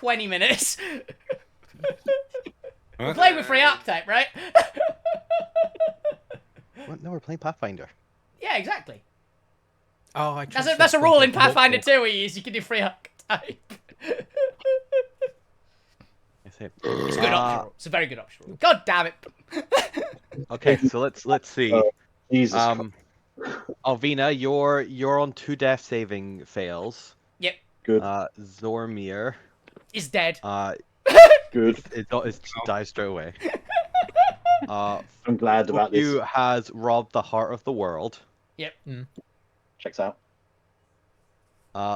20 minutes. We're playing with free archetype, right? What? No, we're playing Pathfinder. Yeah, exactly. Oh, That's a rule in Pathfinder 2 you can do free archetype. It's a good option rule. It's a very good option rule. God damn it. Okay, so let's see. Jesus Christ. Alvina, you're on 2 death saving fails. Yep. Good. Zormir. Is dead. Good. It dies straight away. I'm glad about this. You has robbed the heart of the world. Yep. Checks out.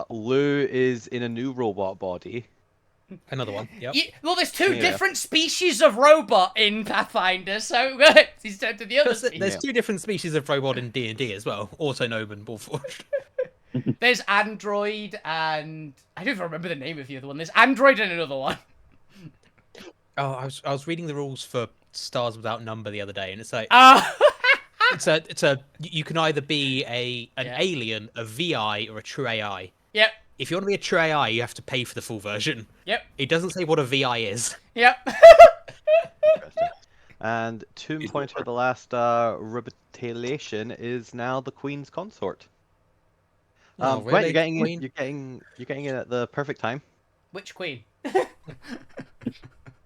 Lou is in a new robot body. Another one. Yep. Well, there's 2 different species of robot in Pathfinder, so he's turned to the other species. There's 2 different species of robot in D&D as well. Autognome and Warforged. There's Android and... I don't even remember the name of the other one. There's Android and another one. Oh, I was reading the rules for Stars Without Number the other day, and it's like... You can either be an alien, a VI, or a true AI. Yep. If you want to be a true AI, you have to pay for the full version. Yep. It doesn't say what a VI is. Yep. Interesting. And Tomb Pointer, the last rehabilitation, is now the Queen's consort. Oh, Gwent, really? you're getting in at the perfect time. Which queen?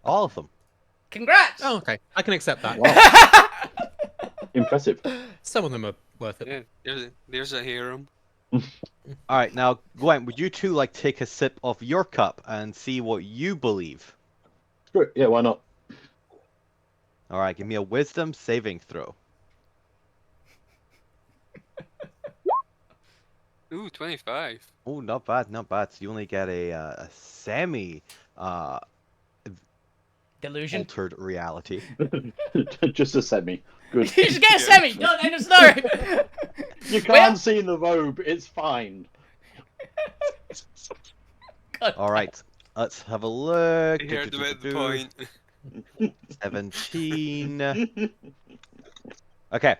All of them. Congrats! Oh, okay. I can accept that. Wow. Impressive. Some of them are worth it. Yeah, there's a hero. All right, now Gwent, would you two like take a sip of your cup and see what you believe? Sure. Yeah, why not? All right, give me a wisdom saving throw. Ooh, 25. Oh, not bad, not bad. So you only get a semi Delusion. altered reality. Just a semi. Good. You just get a semi. Don't end of story. You can't see in the robe. It's fine. God. All right, let's have a look. Here the midpoint. 17. Okay.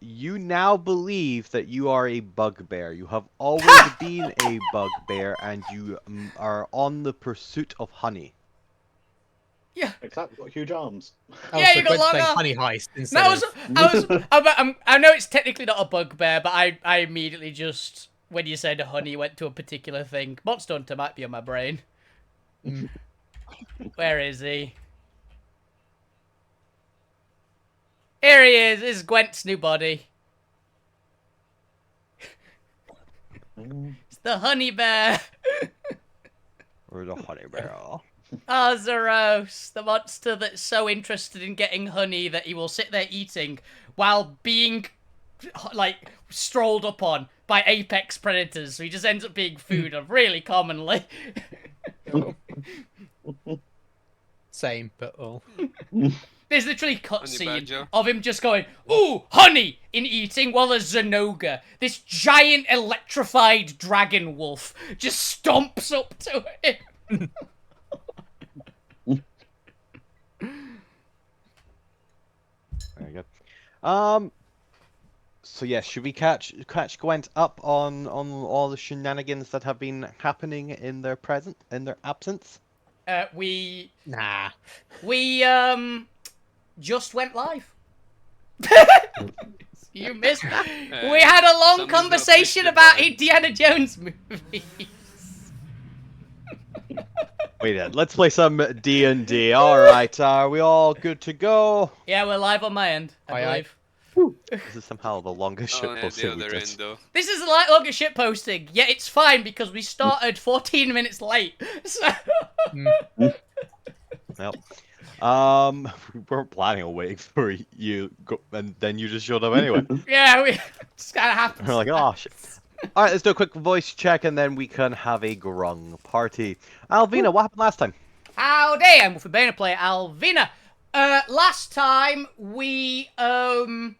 You now believe that you are a bugbear. You have always been a bugbear, and you are on the pursuit of honey. Yeah. Exactly. Got huge arms. Yeah, you got Gwent's long playing arms. Honey Heist instead No, I know it's technically not a bugbear, but I immediately just, when you said honey, went to a particular thing. Monster Hunter might be on my brain. Where is he? Here he is. This is Gwent's new body. It's the honey bear. Or the honey bear. Azaros, the monster that's so interested in getting honey that he will sit there eating while being, like, strolled upon by apex predators. So he just ends up being food really commonly. Same, but all. There's literally a cutscene badger. of him just going, ooh, honey, in eating, while a Zenoga, this giant electrified dragon wolf, just stomps up to him. Very good. So yeah, should we catch Gwent up on all the shenanigans that have been happening in their absence? We Nah. just went live. You missed that. We had a long someone's not conversation pushed it about back. Indiana Jones movies. Wait, let's play some D&D. All right, are we all good to go? Yeah, we're live on my end, I Aye, aye. believe. This is somehow the longest Oh, ship yeah, posting the we other did. end, though. This is like longest shit posting, yet it's fine because we started 14 minutes late. So... Well, we weren't planning on waiting for you, and then you just showed up anyway. yeah, we just kind of happens. We're like, oh shit. All right, let's do a quick voice check, and then we can have a grung party. Alvina, what happened last time? Howdy, I'm Wolfie Bainer, player Alvina. Last time we, I'd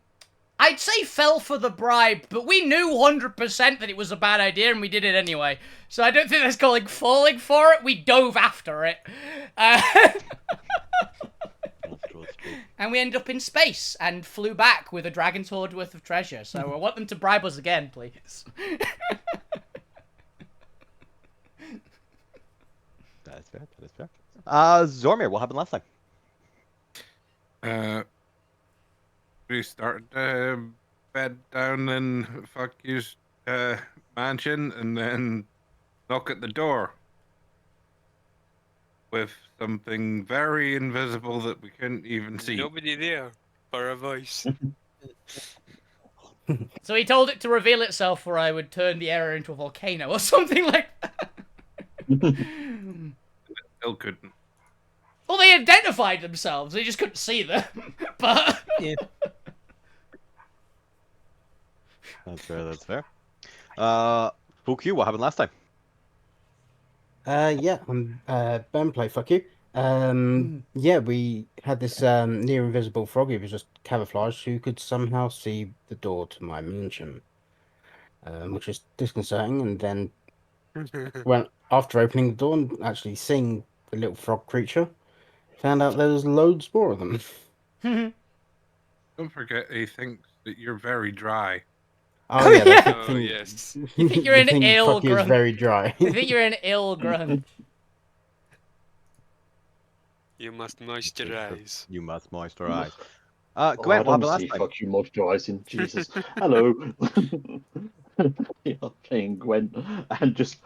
say fell for the bribe, but we knew 100% that it was a bad idea and we did it anyway. So I don't think that's calling falling for it, we dove after it. And we ended up in space and flew back with a dragon's hoard worth of treasure. So I want them to bribe us again, please. That is fair. That is fair. Zormir, what happened last time? We started bed down in fuck you's mansion, and then knock at the door with something very invisible that we couldn't even see. Nobody there for a voice. So he told it to reveal itself, or I would turn the area into a volcano or something like that. Still couldn't. Well, they identified themselves. They just couldn't see them. But Yeah. That's fair. That's fair. Full Q, what happened last time? Yeah, I'm Benplay, fuck you. Yeah, we had this near invisible frog who was just camouflaged who could somehow see the door to my mansion. Which is disconcerting, and then when after opening the door and actually seeing the little frog creature, found out there was loads more of them. Don't forget, he thinks that you're very dry. Oh yeah, they Oh, think, yes. You think you're an think ill fuck you is grunt. very dry. I think you're an ill grunt. You must moisturize. You must moisturize. Gwen, I what happened don't last see time? fuck you moisturising. Jesus. Hello. Yeah, playing Gwen. And just.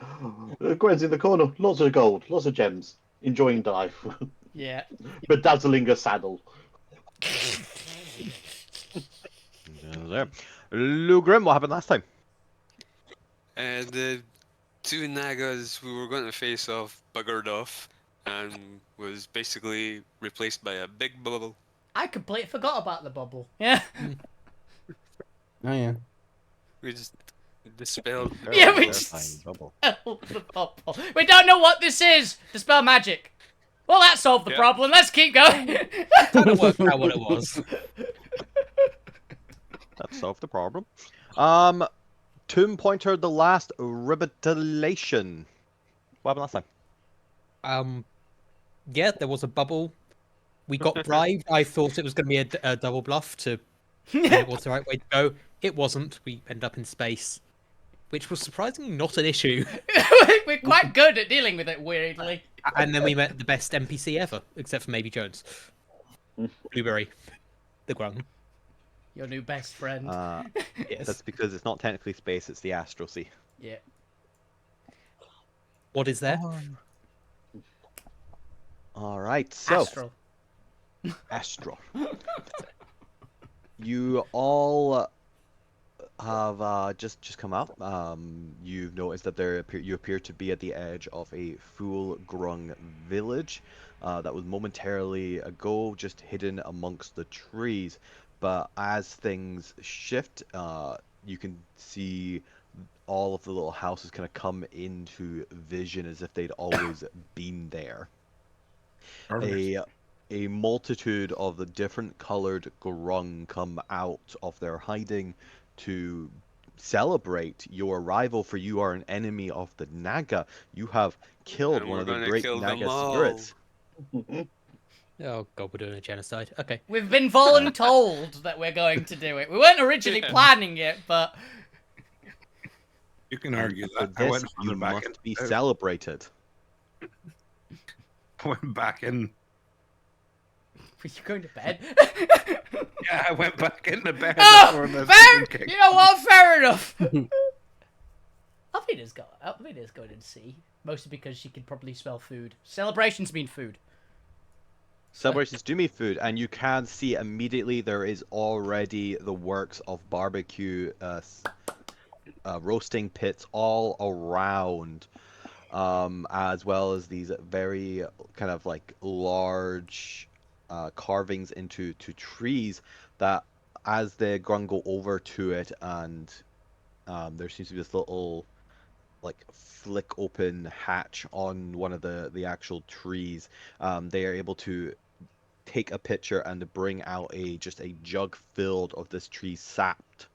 Gwen's in the corner. Lots of gold. Lots of gems. Enjoying life. Yeah. Bedazzling a saddle. There. Lugrim, what happened last time? The two Nagas we were going to face off buggered off and was basically replaced by a big bubble. I completely forgot about the bubble. Yeah. Oh yeah. We just dispelled. Yeah, we Terrifying just- bubble. The bubble. We don't know what this is. Dispel magic. Well, that solved the Yeah. problem. Let's keep going. Kind of worked out what it was. That solved the problem. Tomb Pointer, the last revitalization. What happened last time? Yeah, there was a bubble. We got bribed. I thought it was going to be a double bluff and it was the right way to go. It wasn't. We ended up in space, which was surprisingly not an issue. We're quite good at dealing with it, weirdly. And then we met the best NPC ever, except for maybe Jones. Blueberry, the grung. Your new best friend. Yes. That's because it's not technically space, it's the Astral Sea. Yeah. What is there? Alright, so. Astral. Astral. You all have just come out. You've noticed that you appear to be at the edge of a full-grown village that was momentarily ago just hidden amongst the trees. But as things shift, you can see all of the little houses kind of come into vision as if they'd always been there. A multitude of the different colored grung come out of their hiding to celebrate your arrival, for you are an enemy of the Naga. You have killed And one we're of the gonna great kill them Naga all. spirits. Oh god, we're doing a genocide. Okay. We've been voluntold that we're going to do it. We weren't originally planning it, but You can argue For that. I this, went you further back must be in- celebrated. I went back in. were you going to bed? Yeah, I went back into bed Oh, before the fair. kicked. You know what? Fair enough. Alvina's going to see, mostly because she can probably smell food. Celebrations mean food. Celebrations do mean food, and you can see immediately there is already the works of barbecue, roasting pits all around, as well as these very kind of like large carvings into trees that, as the grung go over to it, and there seems to be this little like flick open hatch on one of the actual trees. They are able to take a picture and to bring out just a jug filled of this tree sapped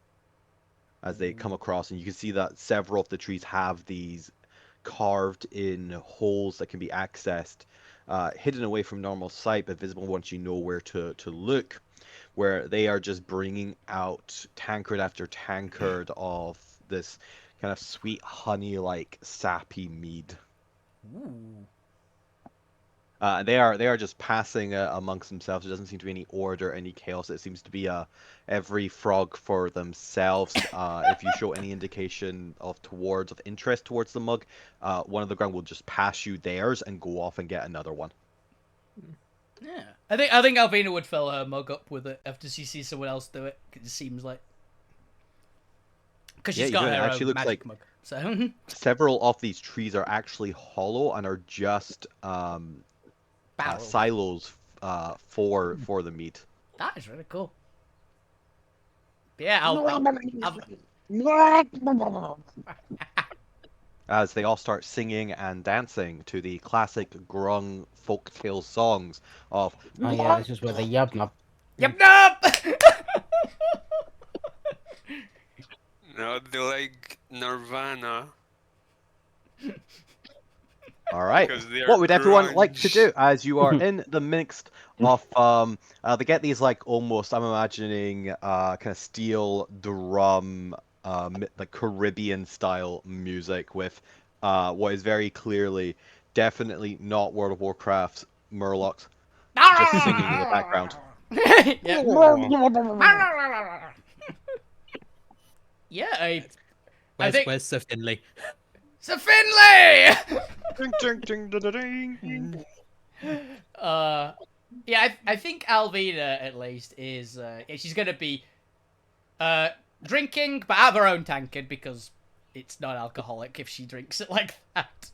as they come across, and you can see that several of the trees have these carved in holes that can be accessed, hidden away from normal sight but visible once you know where to look, where they are just bringing out tankard after tankard of this kind of sweet honey like sappy mead. Ooh. They are just passing amongst themselves. There doesn't seem to be any order, any chaos. It seems to be every frog for themselves. If you show any indication of interest towards the mug, one of the ground will just pass you theirs and go off and get another one. Yeah, I think Alvina would fill her mug up with it after she sees someone else do it. 'Cause it seems like because she's Yeah, got it her actually own looks magic like mug. So several of these trees are actually hollow and are just barrel. silos for the meat. That is really cool. But yeah, As they all start singing and dancing to the classic grung folktale songs of Oh yeah, this is where the yub nub. Yep, nope. No, they like Nirvana. all right. Because they are What would everyone like to grunge. do as you are in the midst of they get these like almost I'm imagining kind of steel drum like Caribbean style music with what is very clearly definitely not World of Warcraft's Murlocs just singing in the background. Yeah, I think Where's Sir Finley? Sir Finley. Ding, ding, ding, ding, ding, ding. Yeah, I think Alvina at least is she's gonna be drinking, but out of her own tankard because it's not alcoholic if she drinks it like that.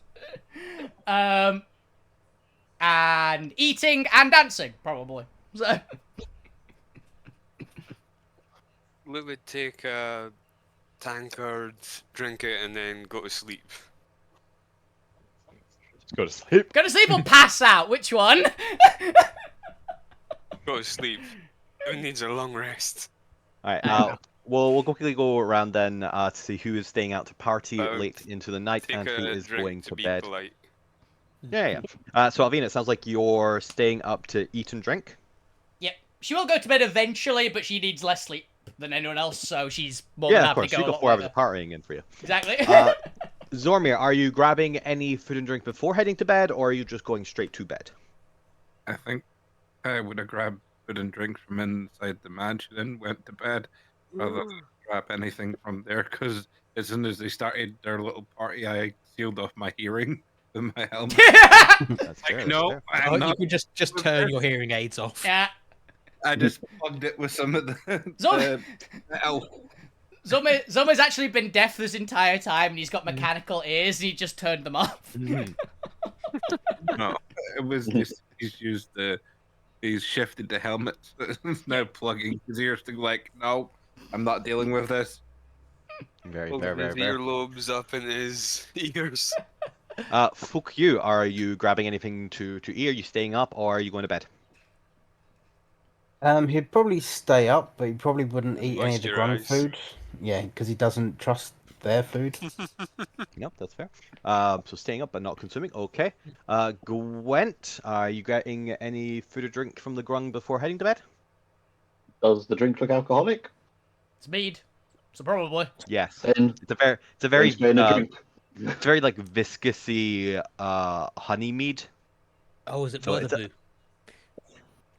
And eating and dancing probably. So We would take a tankard, drink it, and then go to sleep. Just go to sleep. go to sleep or pass out. Which one? Go to sleep. Who needs a long rest? All right. We'll quickly go around then to see who is staying out to party late into the night Take and who a is drink going to to be bed. polite. Yeah. So Alvina, it sounds like you're staying up to eat and drink. Yep. She will go to bed eventually, but she needs less sleep than anyone else, so she's more Yeah, than of happy course. to You go a got lot 4 hours later. of partying in for you. Exactly. Zormir, are you grabbing any food and drink before heading to bed, or are you just going straight to bed? I think I would have grabbed food and drink from inside the mansion and went to bed rather than grab anything from there, because as soon as they started their little party, I sealed off my hearing with my helmet. That's fair. That's No, fair. I'm Oh, you not. can just turn your hearing aids off. Yeah. I just plugged it with some of the Zom- metal. Zoma's actually been deaf this entire time, and he's got mechanical ears, and he just turned them off. Mhm. No, it was just he's shifted the helmet. It's now plugging his ears to like, no, I'm not dealing with this. Very, Holding very, very, his very. earlobes up in his ears. Fuck you. Are you grabbing anything to eat? Are you staying up, or are you going to bed? He'd probably stay up, but he probably wouldn't eat any of the grung Moisturize. food. Yeah, because he doesn't trust their food. Yep, that's fair. So staying up but not consuming. Okay. Gwent, are you getting any food or drink from the grung before heading to bed? Does the drink look alcoholic? It's mead, so probably. Yes. Then It's a very explain the drink. it's very like viscousy honey mead. Oh, is it So it's a- Malibu?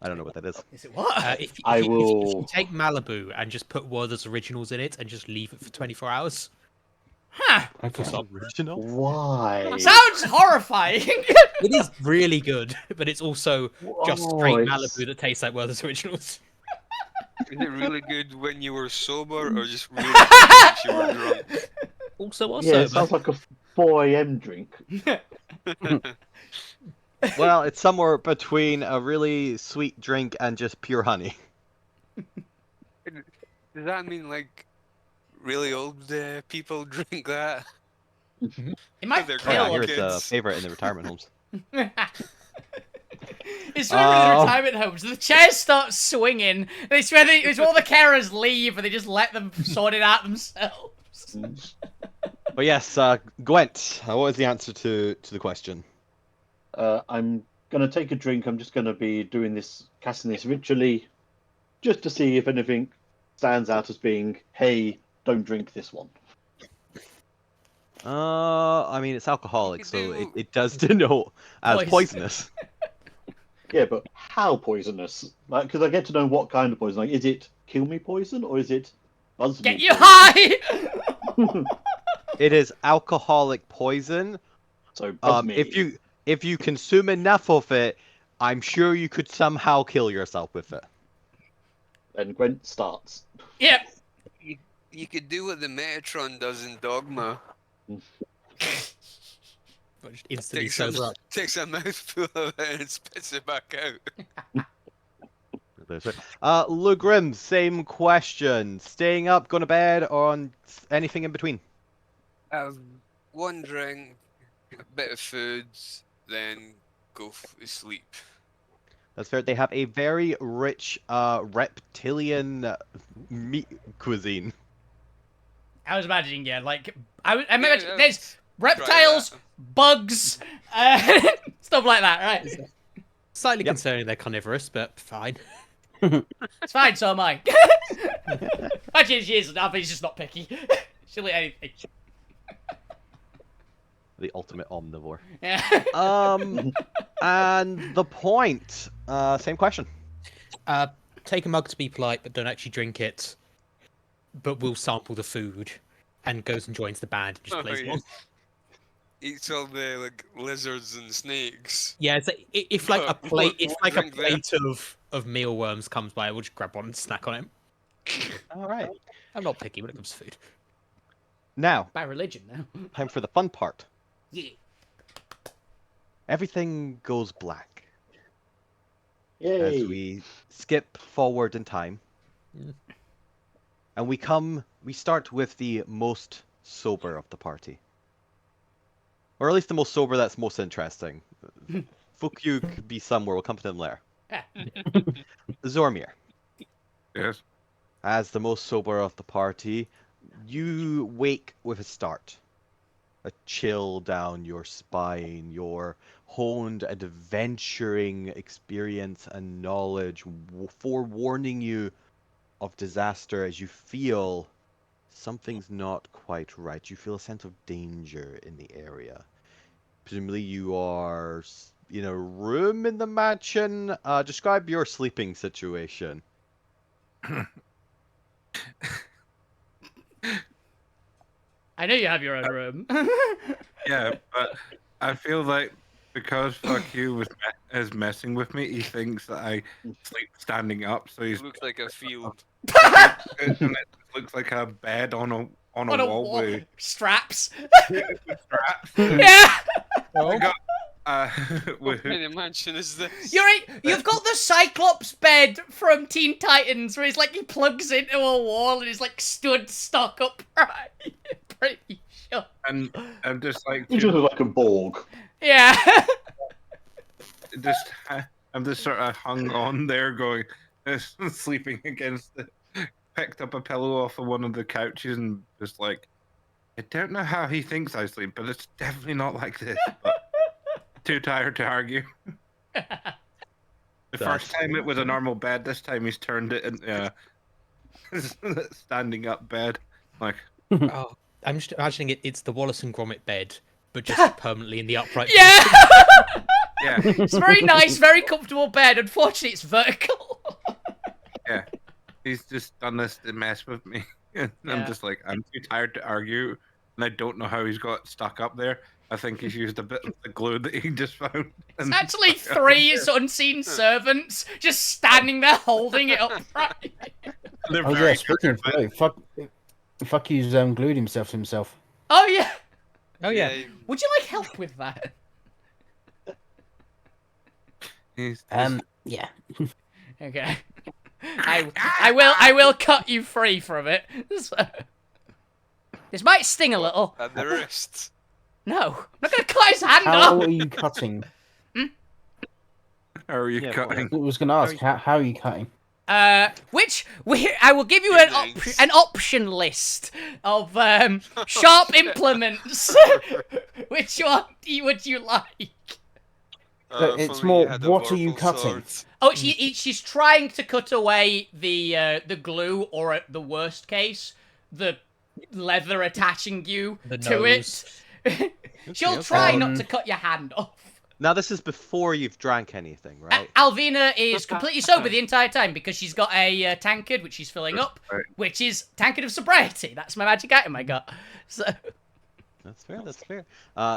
I don't know what that is. Is it what? If I you will- take Malibu and just put Werther's Originals in it and just leave it for 24 hours. Huh. Okay. Original. Why? Sounds horrifying. It is really good, but it's also just straight it's- Malibu that tastes like Werther's Originals. Is it really good when you were sober, or just really good when you were drunk? Also, Yeah, it sounds like a 4 a.m. drink. Well, it's somewhere between a really sweet drink and just pure honey. Does that mean like really old people drink that? It might They're Oh, yeah, I kill hear him. it's a kids. favorite in the retirement homes. It's when we're in the retirement homes. The chairs start swinging. It's when all the carers leave and they just let them sort it out themselves. But yes, Gwent, what was the answer to the question? I'm gonna take a drink. I'm just gonna be doing this, casting this ritually, just to see if anything stands out as being, hey, don't drink this one. I mean, it's alcoholic, could so do- it does denote as Poison. poisonous. Yeah, but how poisonous? Like, because I get to know what kind of poison. Like, is it kill me poison or is it buzz Get me you poison? high! It is alcoholic poison. So buzz me. If you consume enough of it, I'm sure you could somehow kill yourself with it. And Gwent starts. Yep. You could do what the Metatron does in Dogma. But just instantly Takes a, sober up. takes a mouthful of it and spits it back out. Lugrim, same question. Staying up, going to bed, or on anything in between? One drink, a bit of food, then go to sleep. That's fair. They have a very rich reptilian meat cuisine. I was imagining, yeah, like I remember Yeah, there's reptiles, that. bugs, stuff like that, right? Slightly Yep. concerning they're carnivorous, but fine. It's fine, so am I. Actually, she is, but he's just not picky. She'll eat anything. The ultimate omnivore. Yeah. And the point. Same question. Take a mug to be polite, but don't actually drink it. But will sample the food, and goes and joins the band and just Oh, plays yeah. along. Eats all the like lizards and snakes. Yeah, it's like, if like a What- plate, what- if what like a drink there? plate of mealworms comes by, I will just grab one and snack on it. All right. I'm not picky when it comes to food. Now, By religion, now. time for the fun part. Yeah. Everything goes black Yay. as we skip forward in time. Mm. And we start with the most sober of the party. Or at least the most sober that's most interesting. Fukyu could be somewhere, we'll come to them later. Zormir, Yes. as the most sober of the party, you wake with a start. A chill down your spine, your honed adventuring experience and knowledge forewarning you of disaster as you feel something's not quite right. You feel a sense of danger in the area. Presumably you are in a room in the mansion. Describe your sleeping situation. I know you have your own room. Yeah, but I feel like because fuck you is messing with me, he thinks that I sleep standing up, so he's It looks like a field. and it looks like a bed on a On a wall wall. with Straps. straps. Yeah. I got, with, What kind of mansion is this? You're right. You've got the Cyclops bed from Teen Titans, where he's like he plugs into a wall and he's like stood stock upright. Pretty sure. and I'm just like You just look like a Borg. Yeah. just I'm just sort of hung on there, going sleeping against the. Picked up a pillow off of one of the couches and just like, I don't know how he thinks I sleep, but it's definitely not like this. But too tired to argue. The first time it was a normal bed. This time he's turned it into standing up bed. Like, Oh, I'm just imagining it's the Wallace and Gromit bed, but just permanently in the upright. Yeah. yeah, It's very nice, very comfortable bed. Unfortunately, it's vertical. yeah. He's just done this to mess with me. And Yeah. I'm just like, I'm too tired to argue, and I don't know how he's got stuck up there. I think he's used a bit of the glue that he just found. It's actually three unseen servants just standing there holding it upright. They're Oh yeah, very speaking of glue, fuck you's glued himself to himself. Oh yeah. Oh yeah. Would you like help with that? He's Yeah. Okay. I will cut you free from it. So. This might sting a little. At the wrist. No, I'm not gonna cut his hand How off. are you cutting? How are you Yeah, cutting? I was gonna ask, how are you cutting? I will give you an option list of sharp implements. Which one would you like? So If it's only more, you had a what are you Vorpal cutting? sword. Oh, she's trying to cut away the glue, or at the worst case, the leather attaching you The to nose. it. She'll try not to cut your hand off. Now this is before you've drank anything, right? Alvina is completely sober the entire time because she's got a tankard which she's filling up, which is tankard of sobriety. That's my magic item I got. So That's fair. That's fair.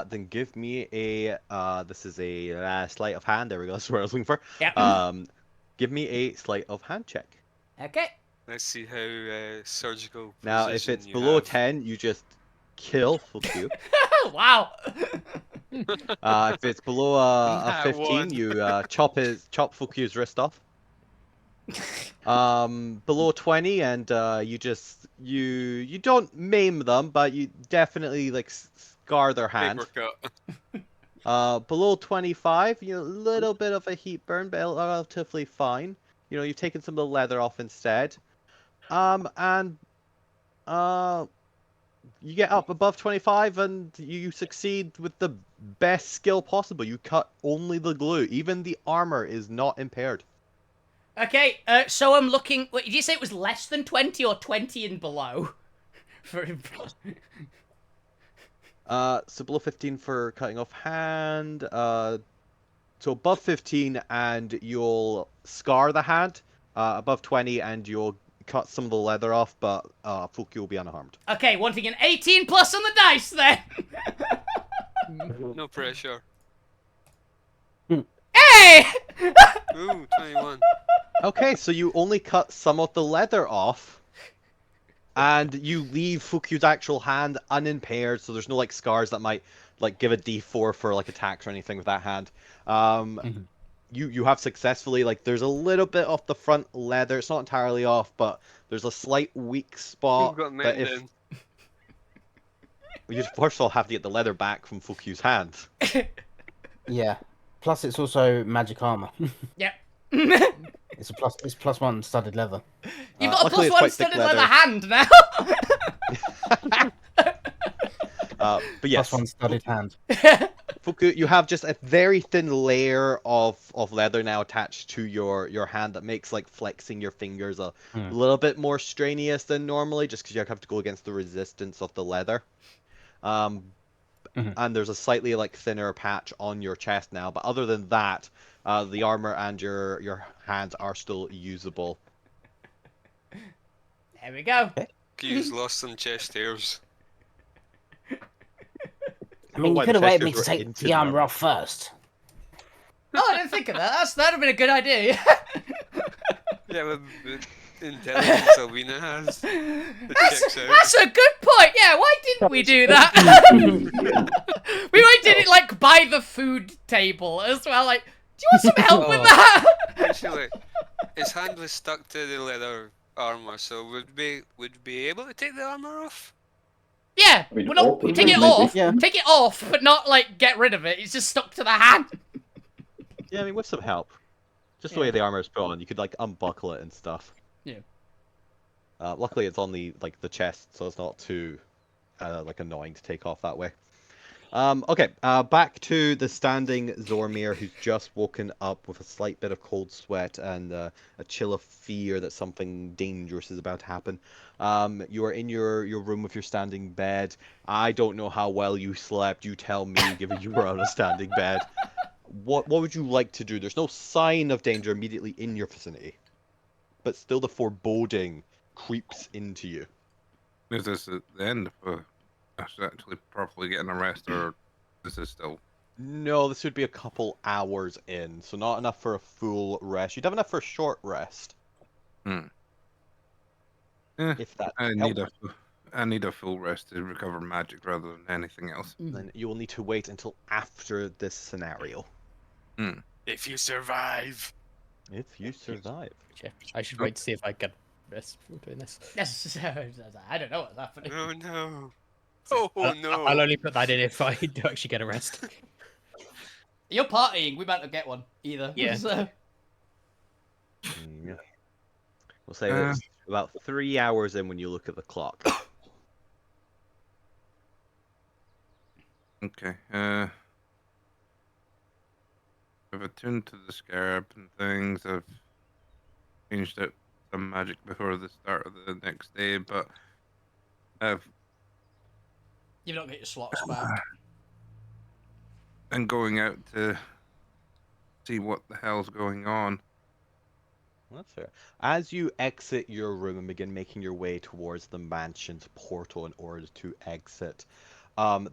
Then give me a. This is a sleight of hand. There we go. That's what I was looking for. yeah. Give me a sleight of hand check. Okay. Let's see how surgical. Now, if precision it's you below have. 10, you just kill. Fuck you. Wow. If it's below a Nat 15, one. you chop Fukyu's wrist off. Below 20, and you don't maim them, but you definitely like scar their hand. Paper cut. Below 25, a little bit of a heat burn, but relatively fine. You've taken some of the leather off instead. And you get up above 25 and you succeed with the best skill possible. You cut only the glue. Even the armor is not impaired. Okay, so I'm looking. Wait, did you say it was less than 20 or 20 and below? So below 15 for cutting off hand. So above 15 and you'll scar the hand. Above 20 and you'll cut some of the leather off, but Fuki will be unharmed. Okay, wanting an 18 plus on the dice then. No pressure. Hey! Ooh, 21. Okay, so you only cut some of the leather off, and you leave Fukyu's actual hand unimpaired, so there's no like scars that might like give a D4 for like attacks or anything with that hand. You have successfully there's a little bit off the front leather. It's not entirely off, but there's a slight weak spot. We've got But men if then. you first of all have to get the leather back from Fukyu's hand. Yeah. Plus, it's also magic armor. Yep. It's +1 studded leather. You've got a luckily plus it's quite 1 thick studded leather hand now. But yes, +1 studded hand. Fuku, you have just a very thin layer of leather now attached to your hand that makes flexing your fingers a little bit more strenuous than normally, just because you have to go against the resistance of the leather. And there's a slightly thinner patch on your chest now, but other than that, the armor and your hands are still usable. There we go. He's lost some chest hairs. I mean, why you could the have waited me chesters to were take into the the armor armor. off first. Oh, I didn't think of that. That'd have been a good idea. Yeah, with the intelligence Alvina has. It checks out. That's a good point. Yeah, why didn't we do that? We might did it by the food table as well. Do you want some help with that? Actually, his hand was stuck to the leather armor, so would be able to take the armor off? Yeah, I mean, well, not or- take it maybe, off. yeah. Take it off, but not get rid of it. It's just stuck to the hand. Yeah, I mean, with some help. Just the way the armor is put on, you could unbuckle it and stuff. Yeah. Luckily, it's on the chest, so it's not too annoying to take off that way. Okay, back to the standing Zormir, who's just woken up with a slight bit of cold sweat and a chill of fear that something dangerous is about to happen. You are in your room with your standing bed. I don't know how well you slept. You tell me, given you were on a standing bed. What would you like to do? There's no sign of danger immediately in your vicinity, but still the foreboding creeps into you. Is this at the end of us actually properly getting a rest, or is this still? No, this would be a couple hours in, so not enough for a full rest. You'd have enough for a short rest. If that I helps. need a full rest to recover magic rather than anything else. Then you will need to wait until after this scenario. If you survive. If you survive. I should wait to see if I get rest from doing this. Yes, I don't know what's happening. Oh no. Oh no. I'll only put that in if I do actually get a rest. You're partying. We might not get one either. Yeah. So. Yeah. We'll say it's about 3 hours in when you look at the clock. Okay. I've attuned to the scarab and things. I've changed out some magic before the start of the next day, but You've not got your slots back. and going out to see what the hell's going on. That's fair. As you exit your room and begin making your way towards the mansion's portal in order to exit,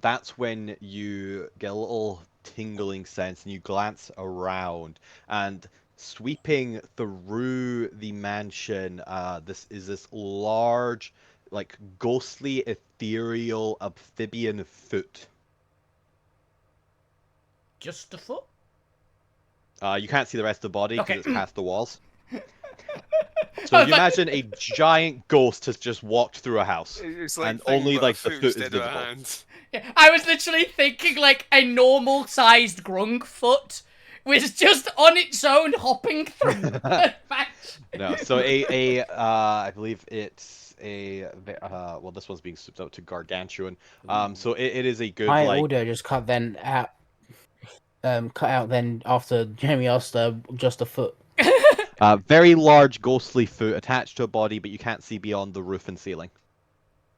that's when you get a little tingling sense and you glance around, and sweeping through the mansion, this large, like ghostly, ethereal amphibian foot. Just a foot? You can't see the rest of the body because Okay. it's past the walls. So you imagine a giant ghost has just walked through a house, It's like and thinking only about a like the foot foot is instead of a visible. hand. Yeah, I was literally thinking like a normal-sized grunk foot was just on its own hopping through the match. No, so I believe it's well, this one's being swapped out to gargantuan. So it is a good My like audio just cut then out. Cut out then after Jeremy asked just a foot. very large ghostly foot attached to a body, but you can't see beyond the roof and ceiling.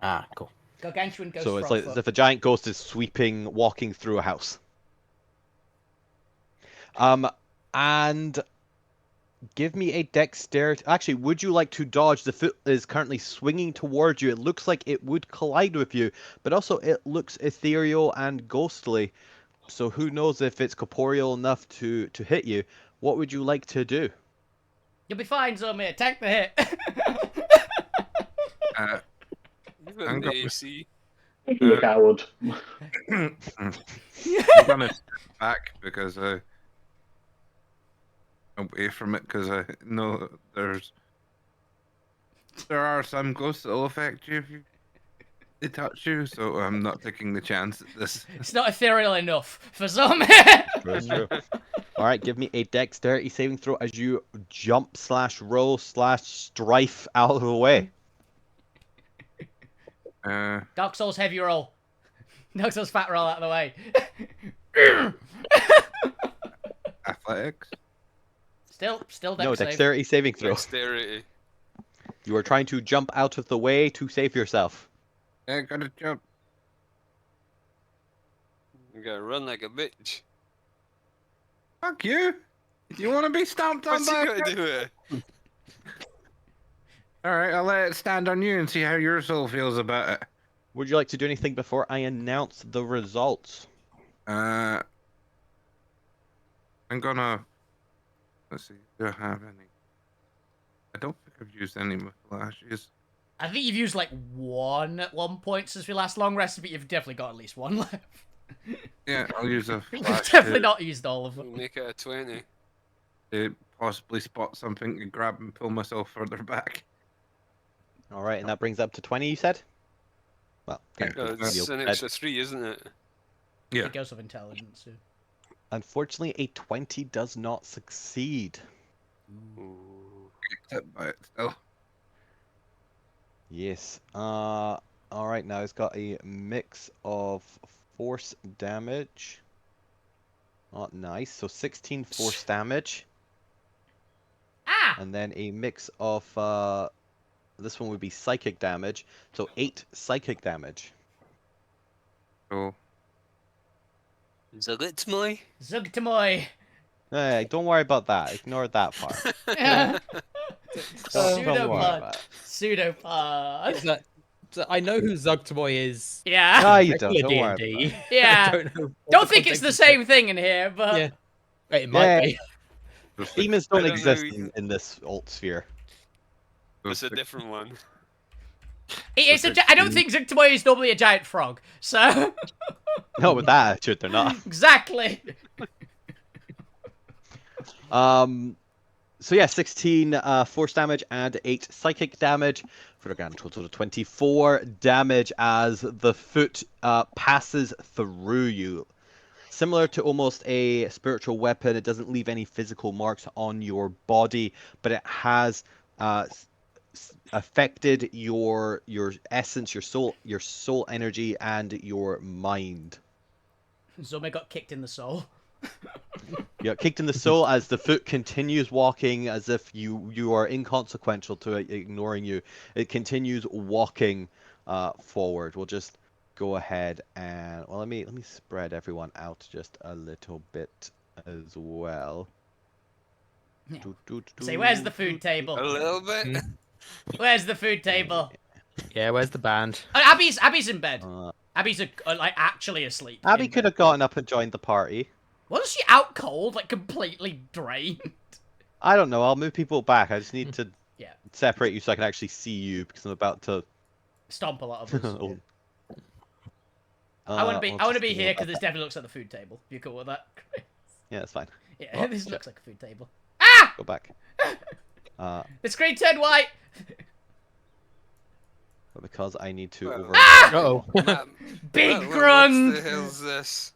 Ah, cool. Gargantuan ghost So it's frog like foot. as if a giant ghost is walking through a house. And give me a dexterity. Actually, would you like to dodge? The foot is currently swinging towards you. It looks like it would collide with you, but also it looks ethereal and ghostly. So who knows if it's corporeal enough to hit you? What would you like to do? You'll be fine, Zomir. Tank the hit. Uh, You've got I'm an gonna- AC. You a coward. I'm gonna step back because away from it because I know there are some ghosts that will affect you if they touch you, so I'm not taking the chance at this. It's not ethereal enough for Zomir. That's true. All right, give me a dexterity saving throw as you jump / roll / strife out of the way. Dark Souls heavy roll. Dark Souls fat roll out of the way. Athletics. Still dex No, save. dexterity saving throw. Dexterity. You are trying to jump out of the way to save yourself. Yeah, gotta jump. You gotta run like a bitch. Fuck you! Do you want to be stomped on What's he by? gotta do it? All right, I'll let it stand on you and see how your soul feels about it. Would you like to do anything before I announce the results? I'm gonna. Let's see. Do I have any? I don't think I've used any flashes. I think you've used like one at one point since we last long rested, but you've definitely got at least one left. Yeah, I'll use a You've flash definitely not used all of them. Make it a 20. to possibly spot something and grab and pull myself further back. All right, and that brings up to 20, you said? Well, Yeah. technically, It's you'll- an extra 3, isn't it? Yeah. It goes of intelligence. Too. unfortunately, a 20 does not succeed. Ooh. Hit by it still. Yes. All right, now it's got a mix of force damage. Oh, nice. So 16 force damage, Ah! and then a mix of this one would be psychic damage. So 8 psychic damage. So Zugitmoy? Zugtamoy. Hey, don't worry about that. Ignore that part. Don't worry Pseudopod. about it. Pseudopod. So I know who Zugtamoy is. Yeah. No, you don't. regular Don't worry D&D. about it. Yeah. don't know. Don't think it's the same thing in here, but Yeah. Wait, it might Yeah. be. Demons I don't don't know exist who- in this Altsphere. It's a different one. it's I don't think Zugtamoy is normally a giant frog. So No, with that attitude, they're not. exactly. So yeah, 16 force damage and 8 psychic damage for a grand total of 24 damage as the foot passes through you. Similar to almost a spiritual weapon, it doesn't leave any physical marks on your body, but it has affected your essence, your soul energy, and your mind. Zome got kicked in the soul. You got kicked in the soul as the foot continues walking as if you are inconsequential to it ignoring you. It continues walking forward. We'll just go ahead and well, let me spread everyone out just a little bit as well. Yeah. Do, do, do, Say, where's the do, food table? A little bit. Mm. Where's the food table? Yeah, where's the band? Abby's in bed. Uh, Abby's like actually asleep. Abby in could bed. have gotten up and joined the party. Wasn't she out cold, like completely drained? I don't know. I'll move people back. I just need to Yeah. separate you so I can actually see you because I'm about to. Stomp a lot of us. Oh. I want to I'll be just here go because back. this definitely looks like the food table. You cool with that? Yeah, that's fine. Yeah, Oh, this shit. looks like a food table. Ah! Go back. The screen turned white. But because I need to Well, over. Uh-oh. Big What grung. the hell's this?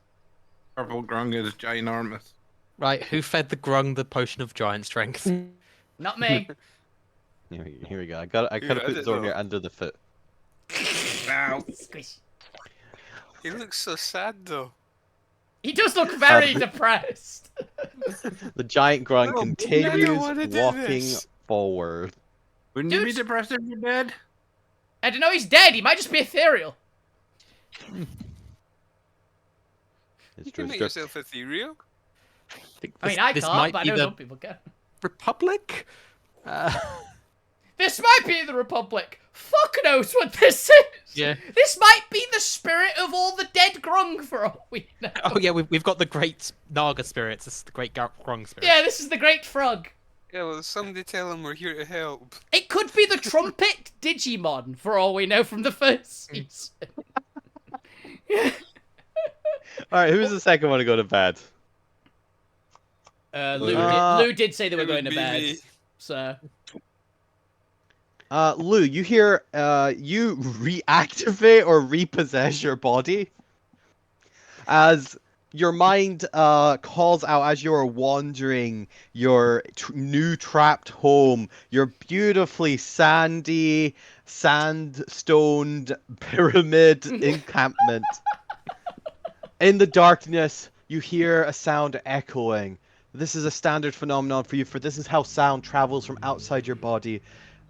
Purple grung is ginormous. Right, who fed the grung the potion of giant strength? Not me. Here we go. I could have put didn't Zormir know. under the foot. Ow. Squish. He looks so sad though. He does look very depressed. The giant grunt Oh, I don't continues wanna do walking this. forward. Wouldn't you be Dude. depressed if you're dead? I don't know. He's dead. He might just be ethereal. It's You true. can make It's true. yourself ethereal. I mean, I this can't, might but I be know the some people can. Republic? This might be the Republic. Fuck knows what this is. Yeah. This might be the spirit of all the dead grung for all we know. Oh yeah, we've got the great Naga spirits. This is the great grung spirit. Yeah, this is the Great Frog. Yeah, well, somebody tell him we're here to help. It could be the Trumpet Digimon, for all we know from the first season. All right, who's the second one to go to bed? Lou did say they were It going would to be bed, me. so... Lou, you hear you reactivate or repossess your body as your mind calls out as you're wandering your new trapped home, your beautifully sandy, sandstoned pyramid encampment. In the darkness, you hear a sound echoing. This is a standard phenomenon for you, for this is how sound travels from outside your body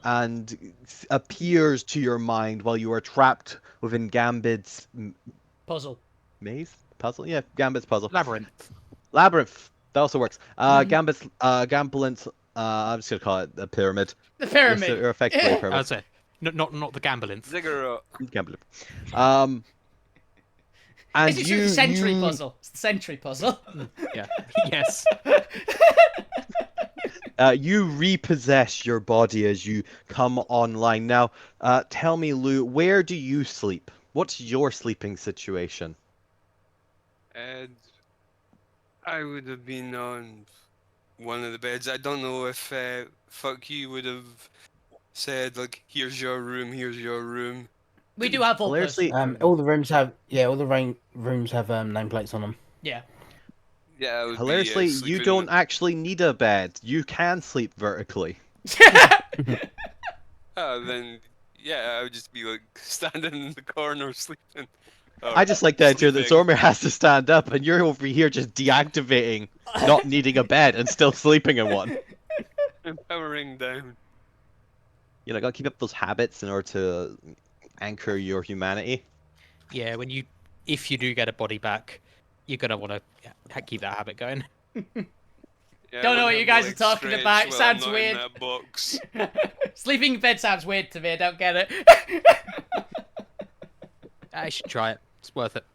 and appears to your mind while you are trapped within Gambit's Puzzle. maze? Puzzle? Yeah, Gambit's puzzle. Labyrinth. Labyrinth. That also works. Gambit's, Gamblint's, I'm just gonna call it a pyramid. The pyramid. You're effectively a I pyramid. would say, not the Gamblins. Ziggurat. Gambit. And It's you, the century you- puzzle. It's the century puzzle. Yeah. Yes. You repossess your body as you come online. Now, tell me, Lou, where do you sleep? What's your sleeping situation? And I would have been on one of the beds. I don't know if Fuck You would have said, like, here's your room, here's your room. We do have full Hilariously- person. All the rooms have rooms have nameplates on them. Yeah. Yeah, I would Hilariously, be, you sleeping- don't actually need a bed. You can sleep vertically. Oh, then, yeah, I would just be, like, standing in the corner sleeping. Or I just like the idea that sleeping. Zormir has to stand up, and you're over here just deactivating, not needing a bed, and still sleeping in one. Powering down. You know, gotta keep up those habits in order to anchor your humanity. Yeah. If you do get a body back, you're gonna want to keep that habit going. Yeah, I Don't know wouldn't what you have guys my are talking legs about. stretched Sounds while I'm not weird. in that box. Sleeping in bed sounds weird to me. I don't get it. I should try it. It's worth it.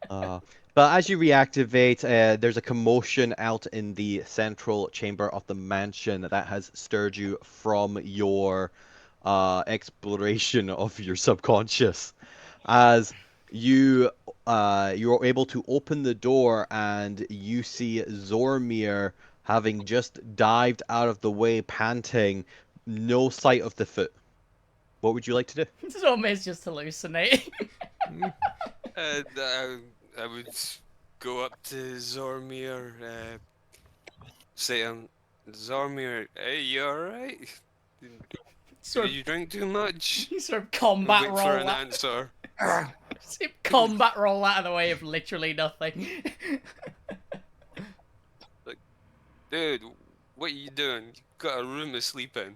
But as you reactivate, there's a commotion out in the central chamber of the mansion that has stirred you from your exploration of your subconscious. As you're able to open the door and you see Zormir having just dived out of the way, panting, no sight of the foot. What would you like to do? Zormir's just hallucinating. I would go up to Zormir, say, Zormir, hey, you alright? Sort Did you drink too much? of, sort of combat Wait roll. for an That, answer. combat roll out of the way of literally nothing. Dude, what are you doing? You got a room to sleep in.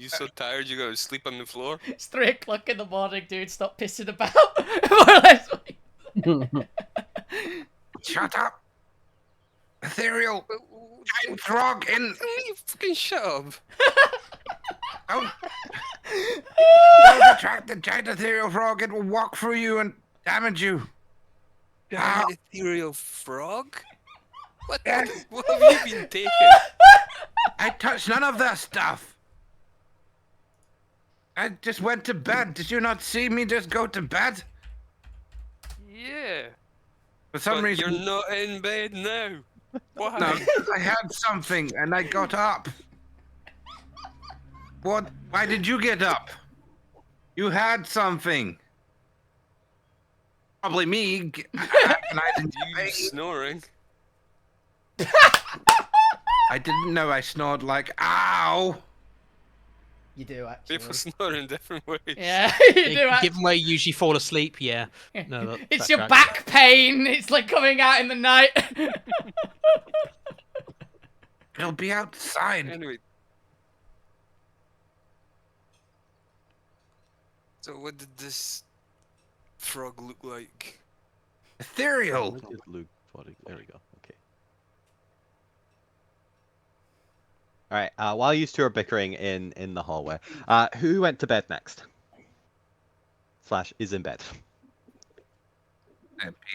You so tired you go to sleep on the floor? It's 3 o'clock in the morning, dude. Stop pissing about. More or less. Shut up! Ethereal giant frog in. You fucking shut up. Don't, don't attract the giant ethereal frog. It will walk through you and damage you. Ah, Giant ethereal frog? What? Yes. What have you been taking? I touched none of that stuff. I just went to bed. Did you not see me just go to bed? Yeah. For some But reason, you're not in bed now. Why? no, I had something and I got up. What? Why did you get up? You had something. Probably me. Agonizing You pain. snoring. I didn't know I snored like ow. You do, actually. People snore in different ways. Yeah, you do, actually. Given where you usually fall asleep, yeah. No, It's that your tracks. back pain. It's like coming out in the night. It'll be outside. Anyway. So what did this frog look like? Ethereal. Look at Luke. There we go. Okay. All right. While you two are bickering in the hallway, who went to bed next? Slash is in bed.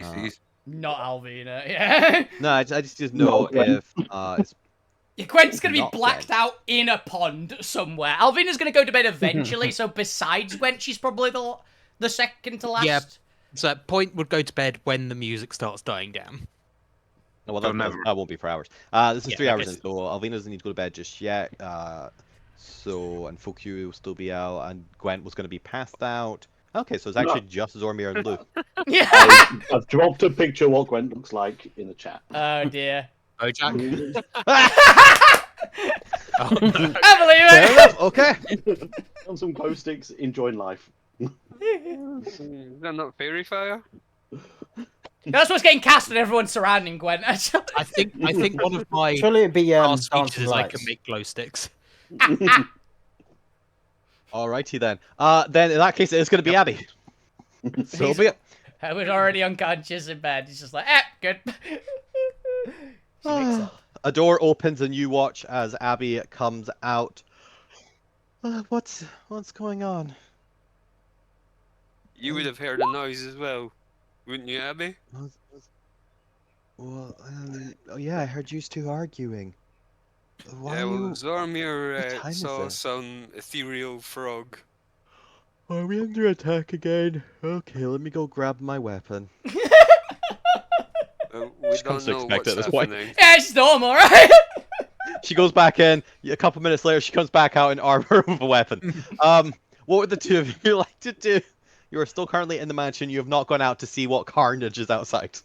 PCs. Not Alvina, yeah. No, I just know Gwen. if it's Gwen's gonna be Not blacked Gwen. out in a pond somewhere. Alvina's gonna go to bed eventually, so besides Gwen, she's probably the second to last. Yeah. So that point would go to bed when the music starts dying down. well, Don't know. that won't be for hours. This is Yeah, 3 I hours guess- in, so Alvina doesn't need to go to bed just yet. So and Fokyu will still be out, and Gwent was going to be passed out. Okay, so it's actually just Zormir and Luke. Yeah. I've dropped a picture of what Gwent looks like in the chat. Oh dear. Oh, Jack. I believe Fair it. enough. Okay. On some glow sticks, enjoying life. Is that not fairy fire? That's what's getting cast at everyone surrounding Gwen. I think one of my Surely it'd be last Dance features of is I Lights. can make glow sticks. Alrighty then. Then in that case, it is going to be Abby. So be it. I was already unconscious in bed. He's just like, good. She wakes up. A door opens and you watch as Abby comes out. What's going on? You would have heard a noise as well, wouldn't you, Abby? Well, oh yeah, I heard you two arguing. Why yeah, are well, you... Zormir what time is saw it? some ethereal frog. Are we under attack again? Okay, let me go grab my weapon. We She comes don't to know expect what's it at this point. happening. Yeah, it's normal, right? She goes back in. A couple minutes later, she comes back out in armor with a weapon. What would the two of you like to do? You are still currently in the mansion. You have not gone out to see what carnage is outside.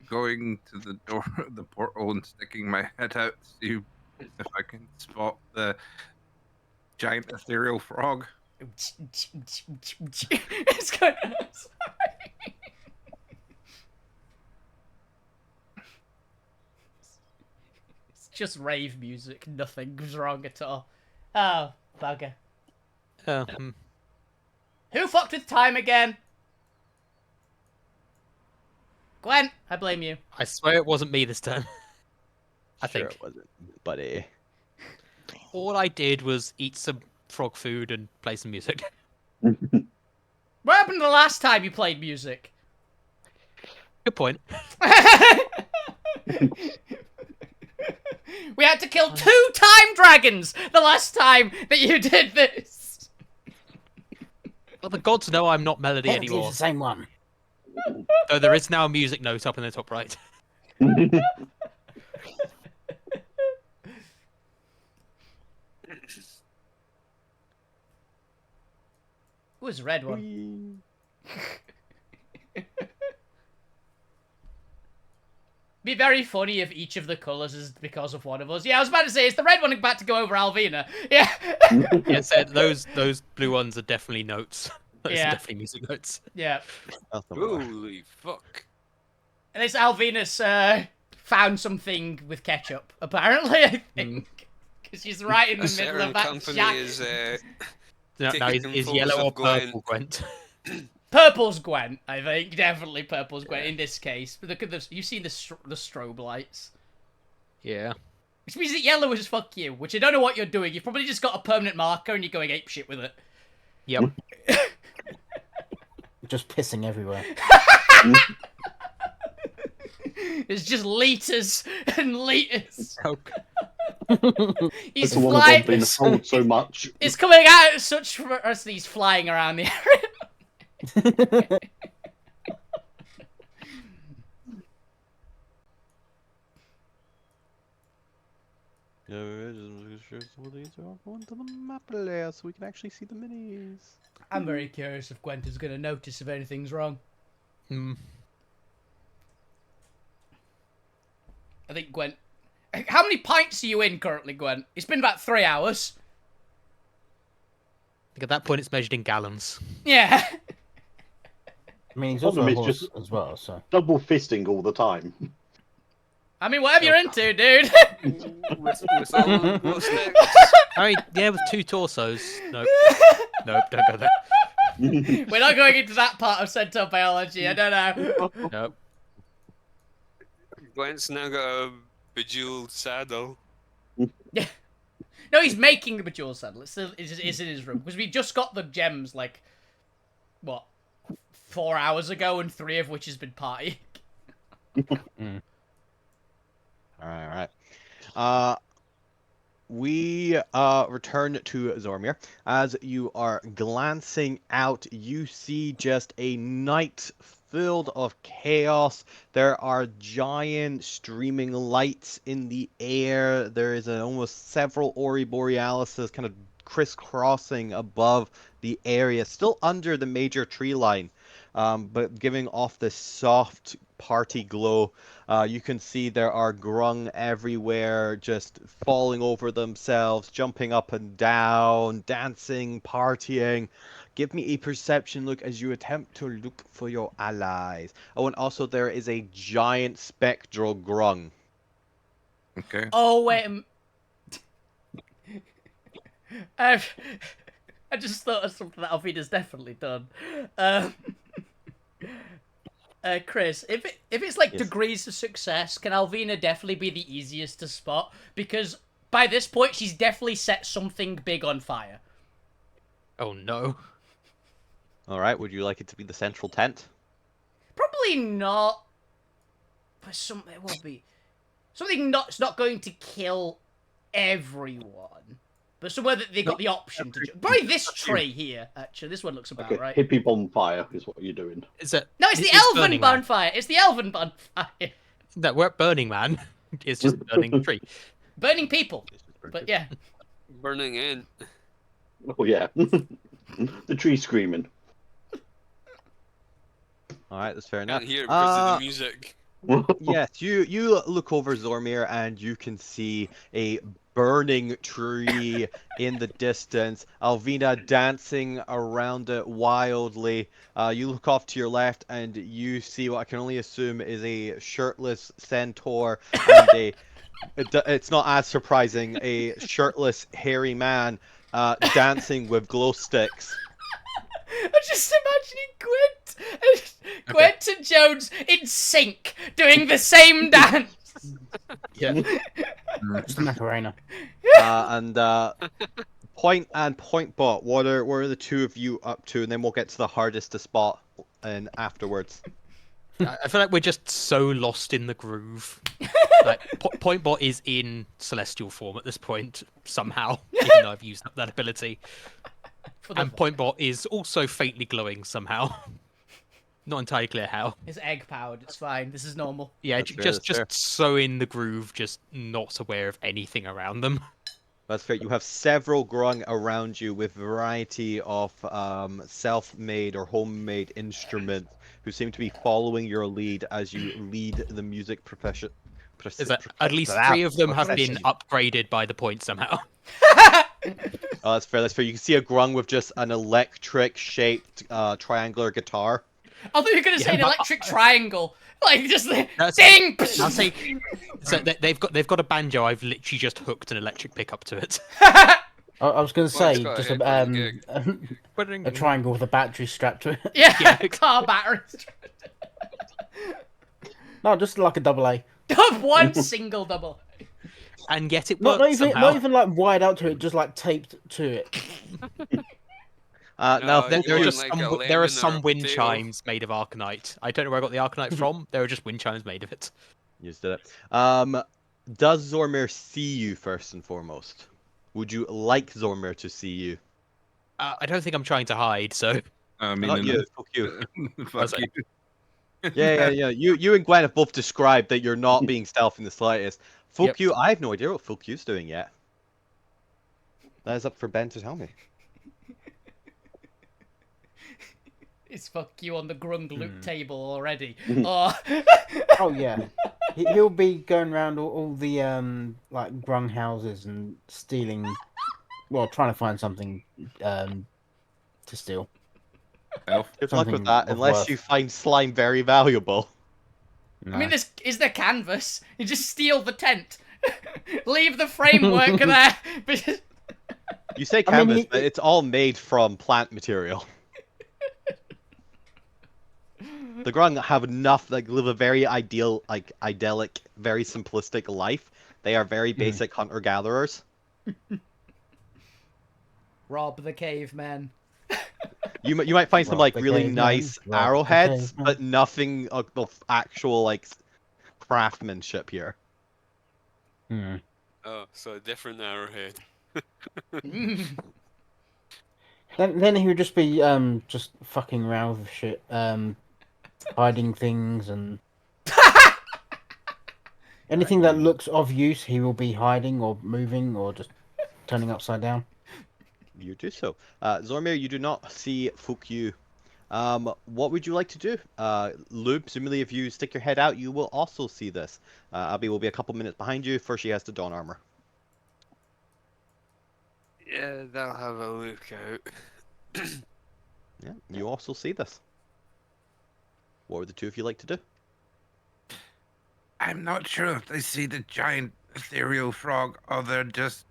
Going to the door of the portal and sticking my head out to see if I can spot the giant ethereal frog. It's going. Sorry. It's just rave music. Nothing's wrong at all. Oh, bugger. Who fucked with time again? Gwen, I blame you. I swear it wasn't me this time. I Sure think. it wasn't, buddy. All I did was eat some frog food and play some music. What happened the last time you played music? Good point. We had to kill 2 time dragons the last time that you did this. Well, the gods know I'm not Melody Technically, anymore. it's the same one. Though there is now a music note up in the top right. It was red one. Be very funny if each of the colours is because of one of us. Yeah, I was about to say, is the red one about to go over Alvina? Yeah. Yeah, so those blue ones are definitely notes. Those Yeah. are definitely music notes. Yeah. That's not what I- Holy fuck. And this Alvina's found something with ketchup, apparently, I think. She's right in A the middle certain of that company shack. is No, taking is photos yellow or of Gwen. purple, Gwent? Purple's Gwen, I think. Definitely purple's Gwen in this case. But look at this. You've seen the strobe lights. Yeah. Which means that yellow is fuck you, which I don't know what you're doing. You've probably just got a permanent marker and you're going apeshit with it. Yep. Just pissing everywhere. It's just liters and liters. Okay. He's It's the one flying. that's been sold so much. It's coming out at such as he's flying around the area. Onto the map layer so we can actually see the minis. I'm very curious if Gwent is going to notice if anything's wrong. Hmm. I think Gwent... How many pints are you in currently, Gwent? It's been about 3 hours. I think at that point it's measured in gallons. Yeah. I mean, he's also Problem a is horse just- as well, so. Double fisting all the time. I mean, whatever you're into, dude. with all the glow sticks. I mean, yeah, with 2 torsos. Nope. Nope, don't go there. We're not going into that part of centaur biology. I don't know. Nope. Gwent's now got a bejeweled saddle. No, he's making the bejeweled saddle. It's in his room because we just got the gems like what 4 hours ago, and 3 of which has been party. All right. We return to Zormir. As you are glancing out, you see just a night filled of chaos. There are giant streaming lights in the air. There is almost several Ori Borealises kind of crisscrossing above the area, still under the major tree line, but giving off this soft party glow. You can see there are grung everywhere, just falling over themselves, jumping up and down, dancing, partying. Give me a perception look as you attempt to look for your allies. Oh, and also there is a giant spectral grung. Okay. Oh wait. I just thought of something that Alvina's definitely done. Chris, if it's like Yes. degrees of success, can Alvina definitely be the easiest to spot? Because by this point, she's definitely set something big on fire. Oh no. All right, would you like it to be the central tent? Probably not. But something it will be something it's not going to kill everyone, but somewhere that they got the option to. Probably this tree here. Actually, this one looks about Okay, right. hippie bonfire is what you're doing. Is it? No, it's the elven Burning Man. bonfire. It's the elven bonfire. No, we're at Burning Man. It's just burning the tree. Burning people. But yeah. Burning in. Oh yeah, the tree screaming. All right, that's fair enough. Can't hear it because of the music. Yes, you look over Zormir and you can see a burning tree in the distance. Alvina dancing around it wildly. You look off to your left and you see what I can only assume is a shirtless centaur and it's not as surprising, a shirtless hairy man dancing with glow sticks. I'm just imagining Gwent and Jones in sync doing the same dance. Yeah. It's the Macarena. Point and Point Bot, what are the two of you up to? And then we'll get to the hardest to spot and afterwards. I feel like we're just so lost in the groove. Like Point Bot is in celestial form at this point somehow, even though I've used up that ability. And Point Bot is also faintly glowing somehow. Not entirely clear how. It's egg powered. It's fine. This is normal. Yeah, That's fair, just that's fair. so in the groove, just not aware of anything around them. That's fair. You have several grung around you with variety of self-made or homemade instruments who seem to be following your lead as you lead the music profession. Is that at least 3 of them have been upgraded by the point somehow. Oh, that's fair. That's fair. You can see a grung with just an electric-shaped triangular guitar. I thought you were going to say an electric triangle. Like just the That's- ding. I'll say, so they've got a banjo. I've literally just hooked an electric pickup to it. I was going to Well, it's say got a just headphone gig. a triangle with a battery strapped to it. Yeah, Yeah. car batteries. No, just like a double A. One single double. And yet it Not worked even somehow. not even like wired out to it, just like taped to it. Now, No, There, you there are want, just like, some, a there are lemon or some a wind potato. chimes made of Arcanite. I don't know where I got the Arcanite from. There are just wind chimes made of it. you just did it. Does Zormir see you first and foremost? Would you like Zormir to see you? I don't think I'm trying to hide, so I mean, Not you. Fuck you. fuck sorry. you. Yeah. You and Gwen have both described that you're not being stealth in the slightest. Fuck Yep. you. I have no idea what fuck you's doing yet. That is up for Ben to tell me. It's fuck you on the grung loot Hmm. table already. Oh. Oh yeah, he'll be going around all the like grung houses and stealing, well, trying to find something to steal. Elf. Good luck with Something that, of unless worth. you find slime very valuable. I mean, No. is there canvas? You just steal the tent. Leave the framework there. But You say I mean, canvas, but it's all made from plant material. The Grung have enough, like, live a very ideal, like, idyllic, very simplistic life. They are very basic hunter-gatherers. Rob the caveman. You might find some, Rob like, the really caveman, nice Rob the arrowheads, caveman. but nothing of actual, like, craftsmanship here. Hmm. Oh, so a different arrowhead. Then he would just be just fucking around with shit, hiding things and anything that looks of use, he will be hiding or moving or just turning upside down. You do so. Zormir, you do not see Fukyu. What would you like to do? Lube, presumably if you stick your head out, you will also see this. Abby will be a couple minutes behind you. First, she has to don armor. Yeah, they'll have a look out. Yeah, you also see this. What would the two of you like to do? I'm not sure if they see the giant ethereal frog, or they're just,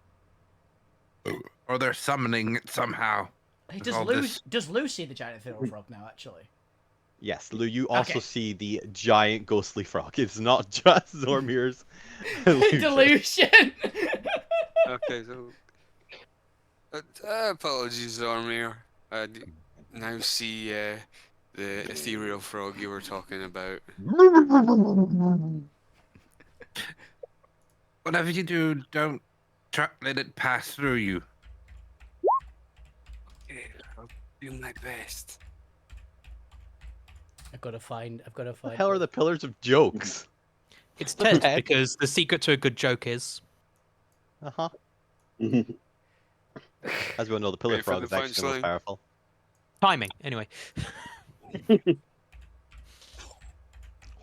or they're summoning it somehow. Hey, With all this- does Lou see the giant ethereal frog now, actually? Yes, Lou, you also Okay. see the giant ghostly frog. It's not just Zormir's illusion. Delusion! Okay, so. Apologies, Zormir. I now see the ethereal frog you were talking about. Whatever you do, don't let it pass through you. Yeah, I'll do my best. I've got to find. What the hell are the pillars of jokes? It's What the 10 heck? because the secret to a good joke is Uh-huh. As we all know, the pillar Ready for frog the is actually the most punchline? powerful. timing. Anyway,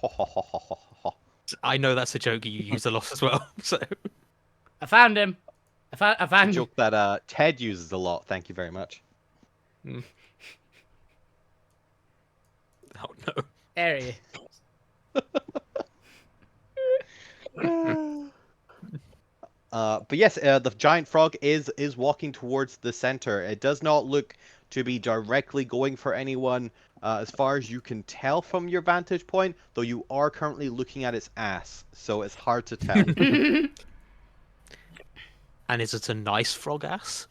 Ho, ho, ho, ho, ho, ho. I know that's a joke you use a lot as well. So I found him. I A found him. joke that Ted uses a lot. Thank you very much. oh no. There he is. But yes, the giant frog is walking towards the center. It does not look to be directly going for anyone, as far as you can tell from your vantage point. Though you are currently looking at its ass, so it's hard to tell. And is it a nice frog ass?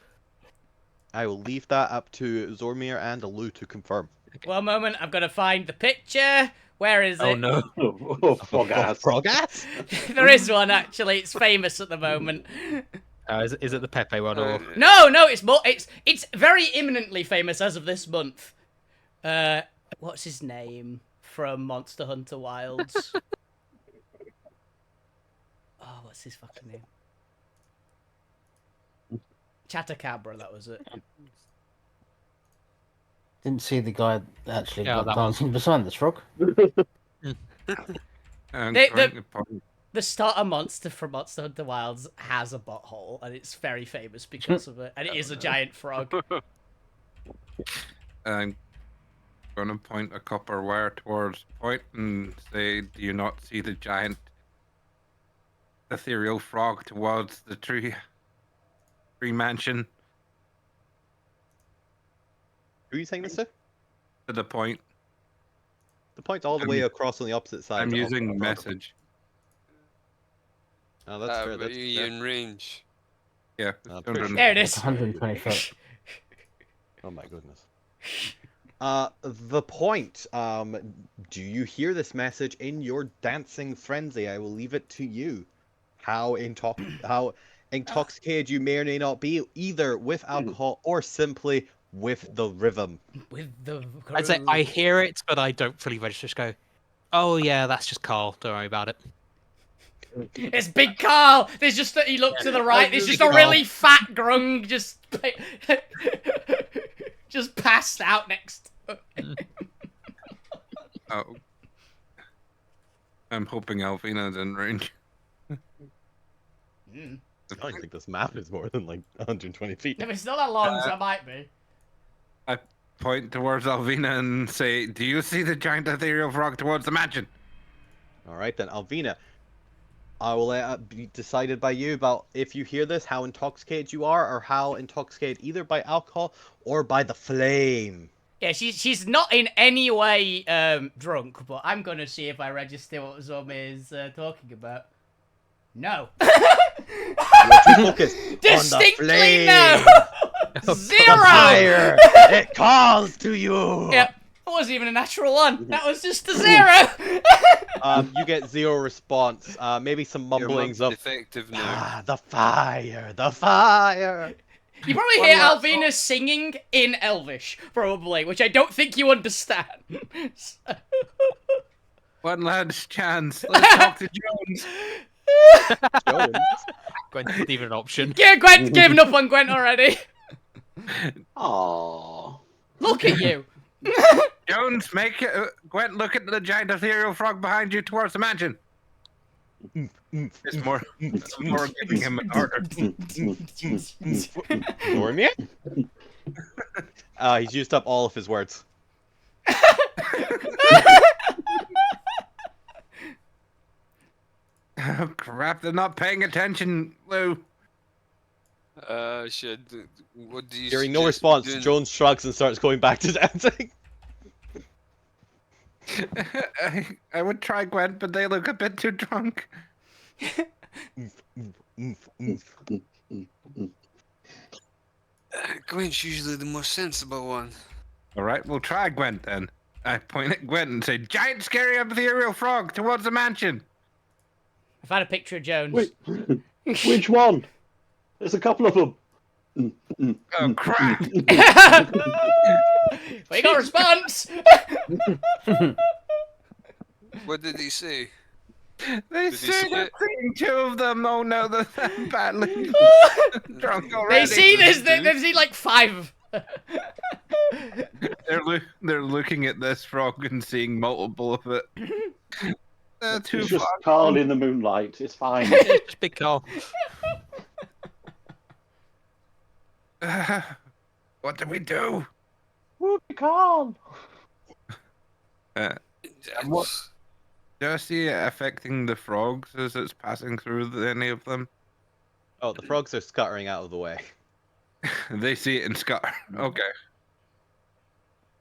I will leave that up to Zormir and Alu to confirm. One moment, I've got to find the picture. Where is it? Oh no. Oh, frog ass. Frog ass? There is one actually. It's famous at the moment. Is it the Pepe one or? No, it's very imminently famous as of this month. What's his name from Monster Hunter Wilds? Oh, what's his fucking name? Chatacabra, that was it. Didn't see the guy actually Yeah, like, that one. dancing beside this frog. And They- trying to put- The starter monster from Monster Hunter Wilds has a butthole, and it's very famous because of it. And it is a giant frog. I'm Gonna point a copper wire towards the point and say, "Do you not see the giant ethereal frog towards the tree mansion?" Who are you saying this to? To the point. The point's all the way across on the opposite side. I'm of- using of the point. message. Oh, that's fair. But That's you're fair. in range. Yeah. Oh, 200. There it It's is. 120 foot. Oh my goodness. The point. Do you hear this message in your dancing frenzy? I will leave it to you. How intoxicated you may or may not be, either with alcohol or simply with the rhythm. With the. I'd say I hear it, but I don't fully register. Just go, oh yeah, that's just Carl. Don't worry about it. It's Big Carl. There's just he looked to the right. There's just a really fat grung just just passed out next. Oh. I'm hoping Alvina's in range. Mm. I don't think this map is more than like 120 feet. If it's not that long, so it might be. Point towards Alvina and say, "Do you see the giant ethereal frog towards the mansion?" All right then, Alvina. I will let it be decided by you about if you hear this, how intoxicated you are, or how intoxicated either by alcohol or by the flame. Yeah, she's not in any way drunk, but I'm gonna see if I register what Zombie is talking about. No. Focus Distinctly on the flame. no. The Zero. fire. It calls to you. Yep. That wasn't even a natural one. That was just a zero. You get zero response. Maybe some mumblings You're of defective now. the fire, the fire. You probably One hear last Alvina singing in Elvish, probably, which I don't think you understand. One last chance. Let's talk to Jones. Jones. Gwen's not even an option. Yeah, Gwent's given up on Gwent already. Aww. Look at you. Jones, make it. Gwent, look at the giant ethereal frog behind you towards the mansion. It's more giving him an order. Ignore me? He's used up all of his words. Oh, crap, they're not paying attention, Lou. Shit. What do you Hearing no suggest we response, do? Jones shrugs and starts going back to dancing. I would try Gwent, but they look a bit too drunk. Gwent's usually the more sensible one. All right, we'll try Gwent then. I point at Gwent and say, "Giant, scary ethereal frog towards the mansion." I found a picture of Jones. Wait, which one? There's a couple of them. Oh crap! We got a response. What did he say? They Did you say see they're it? seeing two of them. Oh no, they're badly drunk They already. see this. They've seen like 5. They're looking at this frog and seeing multiple of it. They're too It's just far. Carl in the moonlight. It's fine. It's just Big Carl. What do we do? Whoopie Carl. What? Do I see it affecting the frogs as it's passing through any of them? Oh, the frogs are scuttering out of the way. They see it and scutter. Okay.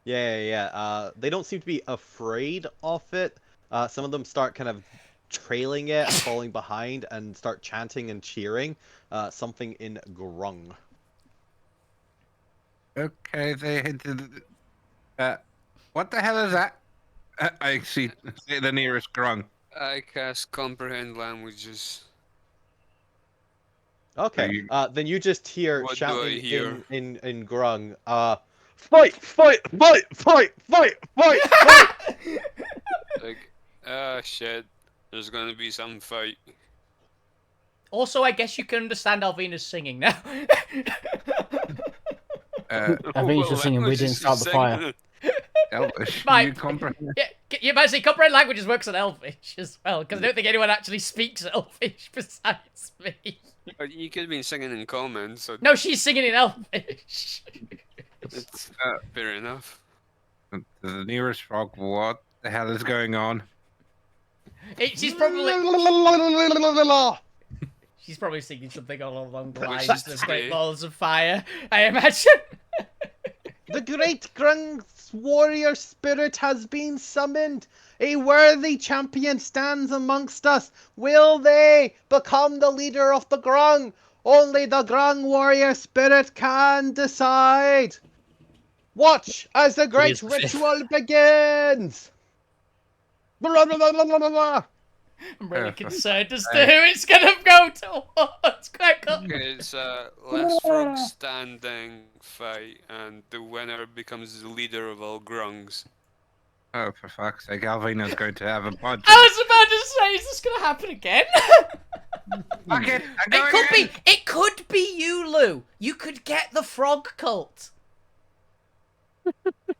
Yeah. They don't seem to be afraid of it. Some of them start kind of trailing it, falling behind, and start chanting and cheering something in grung. Okay, they hit what the hell is that? I see the nearest grung. I cast comprehend languages. Okay, then you just hear What do I shouting hear? in grung, fight, fight, fight, fight, fight, fight, fight! Like, shit. There's gonna be some fight. Also, I guess you can understand Alvina's singing now. I think you're singing "We Didn't Start the Fire." Elvish, Mate. you comprehend? Yeah, you might say comprehend languages works on Elvish as well, because I don't think anyone actually speaks Elvish besides me. You could have been singing in comments, so No, she's singing in Elvish. it's fair enough. To the nearest frog, what the hell is going on? She's probably singing something along the lines of Great Balls of Fire, I imagine. The great Grung's warrior spirit has been summoned. A worthy champion stands amongst us. Will they become the leader of the Grung? Only the Grung warrior spirit can decide. Watch as the great is the fifth. ritual begins. Blah, blah, blah, blah, blah, blah. I'm really concerned as to who it's gonna go towards. Crack up. It's a last frog standing fight, and the winner becomes the leader of all grungs. Oh, for fuck's sake, Alvina's going to have a bunch I was about to say, is this gonna happen again? Fuck it, I'm going in. It could be you, Lou. You could get the frog cult.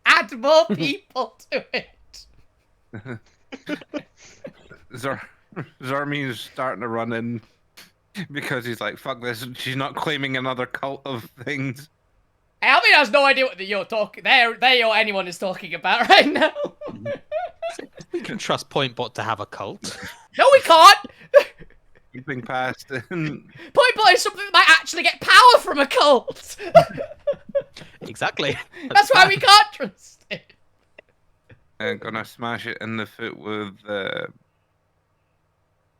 Add more people to it. Zormi's starting to run in because he's like, fuck this, she's not claiming another cult of things. Alvin has no idea what you're talking. They or anyone is talking about right now. We can trust Pointbot to have a cult. No, we can't. Keeping past and Pointbot is something that might actually get power from a cult. Exactly. That's why we can't trust it. gonna smash it in the foot with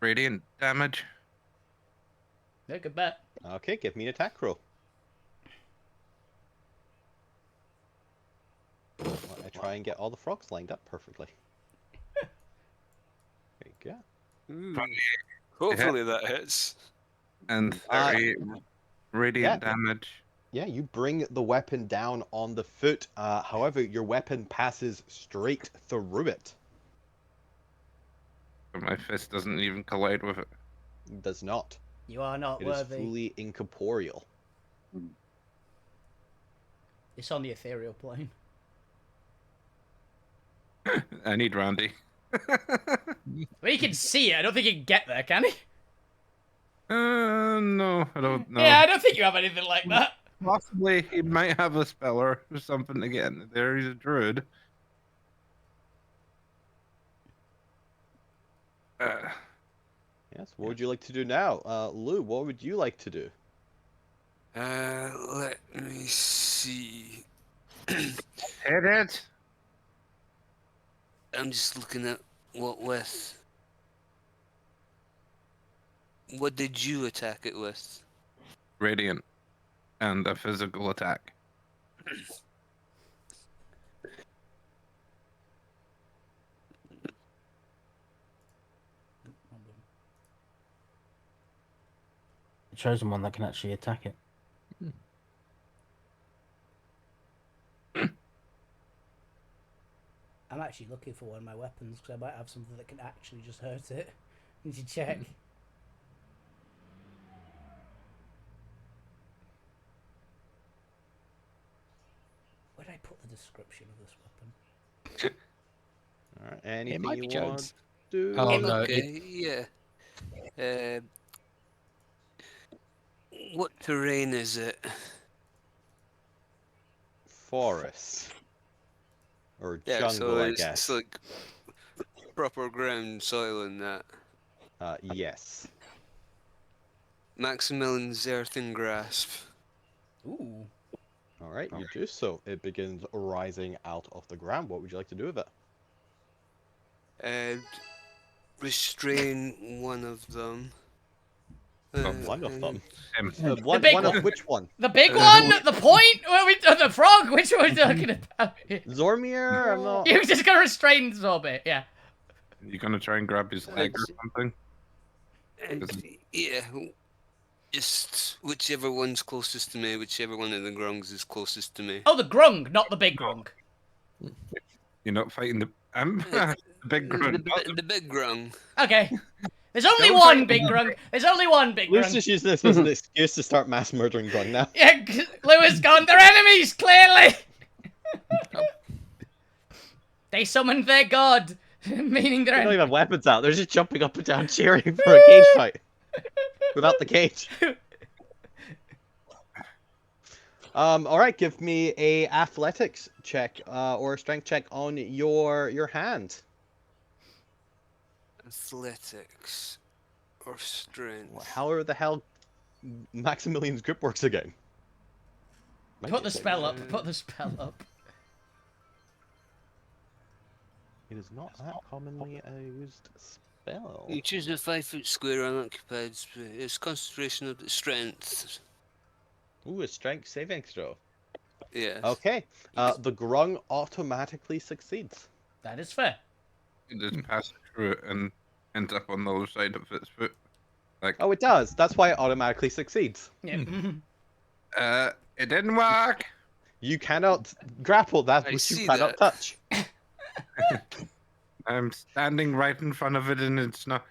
radiant damage. No, good bet. Okay, give me an attack roll. I try and get all the frogs lined up perfectly. There you go. Ooh. Hopefully that hits. And 30 radiant yeah. damage. Yeah, you bring the weapon down on the foot. However, your weapon passes straight through it. But my fist doesn't even collide with it. It does not. You are not It is worthy. fully incorporeal. It's on the ethereal plane. I need Randy. Well, he can see it. I don't think he can get there, can he? No, I don't know. Yeah, I don't think you have anything like that. Possibly he might have a speller or something to get in there. He's a druid. Yes, what would you like to do now? Lou, what would you like to do? Let me see. Hit it. I'm just looking at what with. What did you attack it with? Radiant. And a physical attack. The chosen one that can actually attack it. I'm actually looking for one of my weapons because I might have something that can actually just hurt it. Need to check. Where did I put the description of this weapon? Alright, anything might be you want Jones. to do? Oh, no, Okay, yeah. What terrain is it? Forest. Or Yeah, jungle, so I it's guess. like proper ground soil and that. Yes. Maximilian's earthen grasp. Ooh. Alright, you do so. It begins rising out of the ground. What would you like to do with it? Restrain one of them. One of them. Him. One big of one. which one? The big one? The point? The frog? Which one are we talking about? Zormir? I'm not... You're just gonna restrain Zorbit, yeah. You gonna try and grab his leg or something? Yeah. Just whichever one's closest to me, whichever one of the grungs is closest to me. Oh, the grung, not the big grung. You're not fighting the the big grunt. The big grung. Okay. There's only Don't one fight- big grung. There's only one big Let's grung. just use this as an excuse to start mass murdering Grung now. Yeah, Lewis gone. They're enemies, clearly. They summoned their god, meaning they're They don't enemies. even have weapons out. They're just jumping up and down cheering for a cage fight. Without the cage. All right, give me a athletics check or a strength check on your hand. Athletics or strength. How the hell Maximilian's grip works again? Might Put be the a spell thing. up. Put the spell up. It is not that commonly a used spell. You choose a 5-foot square unoccupied space. It's concentration of the strength. Ooh, a strength saving throw. Yes. Okay, the grung automatically succeeds. That is fair. It just passes through it and ends up on the other side of its foot. Like, Oh, it does. That's why it automatically succeeds. Yeah. it didn't work. You cannot grapple that I which you see cannot that. touch. I'm standing right in front of it, and it's not.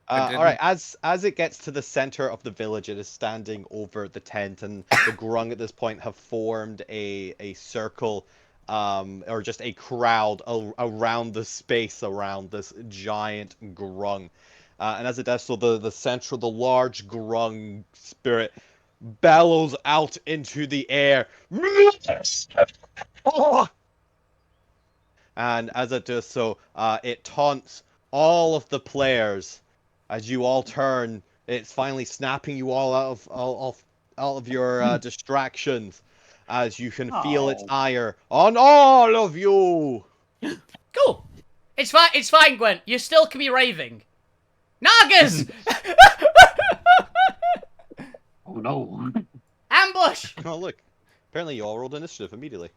All right, as it gets to the center of the village, it is standing over the tent, and the grung at this point have formed a circle, or just a crowd around the space around this giant grung. And as it does so, the large grung spirit bellows out into the air. And as it does so, it taunts all of the players. As you all turn, it's finally snapping you all out of your distractions, as you can feel its Oh. ire on all of you. Cool. It's fine. It's fine, Gwen. You still can be raving. Nagas! Oh no. Ambush! Oh look, apparently you all rolled initiative immediately.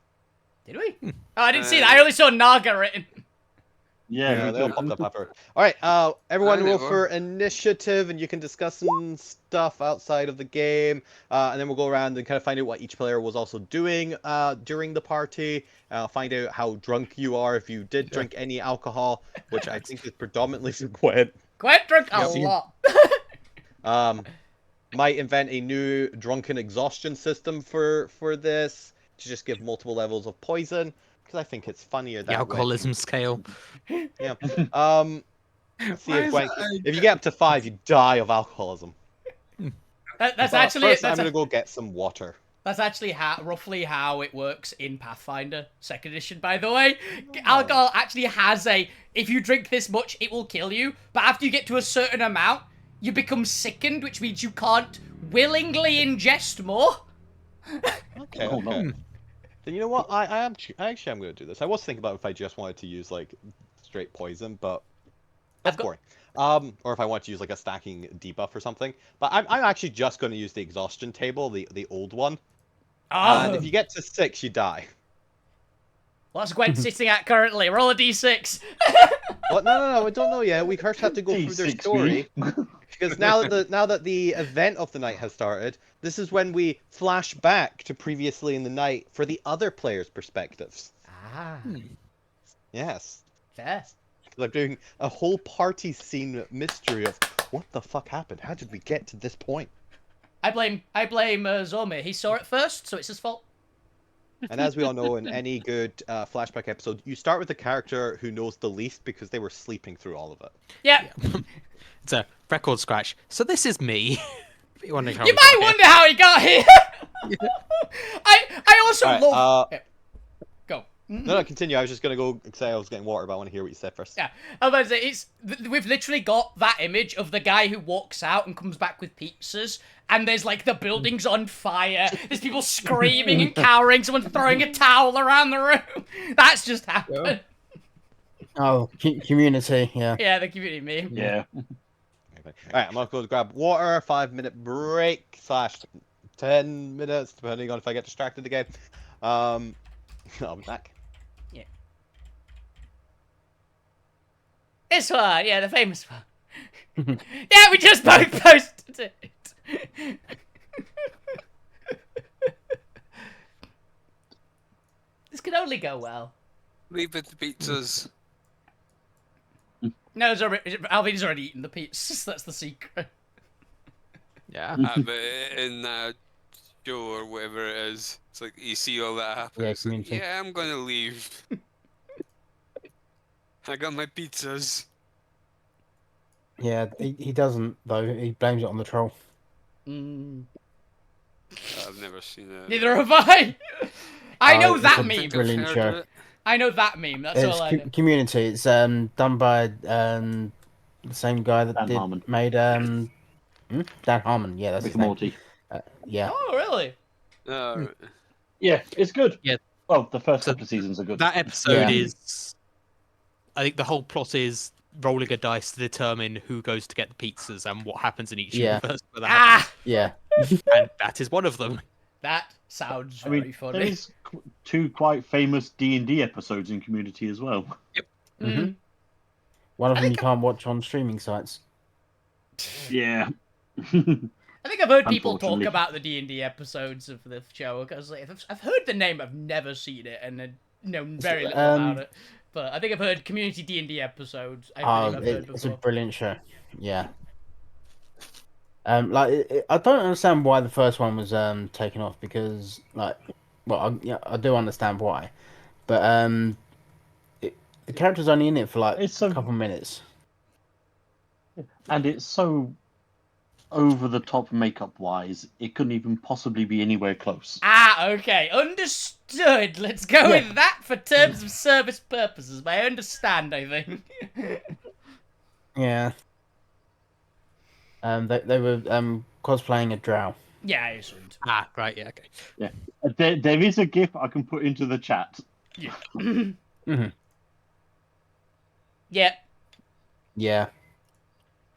Did we? Oh, I didn't see that. I only saw Naga written. Yeah, They all popped up after. All right, everyone I roll know. for initiative, and you can discuss some stuff outside of the game, and then we'll go around and kind of find out what each player was also doing during the party. Find out how drunk you are if you did drink any alcohol, which I think is predominantly for Gwen. Gwen drunk a Yep. lot. Might invent a new drunken exhaustion system for this to just give multiple levels of poison, because I think it's funnier that The alcoholism scale. way. Yeah. See Why if is Gwen. that- If you get up to 5, you die of alcoholism. That's But actually first, I'm gonna go get some water. That's actually roughly how it works in Pathfinder 2nd edition, by the way. Alcohol actually has if you drink this much, it will kill you, but after you get to a certain amount, you become sickened, which means you can't willingly ingest more. Okay, Oh, okay. no. Then you know what? I actually am gonna do this. I was thinking about if I just wanted to use like straight poison, but that's I've got- boring. Or if I want to use like a stacking debuff or something. But I'm actually just gonna use the exhaustion table, the old one. And Oh, if you get to 6, you die. what's Gwen sitting at currently? Roll a d6. What? No, I don't know yet. We first have to go through their D6 story. me. Because now that the event of the night has started, this is when we flash back to previously in the night for the other players' perspectives. Ah, Yes. fair. I'm doing a whole party scene mystery of what the fuck happened? How did we get to this point? I blame Zomir. He saw it first, so it's his fault. And as we all know, in any good flashback episode, you start with the character who knows the least because they were sleeping through all of it. Yeah. It's a record scratch. So this is me. You're wondering how You we might got here. wonder how he got here. I also Alright, love. Yeah. Go. No, continue. I was just gonna go say I was getting water, but I want to hear what you said first. Yeah, I was about to say, we've literally got that image of the guy who walks out and comes back with pizzas, and there's like the building's on fire, there's people screaming and cowering, someone's throwing a towel around the room. That's just happened. Oh, community, yeah. Yeah, the community meme. Yeah. Alright, I'm gonna go grab water, 5-minute break, / 10 minutes, depending on if I get distracted again. I'll be back. This one, yeah, the famous one. Yeah, we just both posted it. This could only go well. Leave with the pizzas. No, Alvina's already eaten the pizzas. That's the secret. Yeah. But in that show or whatever it is, it's like you see all that happen. Yeah, it's like, community. yeah, I'm gonna leave. I got my pizzas. Yeah, he doesn't, though. He blames it on the troll. Mm. I've never seen it. Neither have I. I know it's that a meme. brilliant show. I know that meme. That's It's all I know. Community. It's done by the same guy that Dan Harmon. made Dan Harmon. Yeah, that's Rick his and name. Morty. Yeah. Oh, really? Oh, Yeah, it's good. Yeah. Well, the first So couple of seasons are good. That episode Yeah. is. I think the whole plot is rolling a dice to determine who goes to get the pizzas and what happens in each Yeah. universe where that Ah, happens. Yeah. And that is one of them. that sounds I very mean, funny. there is two quite famous D&D episodes in Community as well. Mm. One of I them think you can't watch on streaming sites. Yeah. I think I've heard people talk Unfortunately. about the D&D episodes of the show because I've heard the name, I've never seen it, and know very little about it. But I think I've heard community D&D episodes. I believe I've heard It's a before. brilliant show. Yeah. I don't understand why the first one was taken off because I do understand why, but the character's only in it for like It's a so- couple minutes. And it's so over the top makeup wise, it couldn't even possibly be anywhere close. Ah, okay, understood. Let's go Yeah. with that for terms of service purposes. But I understand, I think. Yeah. They were cosplaying a drow. Yeah, I assumed. Ah, right, yeah, okay. Yeah. There is a GIF I can put into the chat. Yeah. Mhm. Yeah, Yeah.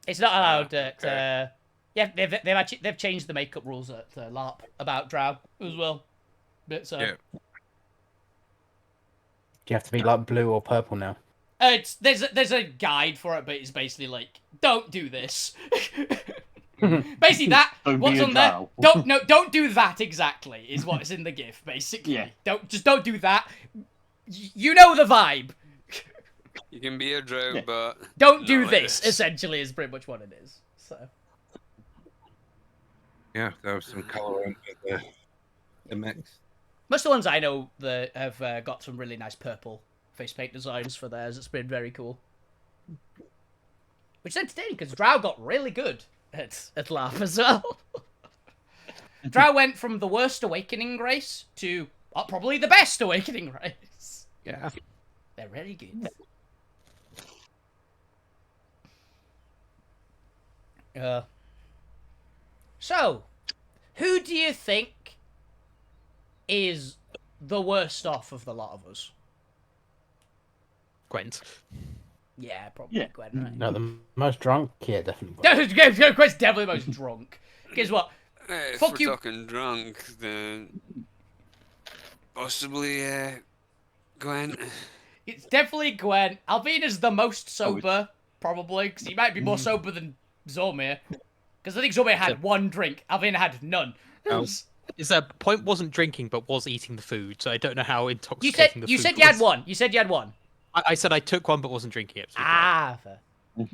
it's not allowed at. okay. Yeah, they've changed the makeup rules at LARP about drow as well. But so. Yeah. Do you have to be like blue or purple now? There's a guide for it, but it's basically like, don't do this. Basically, that Don't what's be a on there. drow. Don't do that exactly. Is what's in the GIF basically. Yeah. Don't do that. You know the vibe. You can be a drow, Yeah. but Don't do not like this. this. Essentially, is pretty much what it is. So Yeah, there was some colour into the mix. most of the ones I know that have got some really nice purple face paint designs for theirs. It's been very cool. Which is entertaining because Drow got really good at LARP as well. Drow went from the worst awakening race to probably the best awakening race. Yeah. They're really good. So, who do you think is the worst off of the lot of us? Gwent. Yeah, probably Yeah. Gwen, right? No, the most drunk. Yeah, definitely. Gwen's definitely the most drunk. Guess what? If Fuck we're you. talking drunk, then possibly Gwen. It's definitely Gwen. Alvina's the most sober, probably, because he might be more sober than Zormir. Because I think Zormir had one drink, Alvina had none. Oh. Is that point wasn't drinking but was eating the food, so I don't know how You intoxicating said the you food said you had was. one. You said you had one. I said I took one but wasn't drinking it. so- Ah, fair. I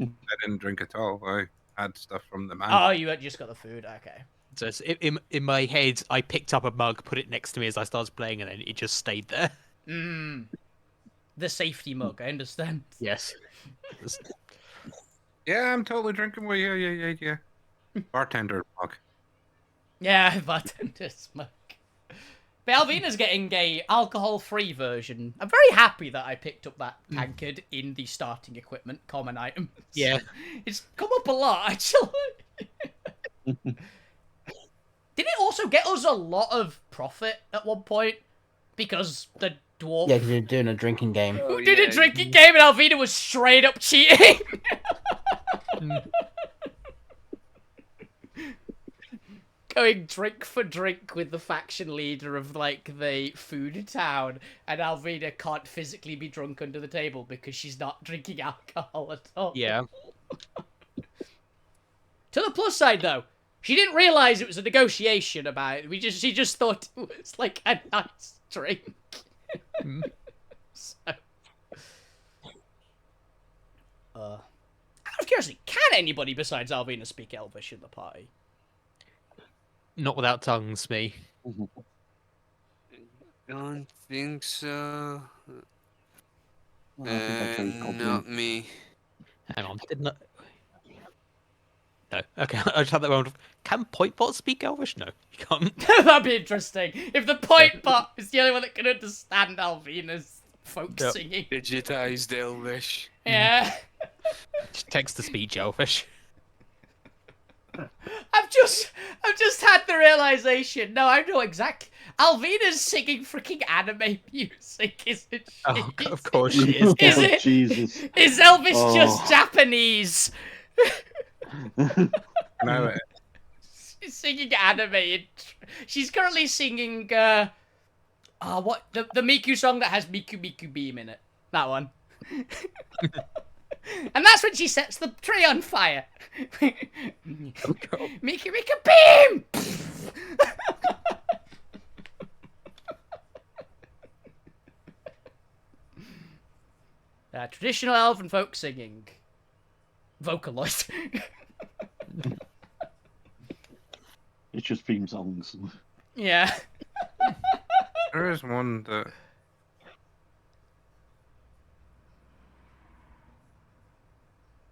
didn't drink at all. I had stuff from the man. Oh, you had just got the food. Okay. So it's, in my head, I picked up a mug, put it next to me as I started playing, and then it just stayed there. The safety mug. I understand. Yes. Yeah, I'm totally drinking. Well, yeah. Bartender mug. Yeah, bartender smoke. But Alvina's getting a alcohol-free version. I'm very happy that I picked up that tankard in the starting equipment common items. Yeah. It's come up a lot, actually. Did it also get us a lot of profit at one point? Because the dwarf Yeah, because you're doing a drinking game. Oh, did a yeah, drinking game and Alvina was straight up cheating. Going drink for drink with the faction leader of, like, the food town, and Alvina can't physically be drunk under the table because she's not drinking alcohol at all. Yeah. To the plus side, though, she didn't realise it was a negotiation about it. She just thought it was, like, a nice drink. So... out of curiosity, can anybody besides Alvina speak Elvish in the party? Not without tongues, me. Don't think so. I think I chose Goblin. Not me. Hang on. Didn't I... No. Okay, I just had that moment of, can point bot speak Elvish? No, you can't. That'd be interesting. If the point bot is the only one that can understand Alvina's folk Yep. singing. Digitized Elvish. Yeah. Just text to speech Elvish. I've just had the realization. No, I know exactly. Alvina's singing freaking anime music, isn't she? Oh, of course she is. Is Oh, it? Jesus. Is Elvis Oh. just Japanese? No, She's singing anime. She's currently singing, what? The Miku song that has Miku Miku Beam in it. That one. And that's when she sets the tree on fire. Miku Miku Beam! Traditional elven folk singing. Vocaloid. It's just theme songs. Yeah. there is one that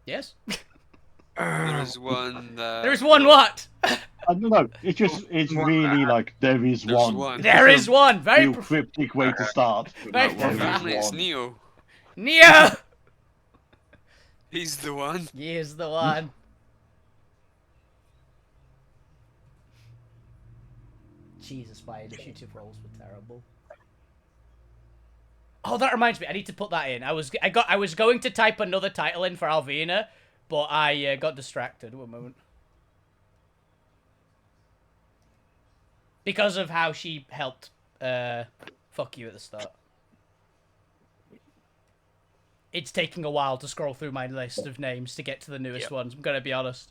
Yes? There's one that... There's one what? I don't know. It's really like there is There's one. one. There is one. Very Real cryptic way to start. Very There is Apparently it's one. Neo. Neo! He's the one. He is the one. Jesus, my initiative rolls were terrible. Oh, that reminds me. I need to put that in. I was going to type another title in for Alvina, but I got distracted. One moment. Because of how she helped fuck you at the start. It's taking a while to scroll through my list of names to get to the newest ones, I'm gonna be honest.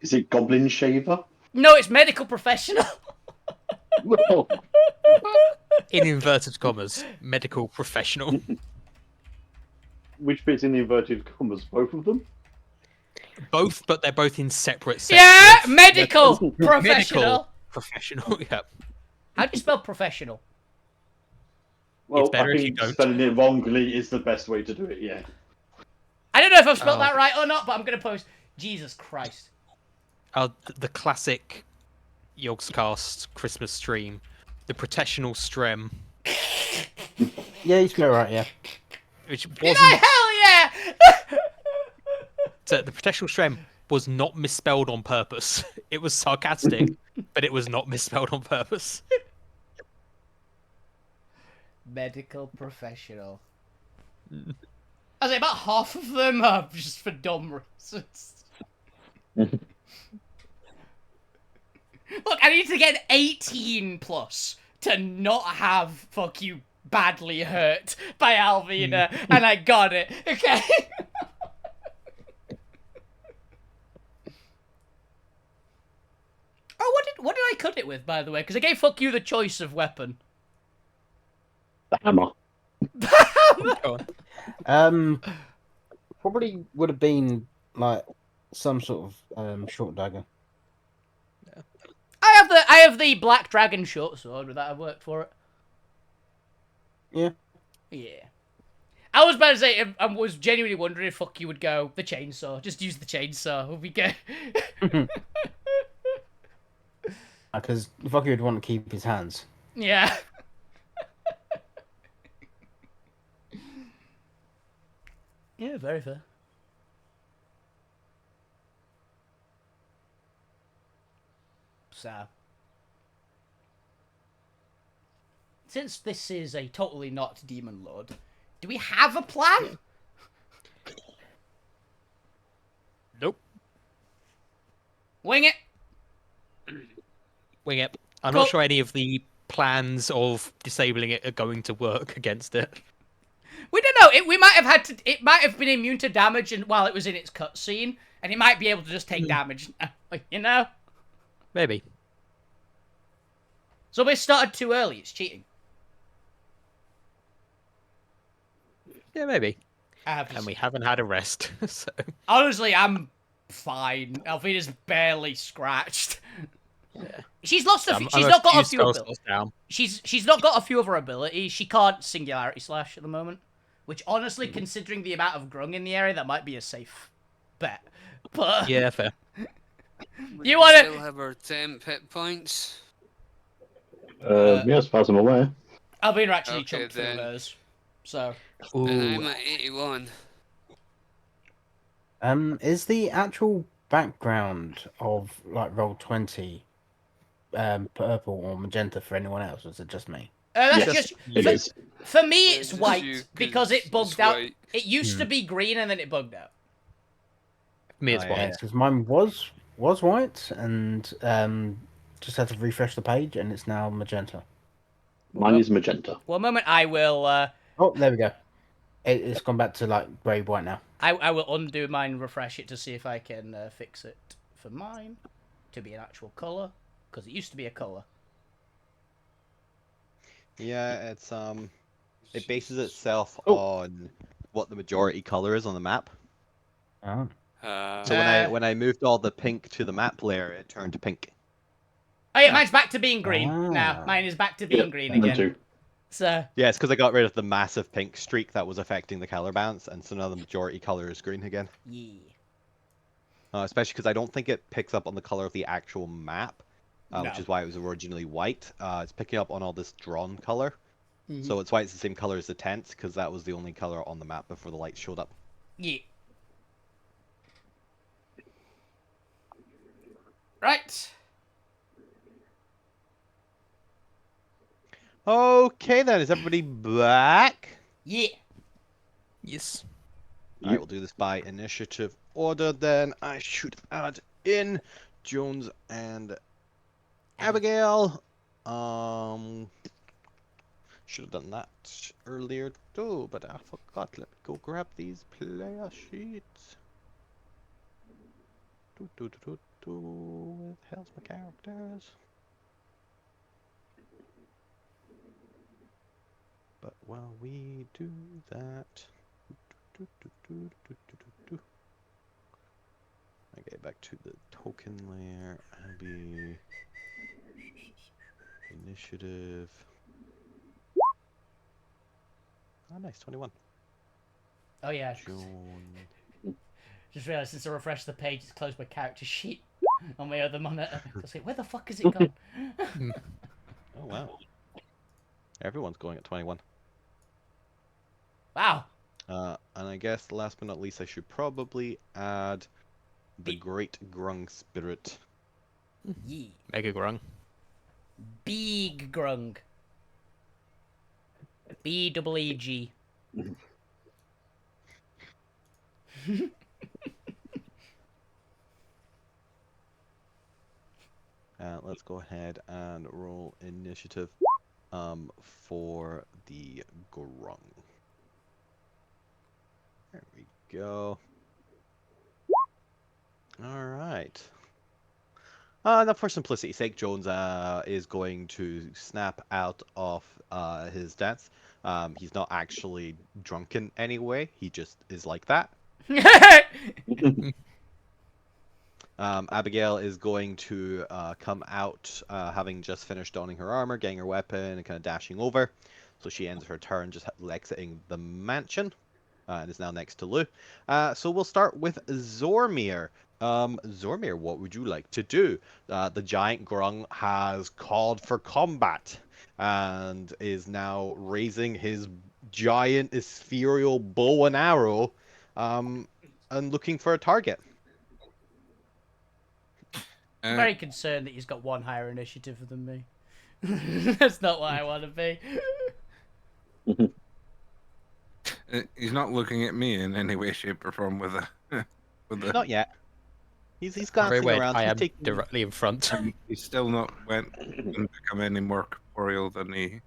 Is it Goblin Shaver? No, it's medical professional. Well, in inverted commas, medical professional. which bit's in the inverted commas? Both of them? Both, but they're both in separate Yeah, sections. medical Medical professional. professional. Yep. How do you spell professional? Well, better I if you think don't. spelling it wrongly is the best way to do it, yeah. I don't know if I've spelled Oh. that right or not, but I'm gonna post. Jesus Christ. The classic Yogscast Christmas stream, the Protectional Strem, Yeah, you smell right, yeah. which Yeah, wasn't hell yeah! the Protectional Strem was not misspelled on purpose. It was sarcastic, but it was not misspelled on purpose. Medical professional. I say about half of them are just for dumb reasons. Look, I need to get 18 plus to not have fuck you badly hurt by Alvina, and I got it. Okay. Oh, what did I cut it with, by the way? Because I gave fuck you the choice of weapon. The hammer. Go on. Probably would have been like some sort of short dagger. I have the black dragon short sword. Would that have worked for it? Yeah. Yeah. I was about to say, I was genuinely wondering if fuck you would go the chainsaw. Just use the chainsaw. Would be good. Because Fucky would want to keep his hands. Yeah. Yeah, very fair. So, since this is a totally not Demon Lord, do we have a plan? Nope. Wing it. Wing it. I'm Cool. not sure any of the plans of disabling it are going to work against it. We don't know. We might have had to. It might have been immune to damage, and while it was in its cutscene, and it might be able to just take damage. You know. Maybe. So we started too early. It's cheating. Yeah, maybe. And And we haven't had a rest, so... honestly, I'm fine. Alvina's barely scratched. Yeah. She's lost a few. I'm She's not got a few few spell abilities. slots down. She's not got a few of her abilities. She can't singularity slash at the moment, which honestly, considering the amount of grung in the area, that might be a safe bet. but Yeah, fair. Would You we wanna- still have our temp hit points? Yeah, as far as I'm aware. Albina actually Okay, chunked through then. hers. So And I'm Ooh. at 81. Is the actual background of like Roll20 purple or magenta for anyone else, or is it just me? that's Yes, just it is. for me. Yeah, It's just white you, 'cause because it it's bugged out. white. It used to be green and then it bugged out. Me, it's Oh, white. yeah. Because mine was white and just had to refresh the page and it's now magenta. Mine is magenta. One moment, I will. Oh, there we go. It's gone back to like grey white now. I will undo mine, refresh it to see if I can fix it for mine to be an actual color because it used to be a color. Yeah, it bases itself Oh. on what the majority color is on the map. Oh. So when I moved all the pink to the map layer, it turned to pink. Oh yeah, mine's back to being green now. Ah. Mine is back to being Yeah, green mine again. too. So Yeah, it's because I got rid of the massive pink streak that was affecting the color balance, and so now the majority color is green again. yeah. Especially because I don't think it picks up on the color of the actual map, No. which is why it was originally white. It's picking up on all this drawn color. Mhm. So it's why it's the same color as the tents, because that was the only color on the map before the lights showed up. Yeah. Right. Okay then, is everybody back? Yeah. Yes. I will do this by initiative order then. I should add in Jones and Abigail. Should have done that earlier too, but I forgot. Let me go grab these player sheets. Where the hell's my characters? But while we do that, I get back to the token layer. Abby, initiative. Oh, nice, 21. Oh yeah. Joan. Just realised since I refreshed the page, it's closed my character sheet on my other monitor. I was like, where the fuck is it gone? Oh wow. Everyone's going at 21. Wow. And I guess last but not least, I should probably add the Great Grung Spirit. Yeah. Mega Grung. Big Grung. B-double-E-G. Let's go ahead and roll initiative for the Grung. There we go. All right. Now, for simplicity's sake, Jones is going to snap out of his dance. He's not actually drunken anyway. He just is like that. Abigail is going to come out, having just finished donning her armor, getting her weapon, and kind of dashing over. So she ends her turn just exiting the mansion, and is now next to Lou. So we'll start with Zormir. Zormir, what would you like to do? The giant Grung has called for combat, and is now raising his giant ethereal bow and arrow, and looking for a target. I'm very concerned that he's got one higher initiative than me. That's not what I want to be. He's not looking at me in any way, shape, or form with a. Not yet. He's Very glancing weird. around. I He's am taking... directly in front. He's still not and become any more corporeal than he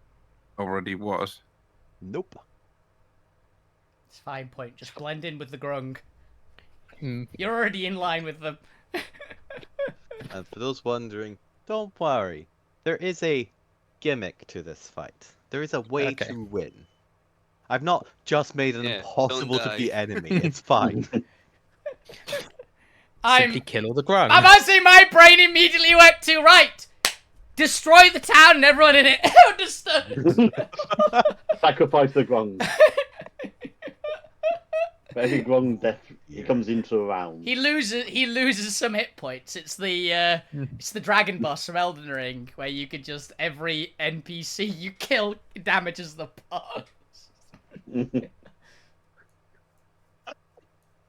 already was. Nope. It's fine, point. Just blend in with the Grung. Mm. You're already in line with them. And for those wondering, don't worry. There is a gimmick to this fight. There is a way Okay. to win. I've not just made it Yeah, impossible don't to be die. enemy. It's fine. Simply kill all the Grung. I'm honestly, my brain immediately went to right. Destroy the town and everyone in it. Understood. Sacrifice the Grung. For every grung death, he comes into a round. He loses some hit points. It's the dragon boss from Elden Ring, where you could just every NPC you kill damages the boss.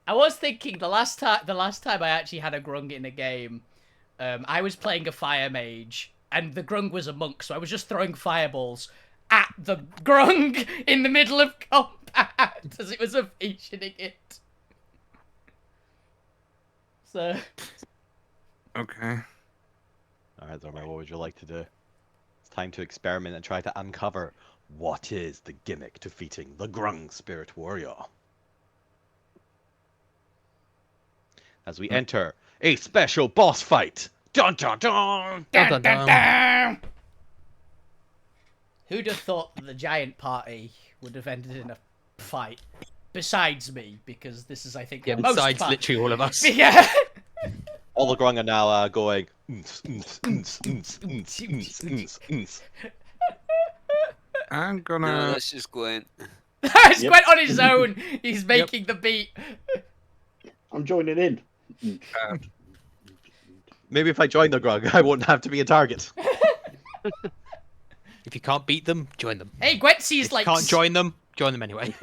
I was thinking the last time I actually had a grung in a game, I was playing a fire mage, and the grung was a monk, so I was just throwing fireballs at the grung in the middle of combat as it was evasioning it. So. Okay. Alright, Zorma, what would you like to do? It's time to experiment and try to uncover what is the gimmick to defeating the Grung Spirit Warrior. As we enter a special boss fight. Dun dun dun! Dun, dun, dun. Who'd have thought that the giant party would have ended in a fight? Besides me, because this is, I think, Yeah, the most besides fun. literally all of us. Yeah. All the Grung are now going. I'm gonna. No, that's just Gwent. It's Yep. Gwent on his own. He's making the beat. I'm joining in. Maybe if I join the Grung, I wouldn't have to be a target. If you can't beat them, join them. Hey, Gwent sees If you like can't join them anyway.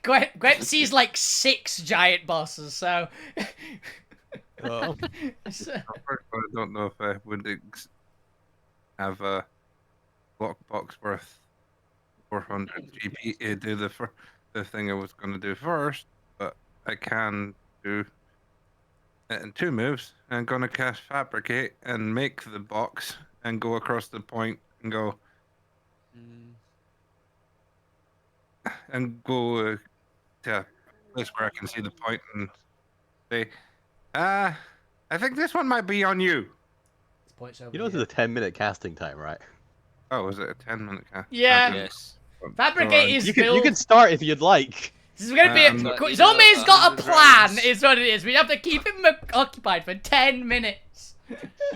Gwent sees like 6 giant bosses. So. Oh. So- First, I don't know if I would have a lockbox worth 400 GP to do the thing I was going to do first, but I can do it in 2 moves. I'm going to cast Fabricate and make the box and go across the point and go to a place where I can see the point and say, I think this one might be on you. This point's over You know this is a 10-minute casting time, right? Oh, is it a 10-minute cast? Yeah. Yes. Fabricate is You build. can start if you'd like. This is gonna be. But, you Zombie's know, got a under plan. dragons. Is what it is. We have to keep him occupied for 10 minutes.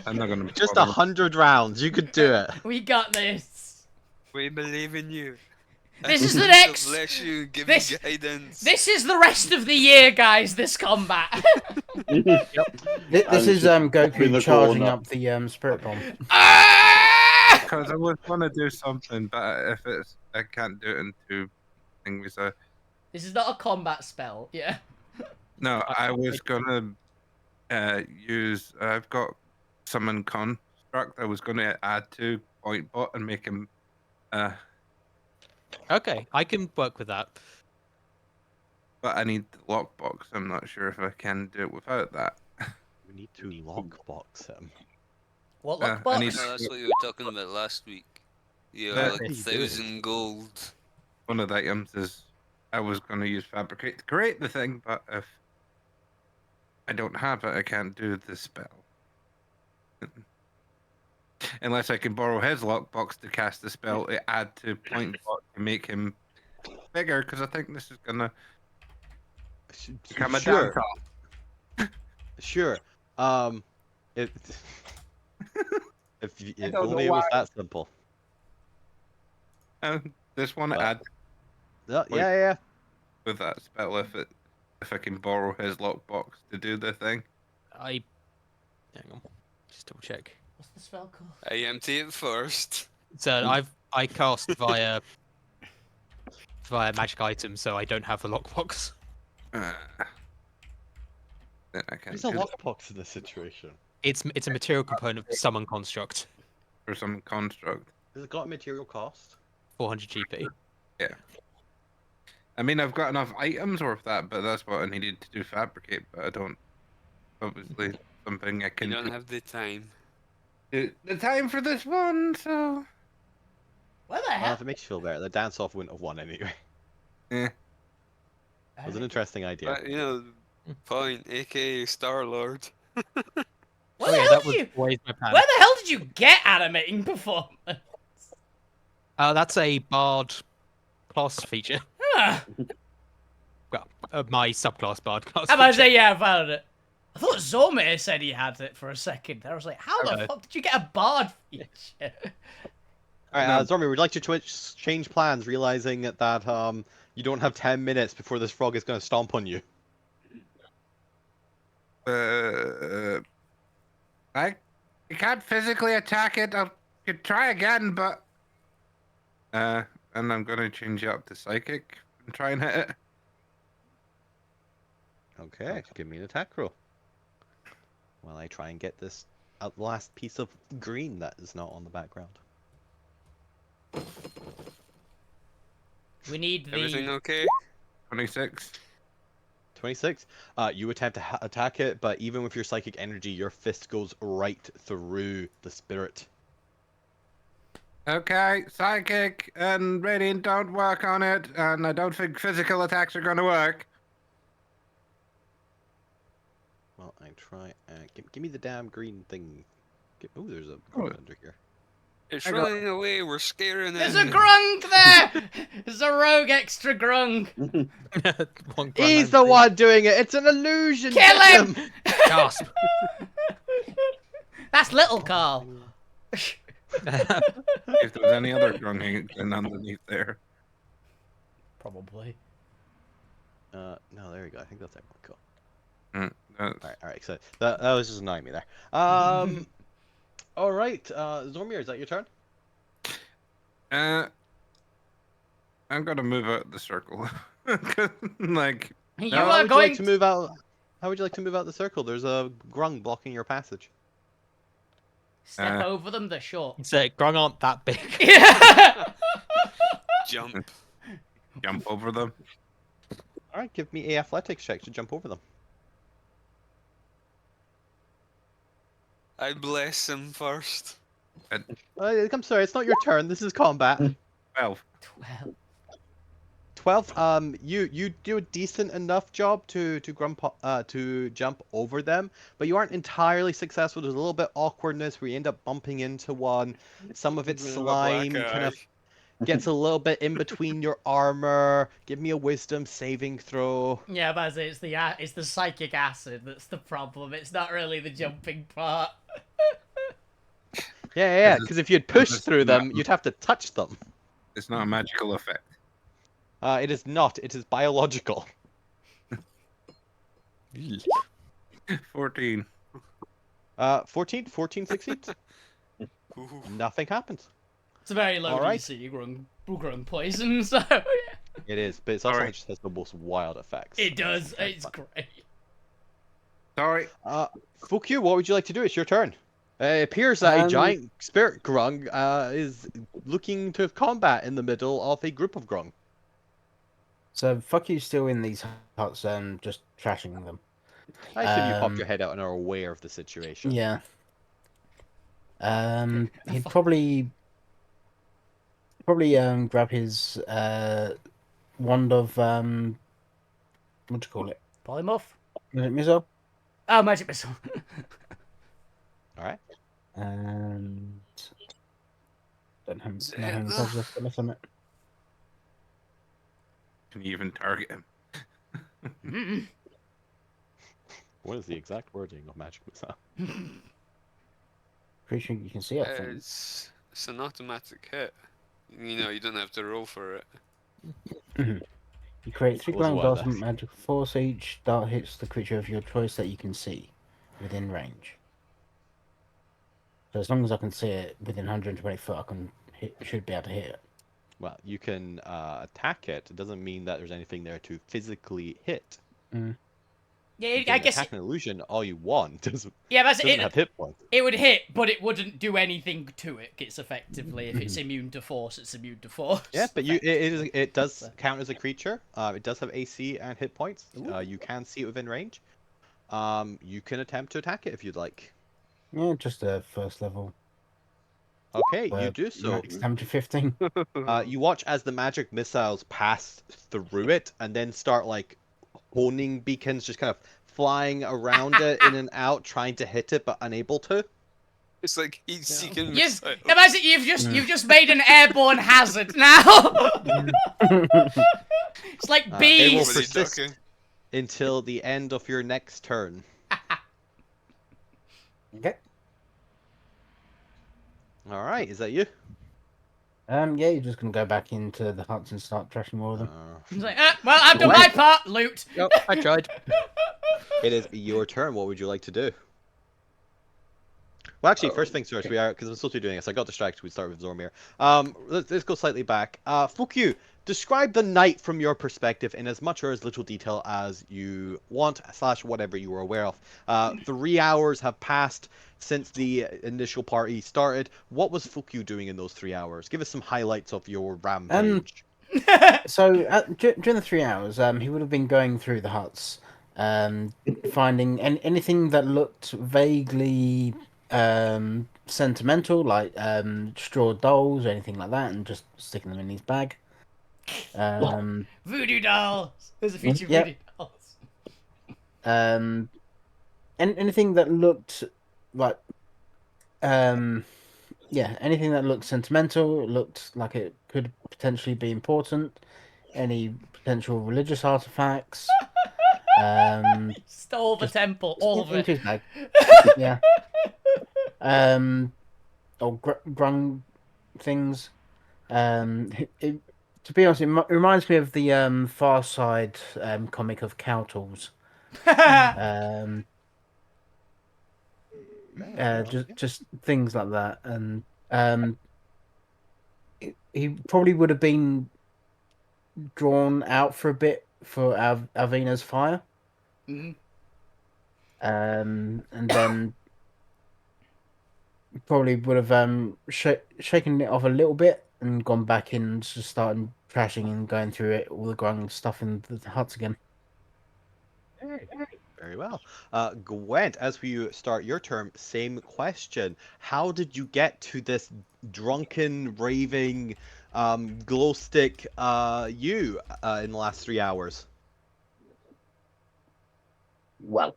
I'm not gonna Just bother. 100 rounds. You could do it. We got this. We believe in you. This is the God next. Bless you. Give this- you guidance. This is the rest of the year, guys. This combat. This is in Goku the charging corner. up the spirit bomb. Ah! Because I was gonna do something, but if I can't do it in 2 things. This is not a combat spell. Yeah. No, I was gonna use. I've got summon construct. I was gonna add to point bot and make him. Okay, I can work with that. But I need the lockbox. I'm not sure if I can do it without that. We need to lockbox him. What I lockbox? need- No, that's what you were talking about last week. Yeah, like what are you 1,000 gold. One of the items is I was gonna use fabricate to create the thing, but if I don't have it, I can't do the spell. Unless I can borrow his lockbox to cast the spell, it add to point bot to make him bigger, because I think this is gonna become a Sure. dance Sure. If if don't only know it was why. that simple. This one But- add Yeah. with that spell if I can borrow his lockbox to do the thing. Hang on, just double check. What's the spell called? I empty it first. So I cast via magic items, so I don't have the lockbox. Then I can There's a use it lockbox in this situation. It's a material component of summon construct, for some construct. Has it got a material cost? 400 GP. I mean, I've got enough items worth that, but that's what I needed to do fabricate, but I don't. Obviously, something I You can don't do. have the time. The time for this one, so. Where the Well, hell? if it makes you feel better, the dance off wouldn't have won anyway. Eh. It was an interesting idea. But, you know, point, aka Star Lord. Where Oh the yeah, hell that did was you? always my plan. Where the hell did you get animating performance? That's a bard class feature. Huh. Well, my subclass bard class. I'm about to feature. say, yeah, I found it. I thought Zomir said he had it for a second. I was like, how the Okay. fuck did you get a bard feature? Alright, No. Zormi, we'd like to change plans, realizing that you don't have 10 minutes before this frog is going to stomp on you. I can't physically attack it. I could try again, but and I'm gonna change it up to psychic and try and hit it. Okay, give me an attack roll. While I try and get this last piece of green that is not on the background. We need the... Everything okay? 26. 26. You attempt to attack it, but even with your psychic energy, your fist goes right through the spirit. Okay, psychic and radiant don't work on it, and I don't think physical attacks are gonna work. Well, I try. Give me the damn green thing. Oh, there's a green under here. It's I got- running away. We're scaring it. There's a grung there! There's a rogue extra grung. One He's the one doing it. It's an illusion. Kill get him! Gasp. That's little Carl. If there's any other grunging underneath there. Probably. No, there we go. I think that's everyone. Cool. That's- All right. So that was just annoying me there. All right. Zormir, is that your turn? I'm gonna move out the circle. Like, You How are would going you like to move out? How would you like to move out the circle? There's a grung blocking your passage. Step over them, they're short. So grung aren't that big. Jump. jump over them. All right. Give me a athletics check to jump over them. I bless him first. I'm sorry. It's not your turn. This is combat. 12. 12. 12. You do a decent enough job to jump over them, but you aren't entirely successful. There's a little bit awkwardness where you end up bumping into one. Some of its Bit of a black slime kind eye. of gets a little bit in between your armor. Give me a wisdom saving throw. Yeah, but it's the psychic acid that's the problem. It's not really the jumping part. Yeah. Because if you'd push This is through them, not- you'd have to touch them. It's not a magical effect. It is not. It is biological. 14. 14 succeeds. Ooh. Nothing happens. It's a very low Alright. DC grung poison, so It is, but it's also Alright. just has the most wild effects. it does. Very It's fun. great. Sorry. Fukyu, what would you like to do? It's your turn. It appears that a Um, giant spirit grung is looking to combat in the middle of a group of grung. So fuck you, still in these huts and just trashing them. I assume you popped Um, your head out and are aware of the situation. Yeah. He'd Fuck. probably grab his wand of what do you call it? Polymorph. Is it missile? Oh, magic missile. All right. And don't have Is no it home the- coverage left on it. Can you even target him? Mm-mm. What is the exact wording of magic missile? Pretty sure you can see it. from- It's an automatic hit. You know, you don't have to roll for it. You create 3 Was glowing one darts left. of magical force. Each dart hits the creature of your choice that you can see within range. So as long as I can see it within 120 foot, I can should be able to hit it. Well, you can attack it. It doesn't mean that there's anything there to physically hit. Yeah, You I can guess. attack an illusion all you want. Doesn't Yeah, but have hit points. it would hit, but it wouldn't do anything to it. It's effectively, if it's immune to force, it's immune to force. Yeah, but it does count as a creature. It does have AC and hit points. You can see it within range. You can attempt to attack it if you'd like. Yeah, just a first level. Okay, you do so. Max damage of 15. You watch as the magic missiles pass through it and then start like honing beacons just kind of flying around it in and out, trying to hit it but unable to. It's like heat seeking You've, missile. imagine you've just made an airborne hazard now. It's like They will bees. Nobody persist ducking. until the end of your next turn. Okay. All right, is that you? Yeah, you're just gonna go back into the huts and start trashing more of them. It's like, well, I've done my part. Loot. Yep, I tried. It is your turn. What would you like to do? Well, actually, first things first, we are, because I'm supposed to be doing this, I got distracted, we start with Zormir. Let's go slightly back. Fuck you. Describe the night from your perspective in as much or as little detail as you want, / whatever you were aware of. 3 hours have passed since the initial party started. What was Fuck you doing in those 3 hours? Give us some highlights of your rampage. So during the 3 hours, he would have been going through the huts, finding anything that looked vaguely sentimental, like straw dolls or anything like that, and just sticking them in his bag. Voodoo dolls. There's a feature of Yep. voodoo dolls. And anything that looked like anything that looked sentimental, looked like it could potentially be important. Any potential religious artifacts. Stole the Just temple, all of into it. his bag. Yeah. Or grung things. To be honest, it reminds me of the Far Side comic of Cow Tools. Just things like that, and he probably would have been drawn out for a bit for Alvina's fire. Mhm. And then probably would have shaken it off a little bit and gone back in and just started trashing and going through it, all the grung stuff in the huts again. Very well. Gwent, as you start your term, same question. How did you get to this drunken, raving, glow stick in the last 3 hours? Well,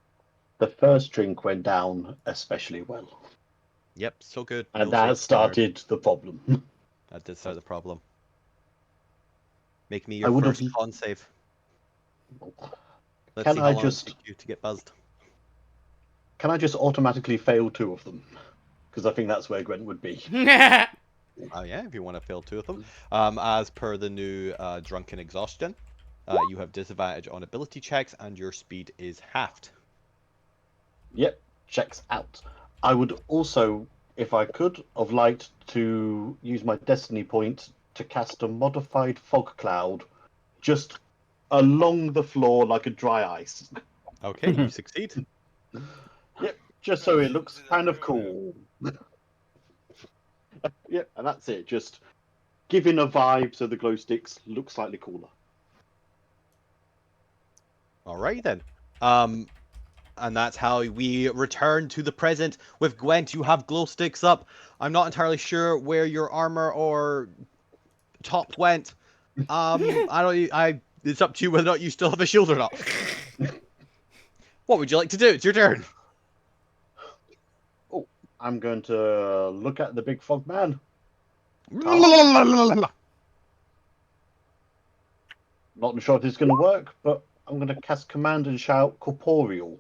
the first drink went down especially well. Yep, so good. And No that shakes required. started the problem. That did start the problem. Make me I your would first have- con save. Let's Can see I how long just- it takes you to get buzzed. Can I just automatically fail 2 of them? Because I think that's where Gwent would be. Oh yeah, if you want to fail 2 of them. As per the new drunken exhaustion, you have disadvantage on ability checks and your speed is halved. Yep, checks out. I would also, if I could, have liked to use my destiny point to cast a modified fog cloud just along the floor like a dry ice. Okay, you succeed. Yep, just so it looks kind of cool. Yep, and that's it. Just giving a vibe so the glow sticks look slightly cooler. Alright then. And that's how we return to the present. With Gwent, you have glow sticks up. I'm not entirely sure where your armor or top went. It's up to you whether or not you still have a shield or not. What would you like to do? It's your turn. Oh, I'm going to look at the big fog man. Not sure if it's going to work, but I'm going to cast command and shout corporeal.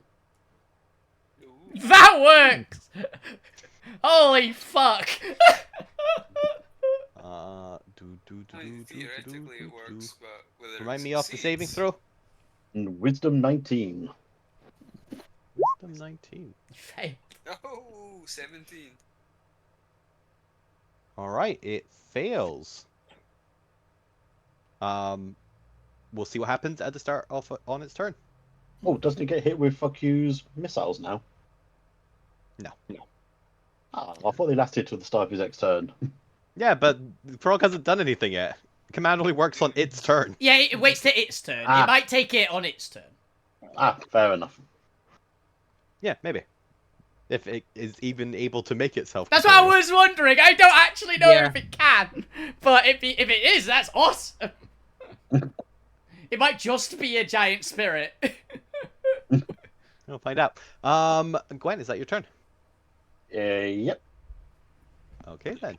That works! Holy fuck! Theoretically it works, but whether it Remind me of the saving succeeds- throw. And wisdom 19. Wisdom 19. Failed. Oh, 17. Alright, it fails. We'll see what happens at the start of on its turn. Oh, doesn't it get hit with fuck you's missiles now? No. Ah, I thought they lasted till the start of his next turn. Yeah, but the frog hasn't done anything yet. Command only works on its turn. Yeah, it waits till its turn. Ah. It might take it on its turn. Ah, fair enough. Yeah, maybe. If it is even able to make itself. That's what I competitive. was wondering. I don't actually know Yeah. if it can, but if it is, that's awesome. It might just be a giant spirit. We'll find out. Gwen, is that your turn? Yep. Okay then.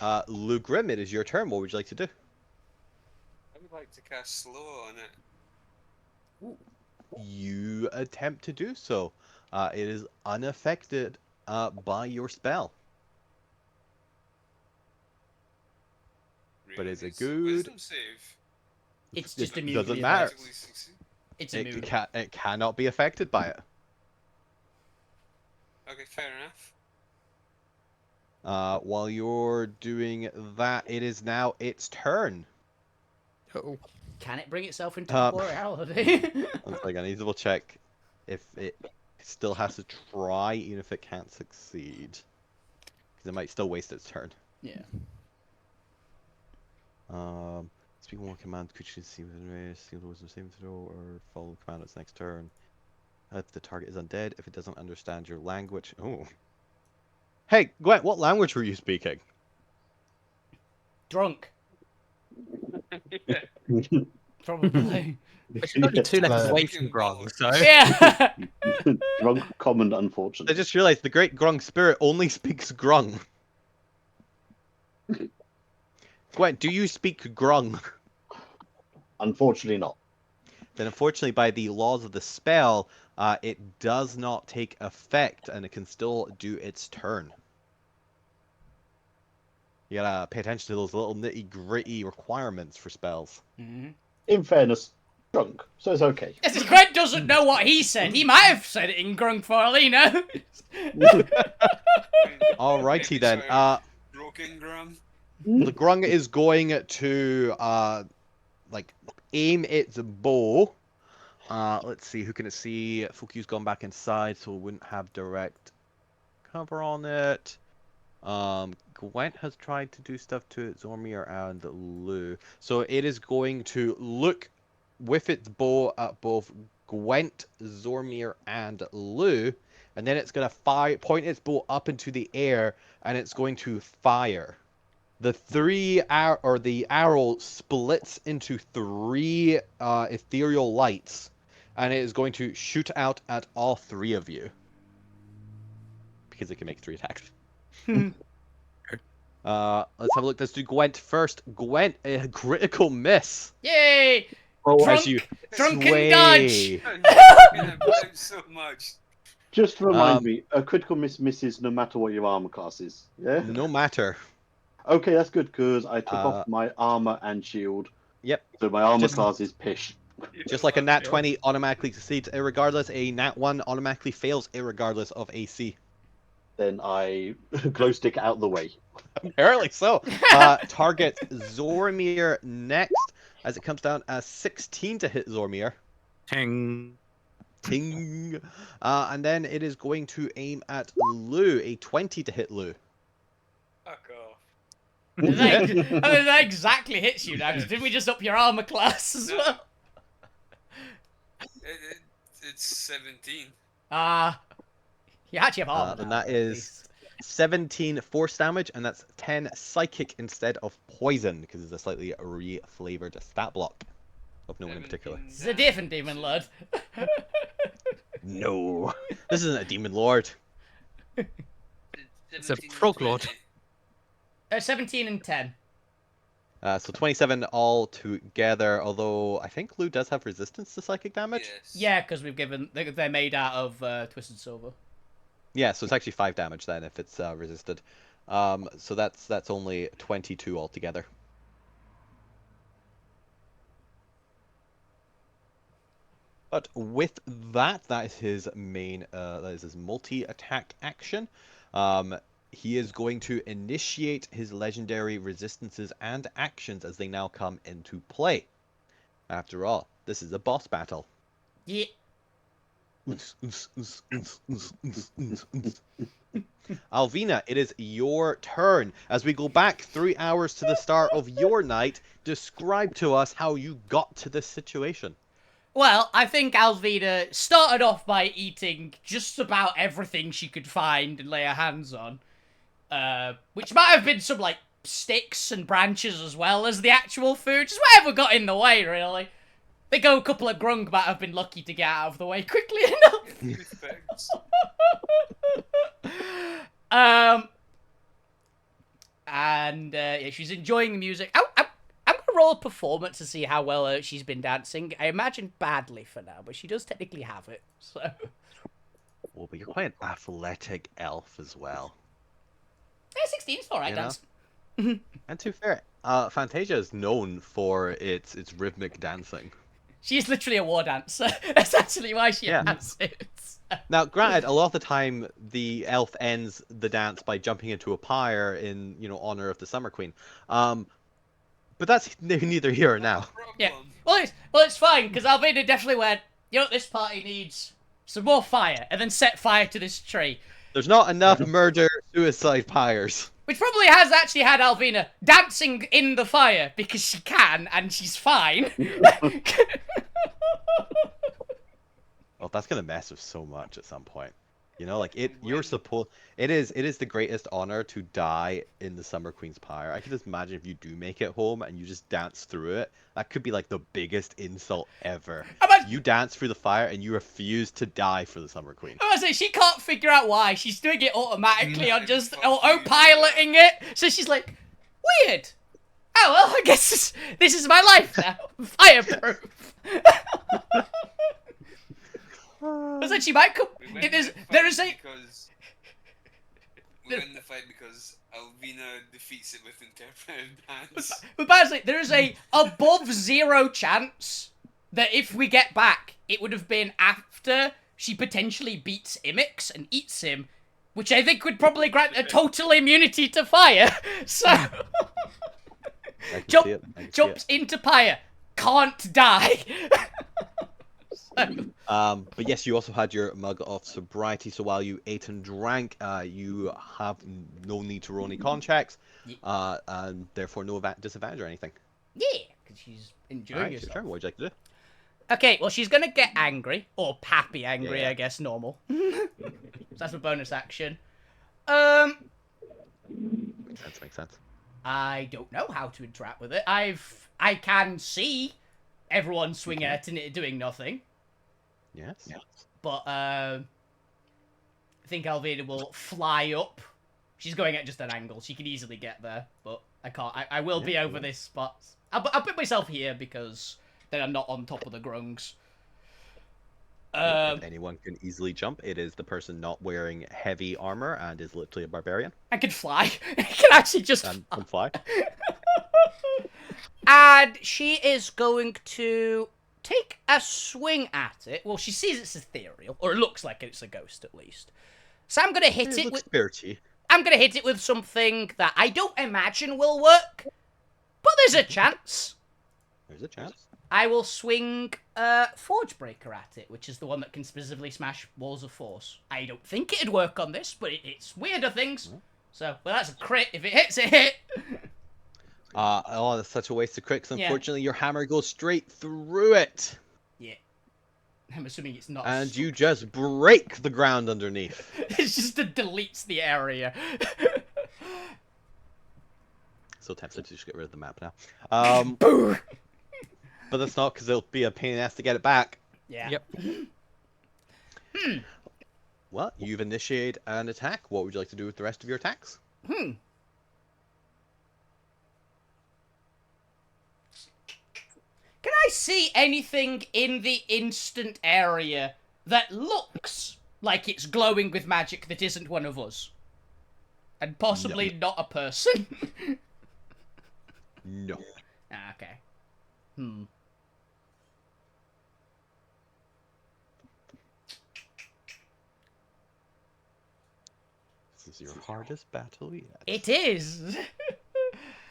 Lugrim, it is your turn. What would you like to do? I would like to cast slow on it. You attempt to do so. It is unaffected by your spell. But Really is it nice. good? Wisdom save. It's just It immediately doesn't matter. Theoretically succeed. It's immune. It cannot be affected by it. Okay, fair enough. While you're doing that, it is now its turn. Oh. Can it bring itself into Um, reality? One second, I need to double check if it still has to try, even if it can't succeed. Because it might still waste its turn. Yeah. Speaking one command, could you see within range, seal the wisdom saving throw, or follow the command its next turn? If the target is undead, if it doesn't understand your language. Oh. Hey, Gwen, what language were you speaking? Drunk. Probably. But she's only 2 levels away Speaking from Grong, bollocks. so. Yeah. Drunk common, I unfortunately. just realized the Great Grung Spirit only speaks Grung. Gwen, do you speak Grung? Unfortunately not. Then unfortunately by the laws of the spell, it does not take effect and it can still do its turn. You gotta pay attention to those little nitty-gritty requirements for spells. In fairness, drunk, so it's okay. Yes, Greg doesn't know what he said. He might have said it in Grung for all he knows. Alrighty Maybe then. sorry, broken Graham. The Grung is going to like aim its bow. Let's see, who can it see? Fuku's gone back inside, so it wouldn't have direct cover on it. Gwent has tried to do stuff to it, Zormir and Lu. So it is going to look with its bow at both Gwent, Zormir, and Lu, and then it's going to point its bow up into the air, and it's going to fire. The the arrow splits into 3 ethereal lights, and it is going to shoot out at all 3 of you. Because it can make 3 attacks. Let's have a look. Let's do Gwent first. Gwent, a critical miss. Yay! Oh, Drunk- As you drunken sway. dodge. I'm talking about so much. just to remind me, a critical miss misses no matter what your armor class is. Yeah. No matter. Okay, that's good because I took Uh, off my armor and shield, Yep. so my armor Just- class is pish. Just like a nat 20 automatically succeeds irregardless, a nat 1 automatically fails irregardless of AC. Then I glow stick out the way. Apparently so. Target Zormir next, as it comes down as 16 to hit Zormir. Ting. Ting. And then it is going to aim at Lu, a 20 to hit Lu. Fuck off. That exactly hits you now, 'cause didn't we just up your armor class as well? It's 17. You actually have armor. Then now, that at is least. 17 force damage, and that's 10 psychic instead of poison, because it's a slightly re-flavored stat block of no one in particular. 17 It's a different demon lord. No, this isn't a demon lord. It's a frog lord. 17 and 10. So 27 all together, although I think Lu does have resistance to psychic damage. Yes. Yeah, because we've given they're made out of twisted silver. Yeah, so it's actually 5 damage then if it's resisted. So that's only 22 altogether. But with that, that is his main, that is his multi-attack action. He is going to initiate his legendary resistances and actions as they now come into play. After all, this is a boss battle. Yeah. Alvina, it is your turn. As we go back 3 hours to the start of your night, describe to us how you got to this situation. Well, I think Alvina started off by eating just about everything she could find and lay her hands on. Which might have been some, like, sticks and branches as well as the actual food. Just whatever got in the way, really. I think a couple of grung might have been lucky to get out of the way quickly enough. Respects. Yeah, she's enjoying the music. I'm gonna roll a performance to see how well she's been dancing. I imagine badly for now, but she does technically have it, so... Well, but you're quite an athletic elf as well. Yeah, 16's alright, You know? dance. And to be fair, Fantasia is known for its rhythmic dancing. She is literally a war dancer. That's actually why she Yeah. has it. Now, granted, a lot of the time the elf ends the dance by jumping into a pyre in, honor of the Summer Queen. But that's neither here or now. Yeah. Problem. Well, it's fine because Alvina definitely went. You know what this party needs? Some more fire, and then set fire to this tree, There's not enough murder, suicide pyres. which probably has actually had Alvina dancing in the fire because she can and she's fine. Well, that's gonna mess with so much at some point. It is the greatest honor to die in the Summer Queen's pyre. I can just imagine if you do make it home and you just dance through it. That could be like the biggest insult ever. You dance through the fire and you refuse to die for the Summer Queen. I was saying, she can't figure out why. She's doing it automatically on just autopiloting it. So she's like, weird. Oh, well, I guess this is my life now. Fireproof. But then she might come. We win There is a. We win the fight because Alvina defeats it with interpreted dance. But basically, there is a above 0 chance that if we get back, it would have been after she potentially beats Imix and eats him, which I think would probably grant a total immunity to fire. So I can see it. I can see jumps into pyre, can't die. But yes, you also had your mug of sobriety, so while you ate and drank, you have no need to roll any con checks, and therefore no disadvantage or anything. Yeah, because she's enjoying Alright, your herself. turn. What would you like to do? Okay, well, she's gonna get angry, or pappy angry, Yeah. I guess, normal. So that's a bonus action. Makes sense. I don't know how to interact with it. I can see everyone swing at it doing nothing, Yes. but I think Alvina will fly up. She's going at just an angle. She can easily get there, but I can't. I will be over this spot. I'll put myself here because then I'm not on top of the grungs. If anyone can easily jump, it is the person not wearing heavy armor and is literally a barbarian. I can fly. I can actually just And can fly. And she is going to take a swing at it. Well, she sees it's ethereal, or it looks like it's a ghost at least. So I'm gonna hit it looks with. spirity. I'm gonna hit it with something that I don't imagine will work, but there's a chance. There's a chance. I will swing Forge Breaker at it, which is the one that can specifically smash walls of force. I don't think it'd work on this, but it's weirder things. So, well, that's a crit. If it hits, it hit. Oh, that's such a waste of crits. Yeah. Unfortunately, your hammer goes straight through it. Yeah. I'm assuming it's not. And you just break the ground underneath. It's just it deletes the area. So tempted to just get rid of the map now. Boo! But that's not, because it'll be a pain in the ass to get it back. Yeah. Yep. Well, you've initiated an attack. What would you like to do with the rest of your attacks? Can I see anything in the instant area that looks like it's glowing with magic that isn't one of us? And possibly not a person? No. Okay. This is your hardest battle yet. It is!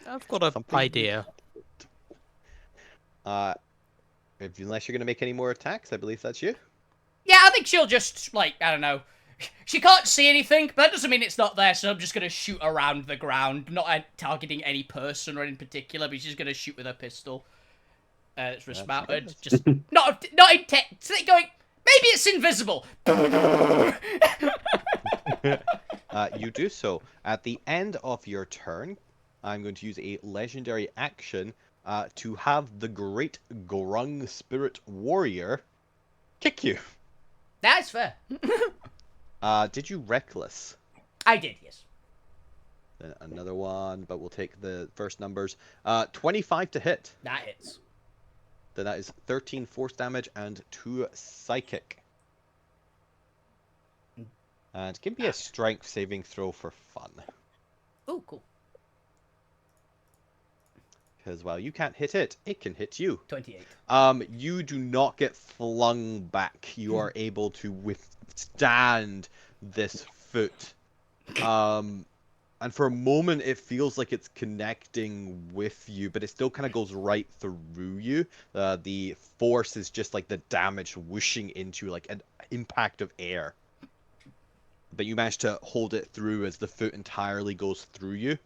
I've got an Something- idea. Unless you're going to make any more attacks, I believe that's you. Yeah, I think she'll just, like, I don't know. She can't see anything, but that doesn't mean it's not there, so I'm just gonna shoot around the ground. Not targeting any person or in particular, but she's gonna shoot with her pistol. It's dismounted. That's Just not intent. Going, maybe it's invisible. You do so. At the end of your turn, I'm going to use a legendary action to have the Great Grung Spirit Warrior kick you. That's fair. Did you Reckless? I did, yes. Then another one, but we'll take the first numbers. 25 to hit. That hits. Then that is 13 force damage and 2 psychic. And give me a strength saving throw for fun. Oh, cool. Because while you can't hit it, it can hit you. 28. You do not get flung back. You are able to withstand this foot. And for a moment, it feels like it's connecting with you, but it still kind of goes right through you. The force is just like the damage whooshing into like an impact of air. But you manage to hold it through as the foot entirely goes through you.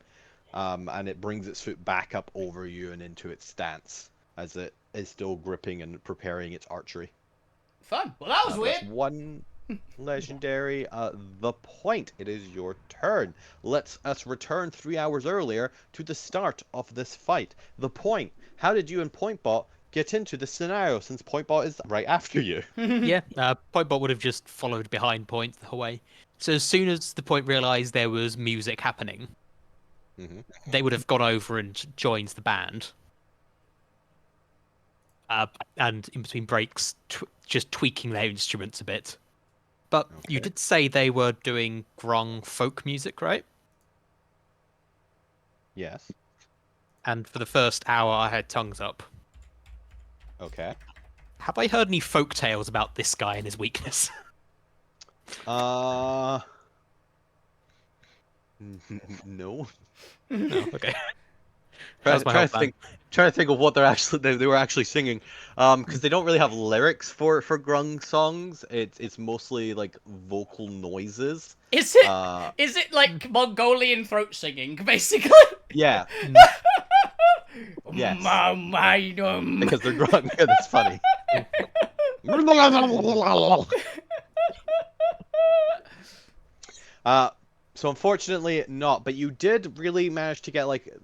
And it brings its foot back up over you and into its stance as it is still gripping and preparing its archery. Fun. Well, that was That's weird. one legendary. The point. It is your turn. Let us return 3 hours earlier to the start of this fight. The point. How did you and Pointbot get into this scenario since Pointbot is right after you? Yeah, Pointbot would have just followed behind Point the whole way. So as soon as the Point realised there was music happening, they would have gone over and joined the band. And in between breaks, just tweaking their instruments a bit. But you did say they were doing grung folk music, right? Yes. And for the first hour, I had tongues up. Okay. Have I heard any folk tales about this guy and his weakness? No. No, okay. Trying to think of what they were actually singing, because they don't really have lyrics for grung songs. It's mostly like vocal noises. Is it like Mongolian throat singing, basically? Yeah. Yes. Because they're grung. Yeah, that's funny. So unfortunately not, but you did really manage to get like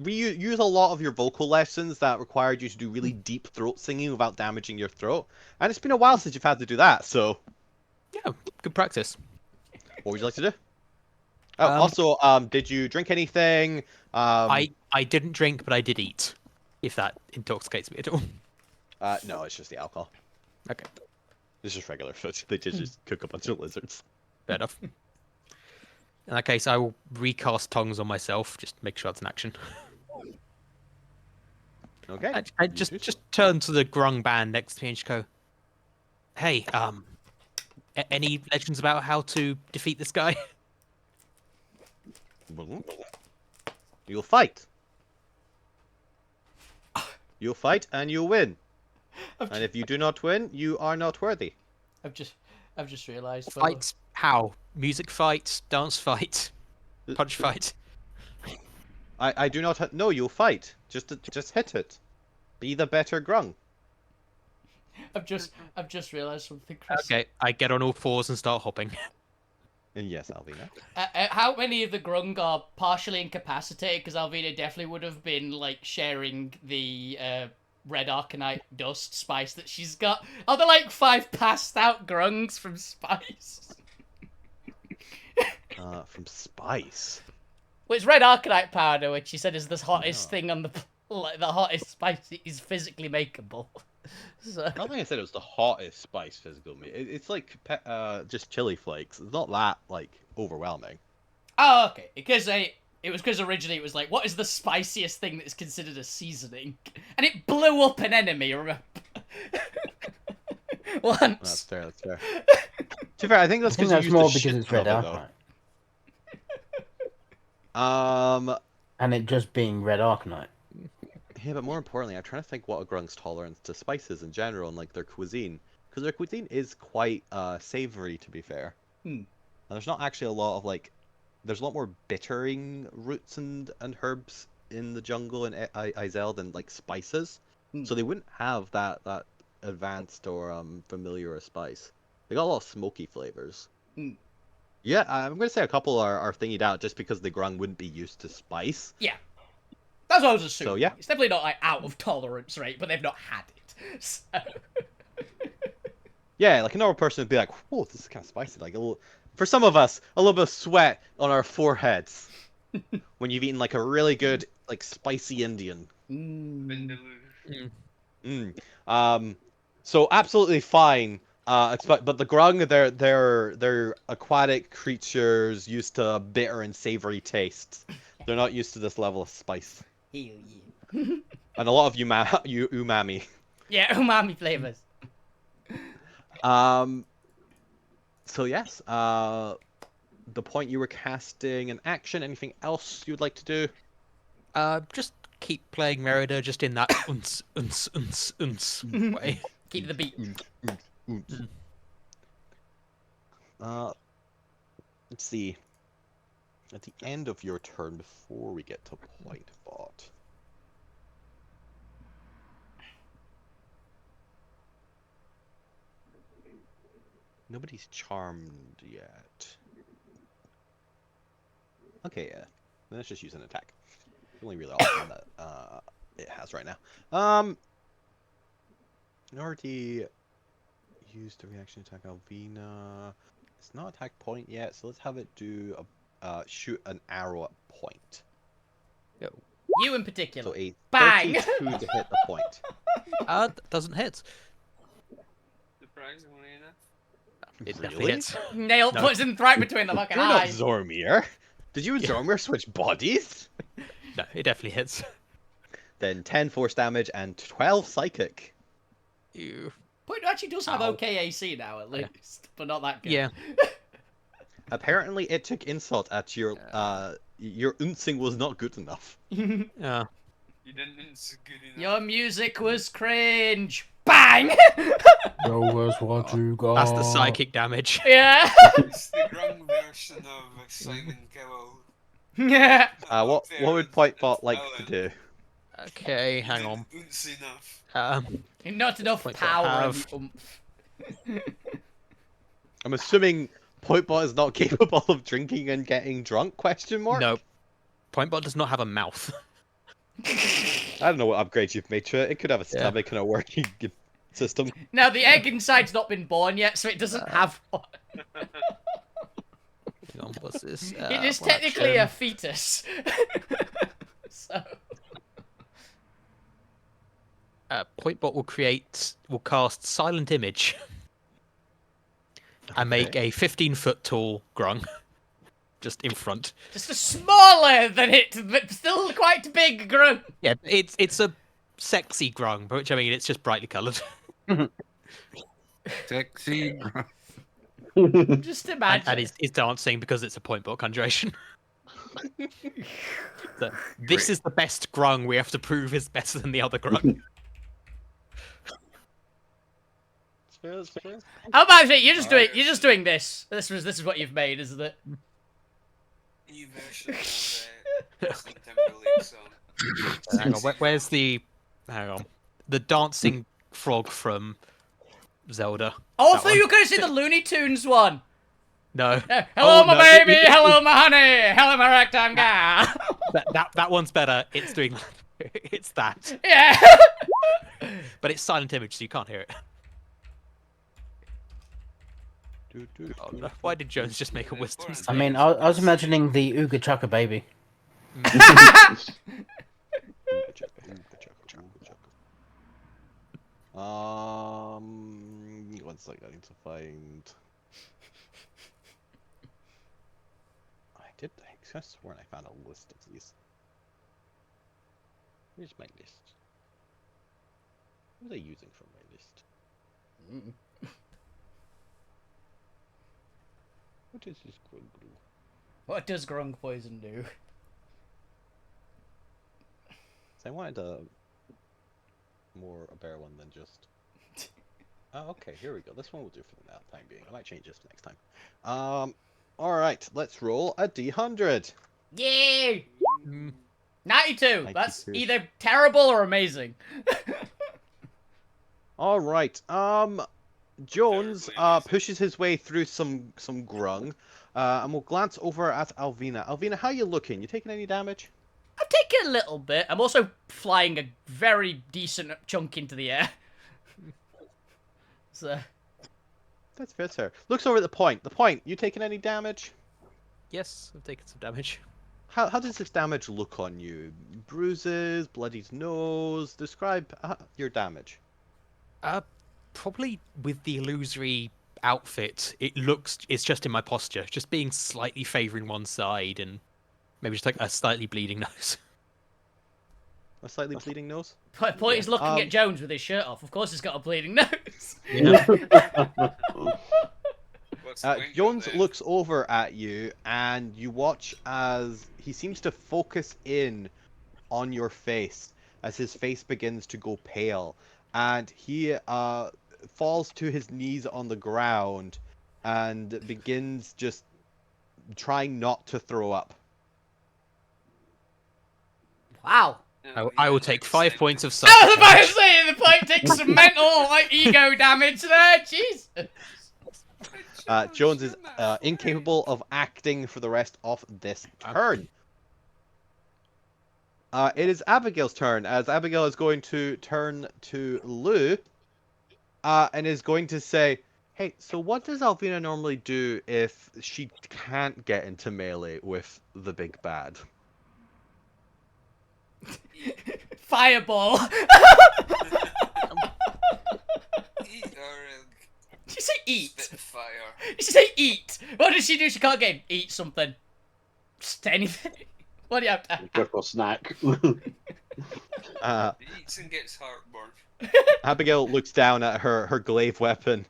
use a lot of your vocal lessons that required you to do really deep throat singing without damaging your throat. And it's been a while since you've had to do that, so Yeah, good practice. what would you like to do? Oh, also, did you drink anything? I didn't drink, but I did eat. If that intoxicates me at all. No, it's just the alcohol. Okay, It's just regular food. They just cook a bunch of lizards. fair enough. In that case, I will recast tongues on myself. Just make sure that's an action. Okay. I just turn to the grung band next to me and just go, "Hey, any legends about how to defeat this guy?" You'll fight. You'll fight and you'll win. And if you do not win, you are not worthy. I've just realised. Fight? How? Music fight? Dance fight? Punch fight? I do not no, you'll fight. Just hit it. Be the better grung. I've just realised something, Chris. Okay, I get on all fours and start hopping. And yes, Alvina. How many of the grung are partially incapacitated? Because Alvina definitely would have been like sharing the red arcanite dust spice that she's got. Are there like 5 passed out grungs from spice? From spice. Well, it's red arcanite powder, which she said is the hottest thing on the hottest spice that is physically makeable. So. I don't think I said it was the hottest spice physical meat. It's like just chili flakes. It's not that like overwhelming. Oh, okay. Because it was because originally it was like, what is the spiciest thing that's considered a seasoning? And it blew up an enemy, remember? Once. That's fair. That's fair. To be fair, I think that's that's more because it's red arcanite. And it just being red arcanite. Yeah, but more importantly, I'm trying to think what a grung's tolerance to spices in general and like their cuisine, because their cuisine is quite savory, to be fair. And there's not actually a lot of like, there's a lot more bittering roots and herbs in the jungle in Izel than like spices, so they wouldn't have that advanced or familiar a spice. They got a lot of smoky flavors. Yeah, I'm gonna say a couple are thingied out just because the grung wouldn't be used to spice. Yeah. That's what I was assuming. So, yeah. It's definitely not like out of tolerance rate, but they've not had it. So. Yeah, like a normal person would be like, "Whoa, this is kind of spicy." Like a little, for some of us, a little bit of sweat on our foreheads when you've eaten like a really good, like spicy Indian. So absolutely fine. But the grung, they're aquatic creatures used to bitter and savory tastes. They're not used to this level of spice. Hell yeah. And a lot of umami. Yeah, umami flavors. So yes, the point you were casting an action. Anything else you'd like to do? Just keep playing Merida just in that way. Keep the beat. Let's see. At the end of your turn, before we get to point bot. Nobody's charmed yet. Okay, yeah. Let's just use an attack. The only really option that it has right now. In order to use the reaction attack Alvina. It's not attack point yet, so let's have it do a shoot an arrow at point. You in particular. So a Bang! 32 to hit the point. Doesn't hit. Surprisingly enough. It definitely Really? hits. Nail puts him right between the fucking You're not eyes. Zormir. Did you and Yeah. Zormir switch bodies? No, it definitely hits. Then 10 force damage and 12 psychic. Ew. Point actually does have Ow. OK AC now, at least, but not that good. Yeah. Apparently, it took insult at your unsing was not good enough. Yeah. You didn't it's good enough. Your music was cringe. Bang! Show us what you got. That's the psychic damage. Yeah. It's the grung version of Simon Cowell. Yeah. What would Pointbot like to do? Okay, hang on. Enough. Not enough Point power have. and oomph. I'm assuming Pointbot is not capable of drinking and getting drunk? Question mark. No. Pointbot does not have a mouth. I don't know what upgrades you've made to it. It could have a stomach and a working system. Now, the egg inside's not been born yet, so it doesn't have one. Hang on, what's this? It is one technically a action. fetus. So... Pointbot will cast Silent Image and make a 15-foot tall grung just in front. Just a smaller than it, but still quite big grung. Yeah, it's a sexy grung, but which I mean it's just brightly coloured. Sexy. Just imagine. And is dancing because it's a Pointbot conjuration. So, this is the best grung we have to prove is better than the other grung. How about it? You're just doing this. This is what you've made, isn't it? New version of Justin Timberlake song. Hang on, where's the... Hang on. The dancing frog from Zelda. Oh, I That thought you were going to see the Looney Tunes one. No. Hello, Oh, my no, baby. Hello, my honey. Hello, my ragtime guy. That one's better. It's doing... It's that. Yeah. But it's silent image, so you can't hear it. Oh, no. Why did Jones just make a wisdom I mean, I was imagining the Ooga Chaka baby. One second, I need to find. I could have sworn I found a list of these. Where's my list? What was I using for my list? What is this grung do? What does grung poison do? So I wanted a better one than just. Oh, okay, here we go. This one will do for the time being. I might change this next time. All right, let's roll a d100. Yay! 92. That's 92. either terrible or amazing. All right. Jones pushes his way through some grung, and we'll glance over at Alvina. Alvina, how you looking? You taking any damage? I'm taking a little bit. I'm also flying a very decent chunk into the air. So... That's fair, sir. Looks over at the point. The point, you taking any damage? Yes, I've taken some damage. How does this damage look on you? Bruises, bloodied nose. Describe your damage. Probably with the illusory outfit, it's just in my posture, just being slightly favouring one side and maybe just like a slightly bleeding nose. A slightly bleeding nose. Point is looking Um, at Jones with his shirt off. Of course, he's got a bleeding nose. Yeah. What's the link Jones there? looks over at you, and you watch as he seems to focus in on your face as his face begins to go pale, and he falls to his knees on the ground and begins just trying not to throw up. Wow. No, I will yeah, take like 5 said, points of I psychic was about to damage. say the pipe takes some mental like ego damage there. Jesus. Jones is incapable of acting for the rest of this turn. It is Abigail's turn, as Abigail is going to turn to Lou, and is going to say, "Hey, so what does Alvina normally do if she can't get into melee with the big bad?" Fireball. Eat or Did you say eat? Spitfire. Did you say eat? What does she do? She can't get in. Eat something. Just anything. What do you have to? Go for a snack. Uh, He eats and gets heartburn. Abigail looks down at her glaive weapon.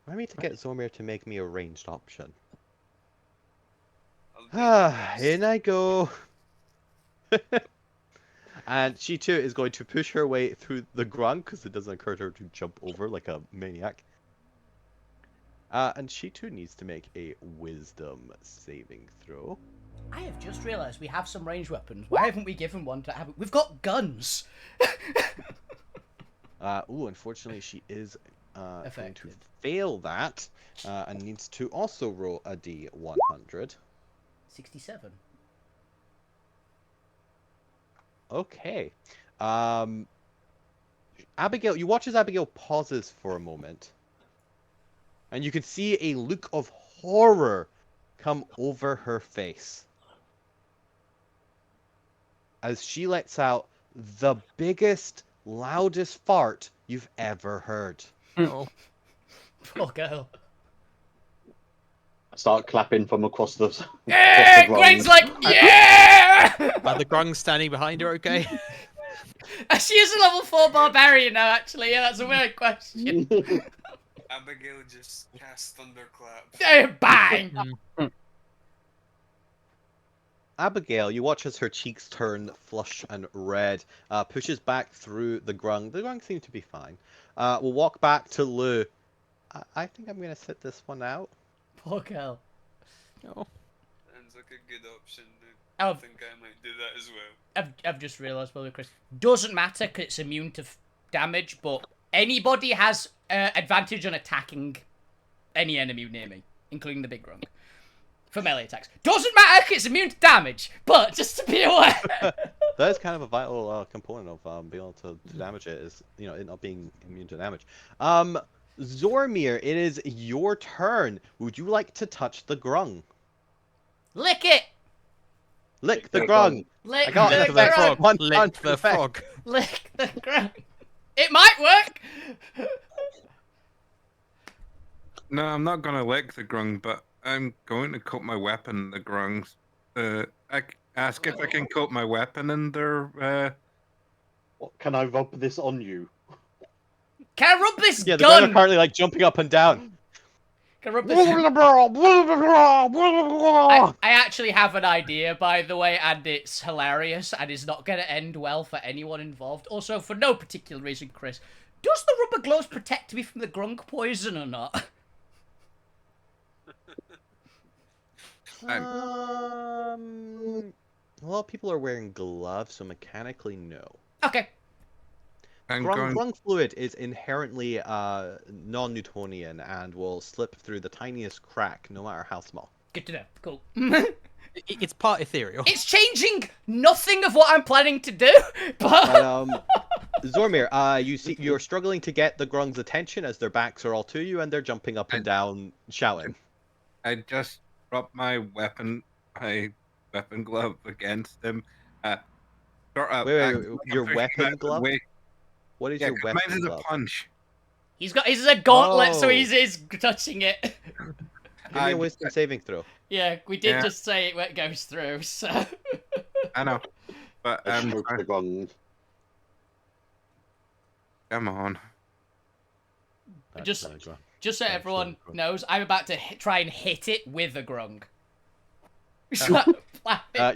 I need to get Zormir to make me a ranged option. In I go. And she too is going to push her way through the grung because it doesn't occur to her to jump over like a maniac. And she too needs to make a wisdom saving throw. I have just realised we have some ranged weapons. Why haven't we given one to Abby? We've got guns. Unfortunately, she is going to Affected. fail that and needs to also roll a D100. 67. Okay. Abigail, you watch as Abigail pauses for a moment, and you can see a look of horror come over her face as she lets out the biggest, loudest fart you've ever heard. Oh. Poor girl. Start clapping from across the. Yeah! ground. Gwen's like, yeah! Are the grungs standing behind her okay? She is a level 4 barbarian now, actually. Yeah, that's a weird question. Abigail just cast thunderclap. Bang! Abigail, you watch as her cheeks turn flush and red, pushes back through the grung. The grung seem to be fine. We'll walk back to Lou. I think I'm going to sit this one out. Poor girl. Oh. Sounds like a good option. Oh. I think I might do that as well. I've just realised, by the way, Chris. Doesn't matter because it's immune to damage, but anybody has advantage on attacking any enemy near me, including the big grung. For melee attacks. Doesn't matter because it's immune to damage, but just to be aware. That is kind of a vital component of being able to damage it, is, you know, it not being immune to damage. Zormir, it is your turn. Would you like to touch the grung? Lick it! Lick the grung! Lick I got the it for that. grung! One Lick the effect. frog. Lick the grung! It might work! No, I'm not gonna lick the grung, but I'm going to coat my weapon in the grungs. Ask if I can coat my weapon in their. What, can I rub this on you? Can I rub this Yeah, the grung are gun? currently like jumping up and down. Can I rub this I actually have an idea, by the way, and it's hilarious, and it's not going to end well for anyone involved. Also, for no particular reason, Chris, does the rubber gloves protect me from the grunk poison or not? A lot of people are wearing gloves, so mechanically, no. Okay. Grung fluid is inherently non-Newtonian and will slip through the tiniest crack, no matter how small. Good to know. Cool. It's part ethereal. It's changing nothing of what I'm planning to do, but... Zormir, you're struggling to get the grung's attention as their backs are all to you and they're jumping up and down, shouting. I just rub my weapon glove against them. Wait, your weapon glove? What is your 'cause weapon mine is glove? a punch. He's a gauntlet, so Oh. he's touching it. Give me a wisdom saving throw. Yeah, we did Yeah. just say it goes through, so... I know. But I stroke the gong. come on. Just That's gonna Just so Yeah, everyone sure. knows, I'm about to try and hit it with a grung.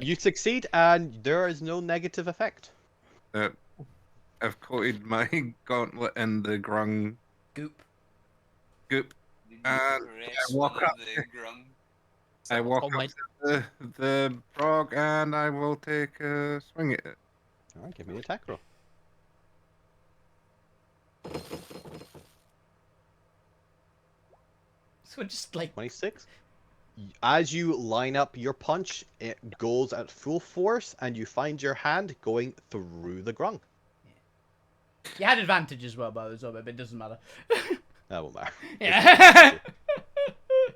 You succeed, and there is no negative effect. I've coated my gauntlet in the grung Goop. goop. Did you I caress walk one of up the grung? I walk Oh up my- to the frog and I will take a swing at it. All right, give me an attack roll. So just like 26. As you line up your punch, it goes at full force, and you find your hand going through the grung. you had advantage as well, by the way, but it doesn't matter. That won't matter. Yeah.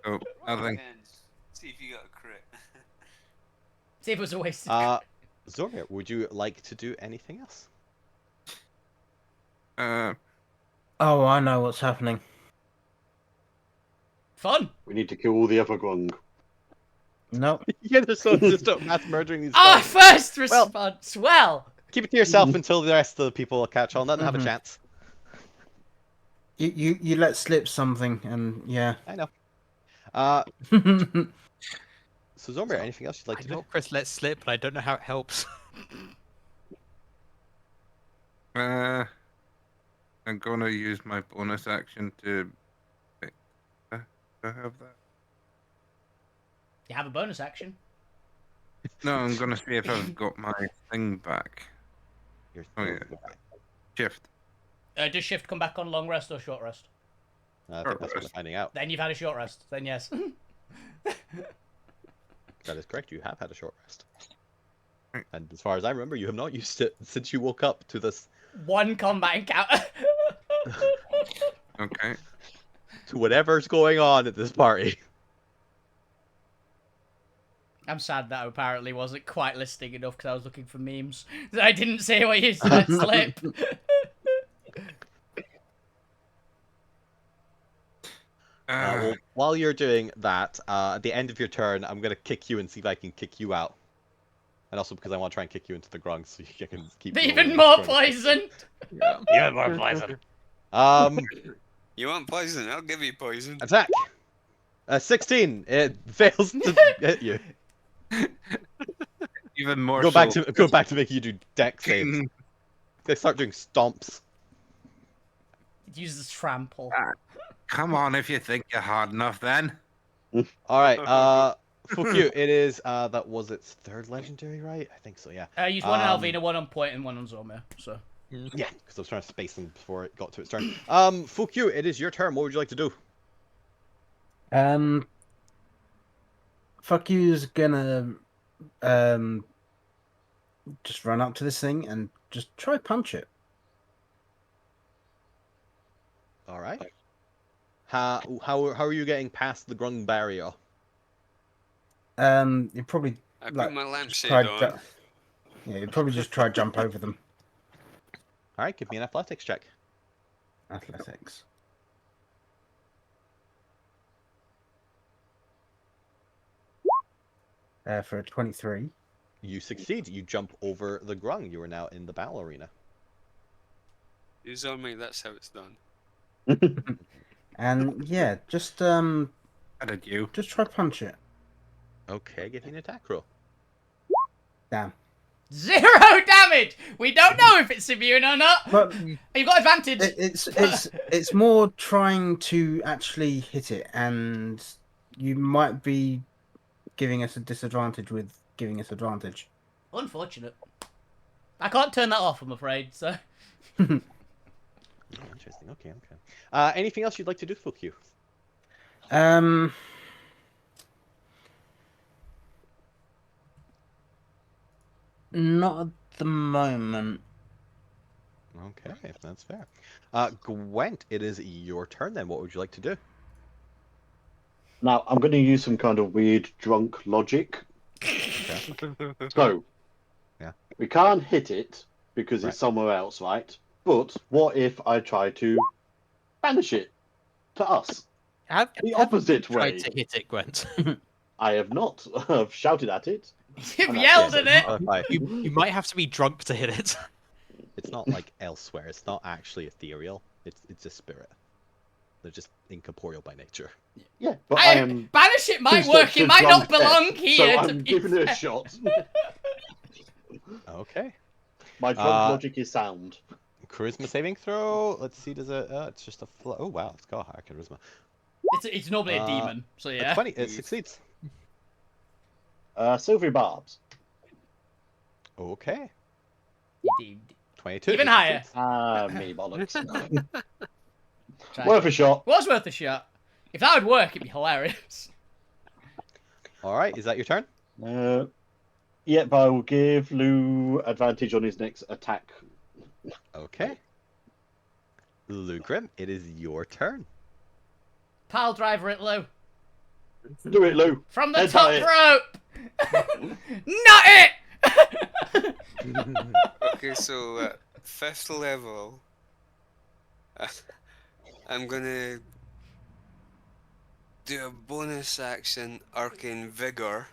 Oh, nothing. Hands. See if you got a crit. See if it was a waste. Zormir, would you like to do anything else? Oh, I know what's happening. Fun. We need to kill all the other grung. Nope. Yeah, there's so just start mass murdering these. Ah, grungs. first response. Well, Keep it to yourself until the rest of the people catch on. Let them have a Mhm. chance. You let slip something, and yeah. I know. So Zormir, anything else you'd like I to know do? what Chris let slip, but I don't know how it helps. I'm gonna use my bonus action to. Wait, do I have that? you have a bonus action. No, I'm gonna see if I've got my thing back. Your Oh, yeah. Shift. Okay. Does shift come back on long rest or short rest? I think that's what we're finding out. Then you've had a short rest. Then yes. That is correct. You have had a short rest. And as far as I remember, you have not used it since you woke up to this. One combat encounter. Okay. To whatever's going on at this party. I'm sad that I apparently wasn't quite listening enough because I was looking for memes. I didn't say what you said, slip. Well, while you're doing that, at the end of your turn, I'm gonna kick you and see if I can kick you out. And also because I want to try and kick you into the grung so you can keep. Even rolling more and trying to- poison. Yeah. Even more poison. You want poison? I'll give you poison. Attack. 16. It fails to hit you. Even more. Go back to making you do deck saves. They start doing stomps. It uses trample. Come on, if you think you're hard enough, then. All right. Fuck you. It is. That was its third legendary, right? I think so. Yeah. Use one on Alvina, one on Point, and one on Zormir. So. Yeah, because I was trying to space them before it got to its turn. Fuck you. It is your turn. What would you like to do? Fuck you's gonna just run up to this thing and just try punch it. All right. How are you getting past the grung barrier? You probably I put like my just lampshade try on. yeah, you probably just try jump over them. All right, give me an athletics check. Athletics. For a 23. You succeed. You jump over the grung. You are now in the battle arena. Use on me, that's how it's done. And yeah, just How did you? just try punch it. Okay, give me an attack roll. Damn. 0 damage! We don't know if it's immune or not. But You've got advantage. it's more trying to actually hit it, and you might be giving us a disadvantage with giving us advantage. Unfortunate. I can't turn that off, I'm afraid, so. Interesting. Okay. Anything else you'd like to do, fuck you? Not at the moment. Okay, if that's fair. Gwent, it is your turn then. What would you like to do? Now, I'm going to use some kind of weird drunk logic. So, Yeah. we can't hit it because Right. it's somewhere else, right? But what if I try to banish it to us? Have The have opposite you tried way. to hit it, Gwent? I have not. I've shouted at it. You've yelled at it. Clarify, You might have to be drunk to hit it. it's not like elsewhere. It's not actually ethereal. It's a spirit. They're just incorporeal by nature. Yeah, but I am. Banish it might two work. steps It to might not drunk belong death, here. So to I'm be giving it a fair. shot. Okay. My drunk logic is sound. Charisma saving throw. Let's see. Does it? It's just a. Oh wow, it's got a higher charisma. It's normally a demon, so A yeah. 20. It succeeds. Silvery barbs. Okay. 22. Even it higher. succeeds. Me bollocks. Try Worth it. a shot. Was worth a shot. If that would work, it'd be hilarious. All right. Is that your turn? Yeah, but I will give Lou advantage on his next attack. Okay. Lucrim, it is your turn. Pile driver it low. Do it, Lou. From the Head top it. rope! Not it! Okay, so 5th level, I'm gonna do a bonus action, Arcane Vigor.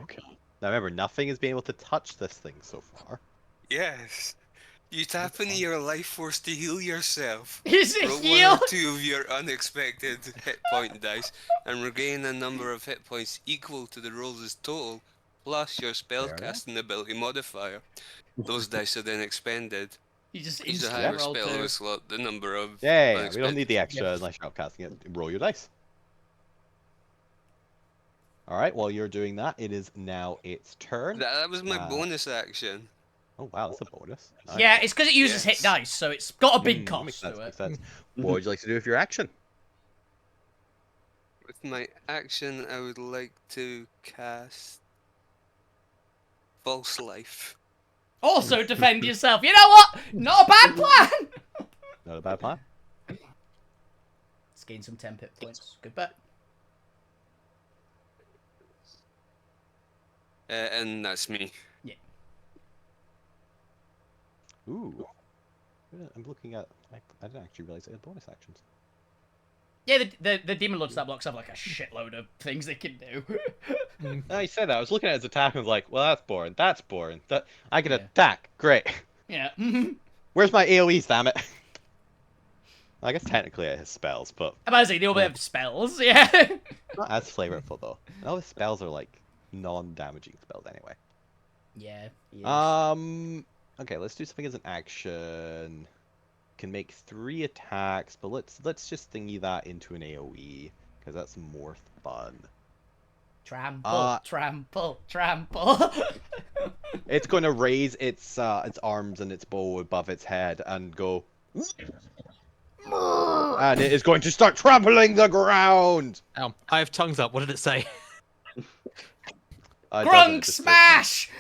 Okay. Now remember, nothing has been able to touch this thing so far. Yes. You tap into your life force to heal yourself. Is it Roll heal? 1 or 2 of your unexpected hit point dice and regain a number of hit points equal to the rolls' total, plus your spellcasting ability modifier. Those dice are then expended. You just Each the instantly higher roll spell two. will slot the number of Yeah, we don't unexpected. need the extra unless you're upcasting it. Roll your dice. All right, while you're doing that, it is now its turn. That was my bonus action. Oh wow, that's a bonus. Nice. Yeah, it's because it uses hit Yes. dice, so it's got a big Makes cost sense, to makes it. sense. What would you like to do with your action? With my action, I would like to cast False Life. Also, defend yourself. You know what? Not a bad plan! Not a bad plan. Let's gain some 10 hit points. Good bet. And that's me. Ooh. I'm looking at. I didn't actually realize it had bonus actions. Yeah, the Demon Lord stat blocks have like a shitload of things they can do. No, you said that. I was looking at his attack and was like, well, that's boring. That's boring. That I can Yeah. attack. Great. Yeah. Where's my AoEs, damn it? I guess technically it has spells, but I'm about to say, they all have spells, yeah. not as flavorful though. And all the spells are like non-damaging spells anyway. Yeah. Okay, let's do something as an action. Can make 3 attacks, but let's just thingy that into an AoE because that's more fun. Trample, trample, trample. It's going to raise its arms and its bow above its head and go, and it is going to start trampling the ground. I have tongues up. What did it say? Grunk smash!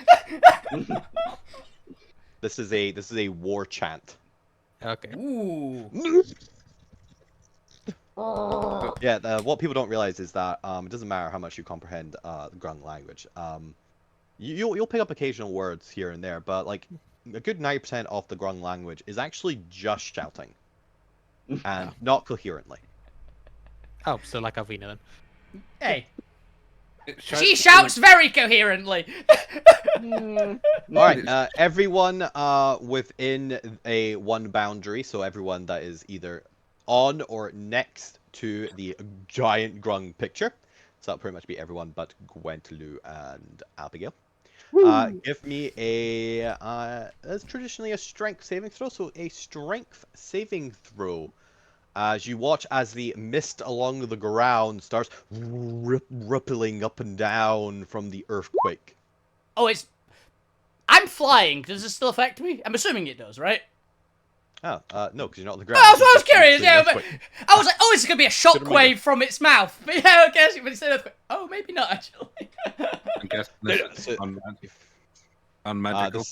This is a war chant. Okay. Ooh. Yeah, what people don't realize is that it doesn't matter how much you comprehend the Grung language. You'll pick up occasional words here and there, but like a good 90% of the Grung language is actually just shouting, and not coherently. Oh, so like Alvina then. Hey, It she shouts very coherently. All right, everyone within a one boundary, so everyone that is either on or next to the giant Grung picture. So that'll pretty much be everyone but Gwentlu and Abigail. Give me as traditionally a strength saving throw, so a strength saving throw. As you watch as the mist along the ground starts rippling up and down from the earthquake. Oh, I'm flying. Does this still affect me? I'm assuming it does, right? Oh, no, because you're not on the Oh, ground. that's what I was curious. It's an Yeah, but earthquake. I was like, oh, this is gonna be a Should've shockwave from its mouth. But yeah, I guess when it said earthquake. Oh, maybe not actually. I guess this is unmagical.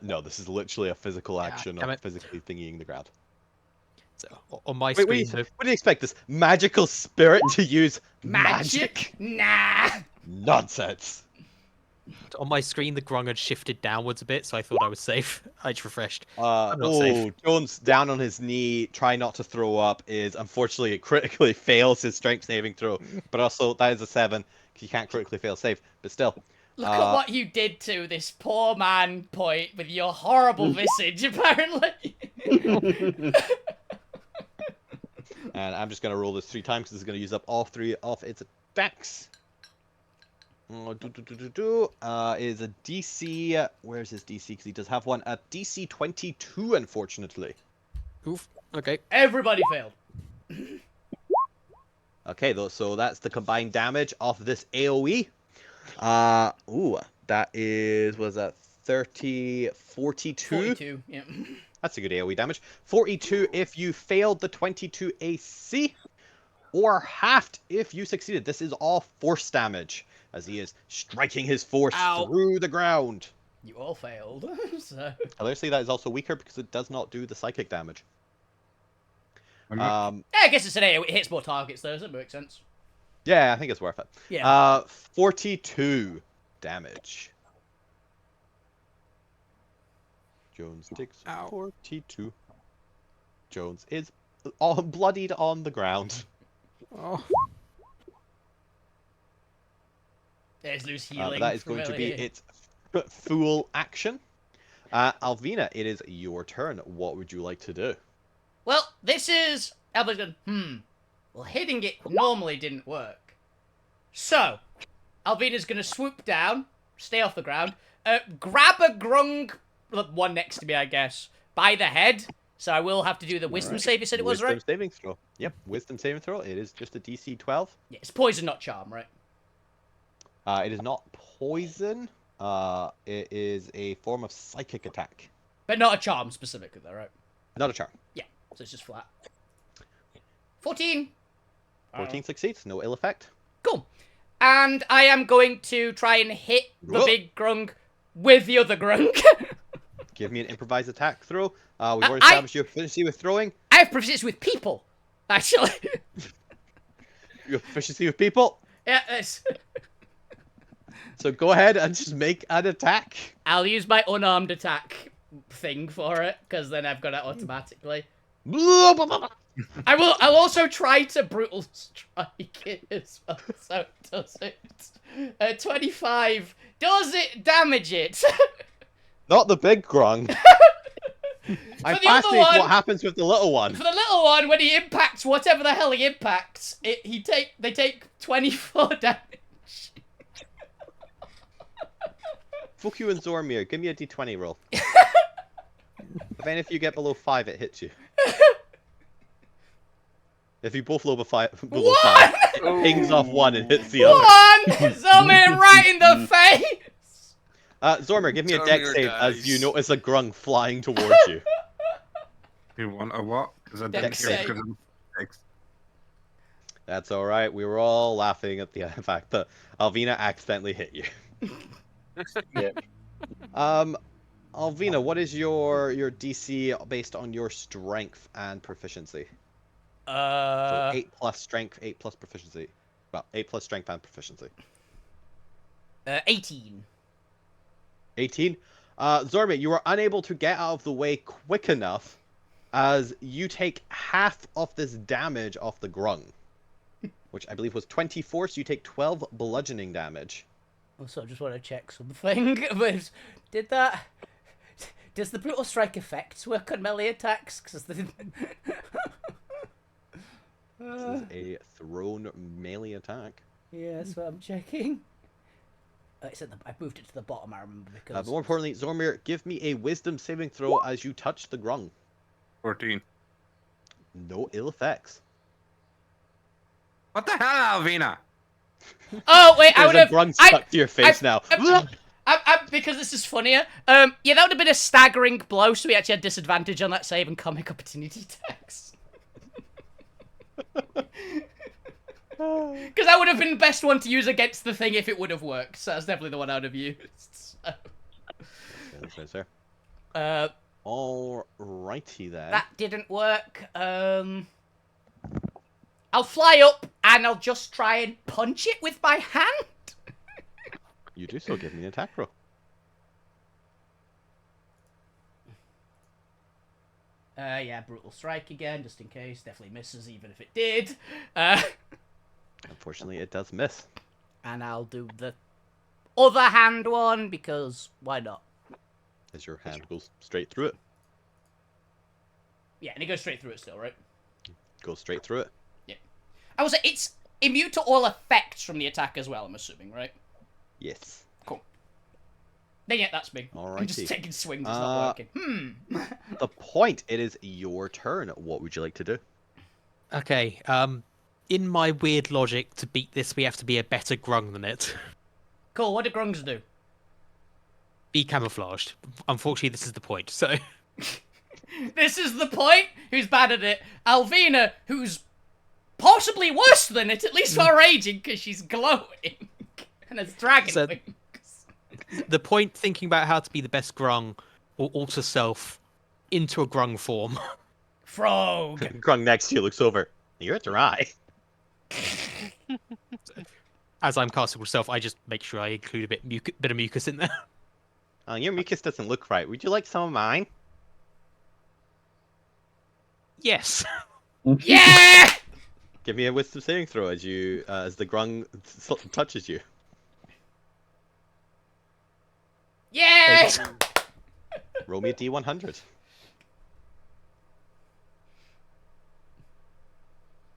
No, this is literally a physical action damn of it. physically thingying the ground. So on my Wait, screen, what do you expect? This magical spirit to use Magic? Nah. Nonsense. on my screen, the Grung had shifted downwards a bit, so I thought I was safe. I just refreshed. not safe. Jones down on his knee, try not to throw up, is unfortunately it critically fails his strength saving throw, but also that is a 7. You can't critically fail save, but still. Look at what you did to this poor man, Point, with your horrible visage, apparently. And I'm just going to roll this 3 times because it's going to use up all 3 of its attacks. Is a DC. Where's his DC? Because he does have one. A DC 22, unfortunately. Oof. Okay. Everybody failed. Okay, though, so that's the combined damage of this AoE. That is, was that 42? 42, yeah. That's a good AoE damage. 42 if you failed the 22 AC, or halved if you succeeded. This is all force damage, as he is striking his force through the ground. You all failed, so... Hilariously, that is also weaker because it does not do the psychic damage. Yeah, I guess it's an AoE. It hits more targets, though, so it makes sense. Yeah, I think it's worth it. Yeah. 42 damage. Jones takes 42. Jones is all bloodied on the ground. Oh. There's loose healing. That is going to be its full action. Alvina, it is your turn. What would you like to do? Well, this is... Alvina's going, Well, hitting it normally didn't work. So, Alvina's going to swoop down, stay off the ground, grab a grung, one next to me, I guess, by the head. So I will have to do the wisdom save, you said it was, right? Wisdom saving throw. Yep, wisdom saving throw. It is just a DC 12. Yeah, it's poison, not charm, right? It is not poison. It is a form of psychic attack. But not a charm specifically, though, right? Not a charm. Yeah, so it's just flat. 14. 14 succeeds. No ill effect. Cool. And I am going to try and hit the big grung with the other grung. Give me an improvised attack throw. We've already established your efficiency with throwing. I have proficiency with people, actually. Your efficiency with people. Yeah, it's... So go ahead and just make an attack. I'll use my unarmed attack thing for it, because then I've got it automatically. I'll also try to brutal strike it as well, so it does it. 25. Does it damage it? Not the big grung. I'm fascinated what happens with the little one. For the little one, when he impacts whatever the hell he impacts, they take 24 damage. Fuck you and Zormir. Give me a d20 roll. If any of you get below 5, it hits you. If you both below 5, it pings off 1 and hits the other. 1! Zormir right in the face! Zormir, give me a dex save as you notice a grung flying towards you. You want a what? Because I didn't hear it. That's alright. We were all laughing at the fact that Alvina accidentally hit you. Yep. Alvina, what is your DC based on your strength and proficiency? So 8 plus strength, 8 plus proficiency. Well, 8 plus strength and proficiency. 18. 18? Zormir, you are unable to get out of the way quick enough as you take half of this damage off the grung. Which I believe was 24, so you take 12 bludgeoning damage. Also, I just want to check something. Does the brutal strike effects work on melee attacks? Cause This is a thrown melee attack. Yeah, that's what I'm checking. I moved it to the bottom, I remember, because... But more importantly, Zormir, give me a wisdom saving throw as you touch the grung. 14. No ill effects. What the hell, Alvina? Oh, wait, I would have... grung stuck to your face now. Because this is funnier. Yeah, that would have been a staggering blow, so we actually had disadvantage on that save and comic opportunity attacks. Because that would have been the best one to use against the thing if it would have worked. So that's definitely the one I would have used. So. That's fair. Alrighty then. That didn't work. I'll fly up and I'll just try and punch it with my hand. You do so. Give me an attack roll. Yeah, brutal strike again, just in case. Definitely misses, even if it did. Unfortunately, it does miss. And I'll do the other hand one, because why not? As your hand goes straight through it. Yeah, and it goes straight through it still, right? Goes straight through it. I was it's immune to all effects from the attack as well, I'm assuming, right? Yes. Then yeah, that's me. I'm just Alrighty. taking swings, it's not working. The point, it is your turn. What would you like to do? Okay, in my weird logic, to beat this, we have to be a better grung than it. Cool, what do grungs do? Be camouflaged. Unfortunately, this is the point, so... This is the point? Who's bad at it? Alvina, who's possibly worse than it, at least for raging, because she's glowing. And has dragon So- wings. The point, thinking about how to be the best grung, will alter self into a grung form. Frog. Grung next to you looks over. You're dry. As I'm casting myself, I just make sure I include a bit of mucus in there. Your mucus doesn't look right. Would you like some of mine? Yes. Yeah! Give me a wisdom saving throw as you as the grung touches you. Yeah! Roll me a d100.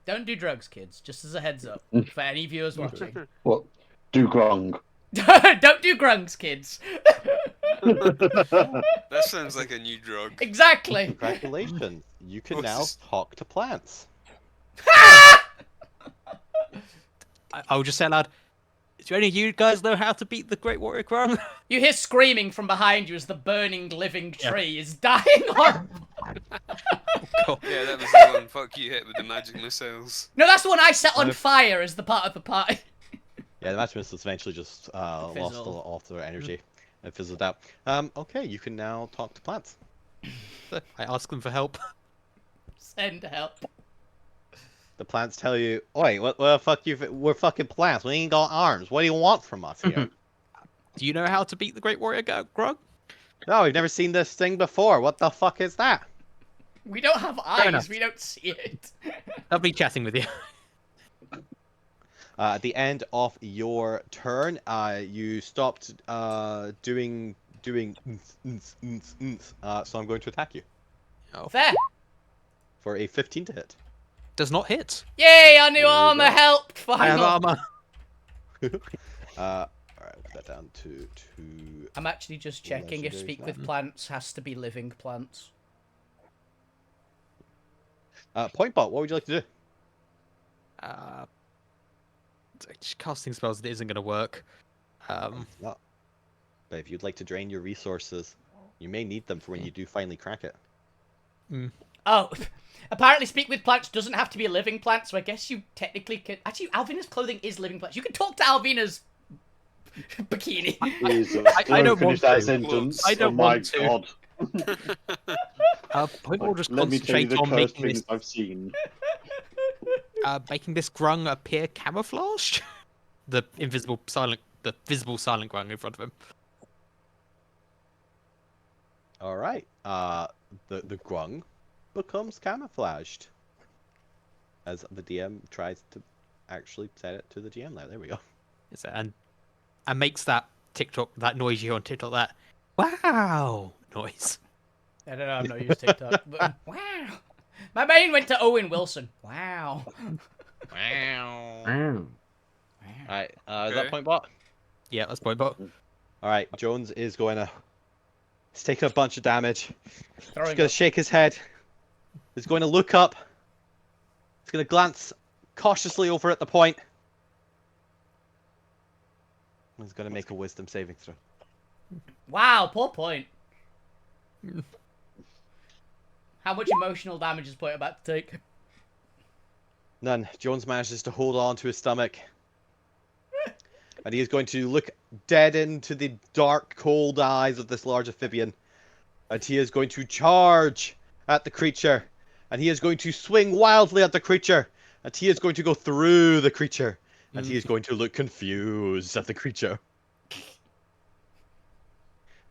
Don't do drugs, kids, just as a heads up, for any viewers watching. What? Do grung. Don't do grungs, kids. That sounds like a new drug. Exactly. Congratulations. You can What's now this? talk to plants. I'll just say aloud, do any of you guys know how to beat the Great Warrior Grung? You hear screaming from behind you as the burning living tree is dying on. Cool. Yeah, that was the one fuck you hit with the magic missiles. No, that's the one I set on fire as the part of the party. Yeah, the match missiles eventually just lost Fizzled. all of their energy and fizzled out. Okay, you can now talk to plants. I ask them for help. Send help. The plants tell you, "Oi, what the fuck we're fucking plants. We ain't got arms. What do you want from us here?" Do you know how to beat the Great Warrior Grung? No, we've never seen this thing before. What the fuck is that? We don't have eyes, enough. we don't see it. Lovely chatting with you. At the end of your turn, you stopped doing so I'm going to attack you Fair. for a 15 to hit. Does not hit. Yay, our new There you armor go. helped, I have finally. armor. Alright, put that down to 2. I'm actually just checking if Legendaries speak now. with plants has to be living plants. Point bot, what would you like to do? Just casting spells that isn't going to work. Not. But if you'd like to drain your resources, you may need them for when you do finally crack it. Oh, apparently speak with plants doesn't have to be a living plant, so I guess you technically could... Actually, Alvina's clothing is living plants. You can talk to Alvina's bikini. Jesus, I don't finish want that to. sentence. I don't oh my want to. god. Point will just Let me tell you concentrate the on cursed making things this, I've seen. making this grung appear camouflaged. The visible silent grung in front of him. Alright, the grung becomes camouflaged. As the DM tries to actually set it to the GM now. There we go. And makes that noise you hear on TikTok, that wow noise. I don't know, I'm not used to TikTok. But, wow. My brain went to Owen Wilson. Wow. Alright, is that Okay. point bot? Yeah, that's point bot. Alright, Jones is going to... He's taking a bunch of damage. He's Throwing going up. to shake his head. He's going to look up. He's going to glance cautiously over at the point. He's going to make a wisdom saving throw. Wow, poor point. How much emotional damage is point about to take? None. Jones manages to hold on to his stomach. And he is going to look dead into the dark, cold eyes of this large amphibian. And he is going to charge at the creature. And he is going to swing wildly at the creature. And he is going to go through the creature. And he is going to look confused at the creature.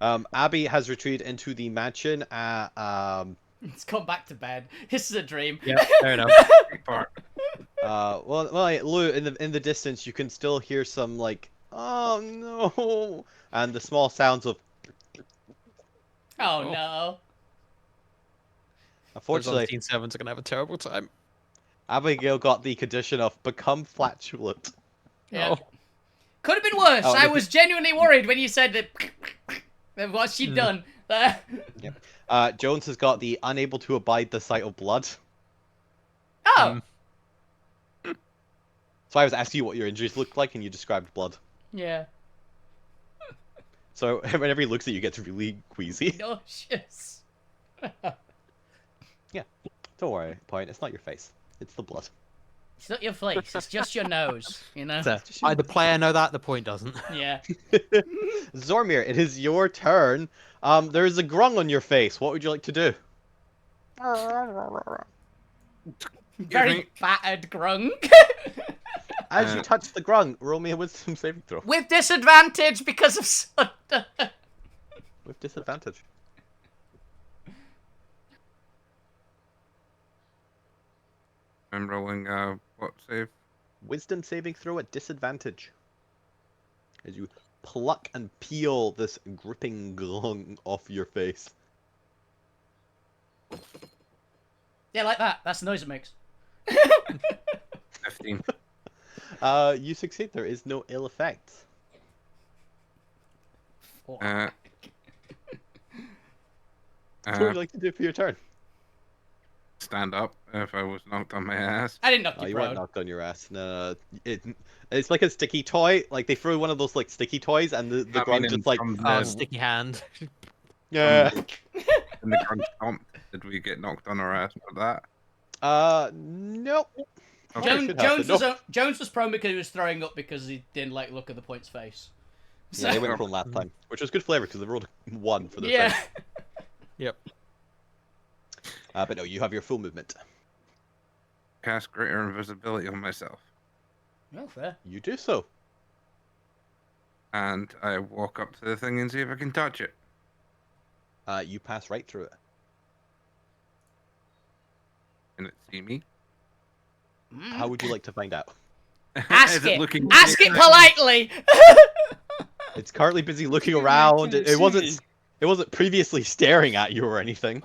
Abby has retreated into the mansion. It's gone back to bed. This is a dream. Yeah, fair enough. Part. Lou, in the distance, you can still hear some like, oh no, and the small sounds of. Oh, Oh. no. Those Unfortunately, unseen servants are gonna have a terrible time. Abigail got the condition of become flatulent. Yeah. Oh. Could have been worse. Oh, I and was genuinely worried when you said that. What she'd done. Jones has got the unable to abide the sight of blood. Oh. So I was asking you what your injuries looked like, and you described blood. Yeah. So whenever he looks at you, gets really queasy. Nauseous. Don't worry, Point. It's not your face. It's the blood. It's not your face. It's just your nose. You know. So, the player know that, the point doesn't. Yeah. Zormir, it is your turn. There is a grung on your face. What would you like to do? Very me- battered grung. As you touch the grung, roll me a wisdom saving throw. With disadvantage because of Sunder. With disadvantage. I'm rolling what save? Wisdom saving throw at disadvantage. As you pluck and peel this gripping grung off your face. Yeah, like that. That's the noise it makes. 15. You succeed. There is no ill effect. Uh, So what would you like to do for your turn? stand up if I was knocked on my ass. I didn't knock Oh, you you weren't prone. knocked on your ass. No, it's like a sticky toy. Like they threw one of those like sticky toys, and the I grung mean, just like from Oh, the- sticky hand. yeah. in the grunt stomp, did we get knocked on our ass for that? Nope. Okay. Jones, should have, but nope. Jones was prone because he was throwing up because he didn't like the look of the point's face. So, Yeah, they went prone last time, which was good flavor because they rolled 1 for their yeah. face. Yep. But no, you have your full movement. Cast greater invisibility on myself, Oh, fair. You do so. and I walk up to the thing and see if I can touch it. You pass right through it. Can it see me? How would you like to find out? Ask Is it. looking Ask it politely. It's currently busy looking around. It wasn't previously staring at you or anything.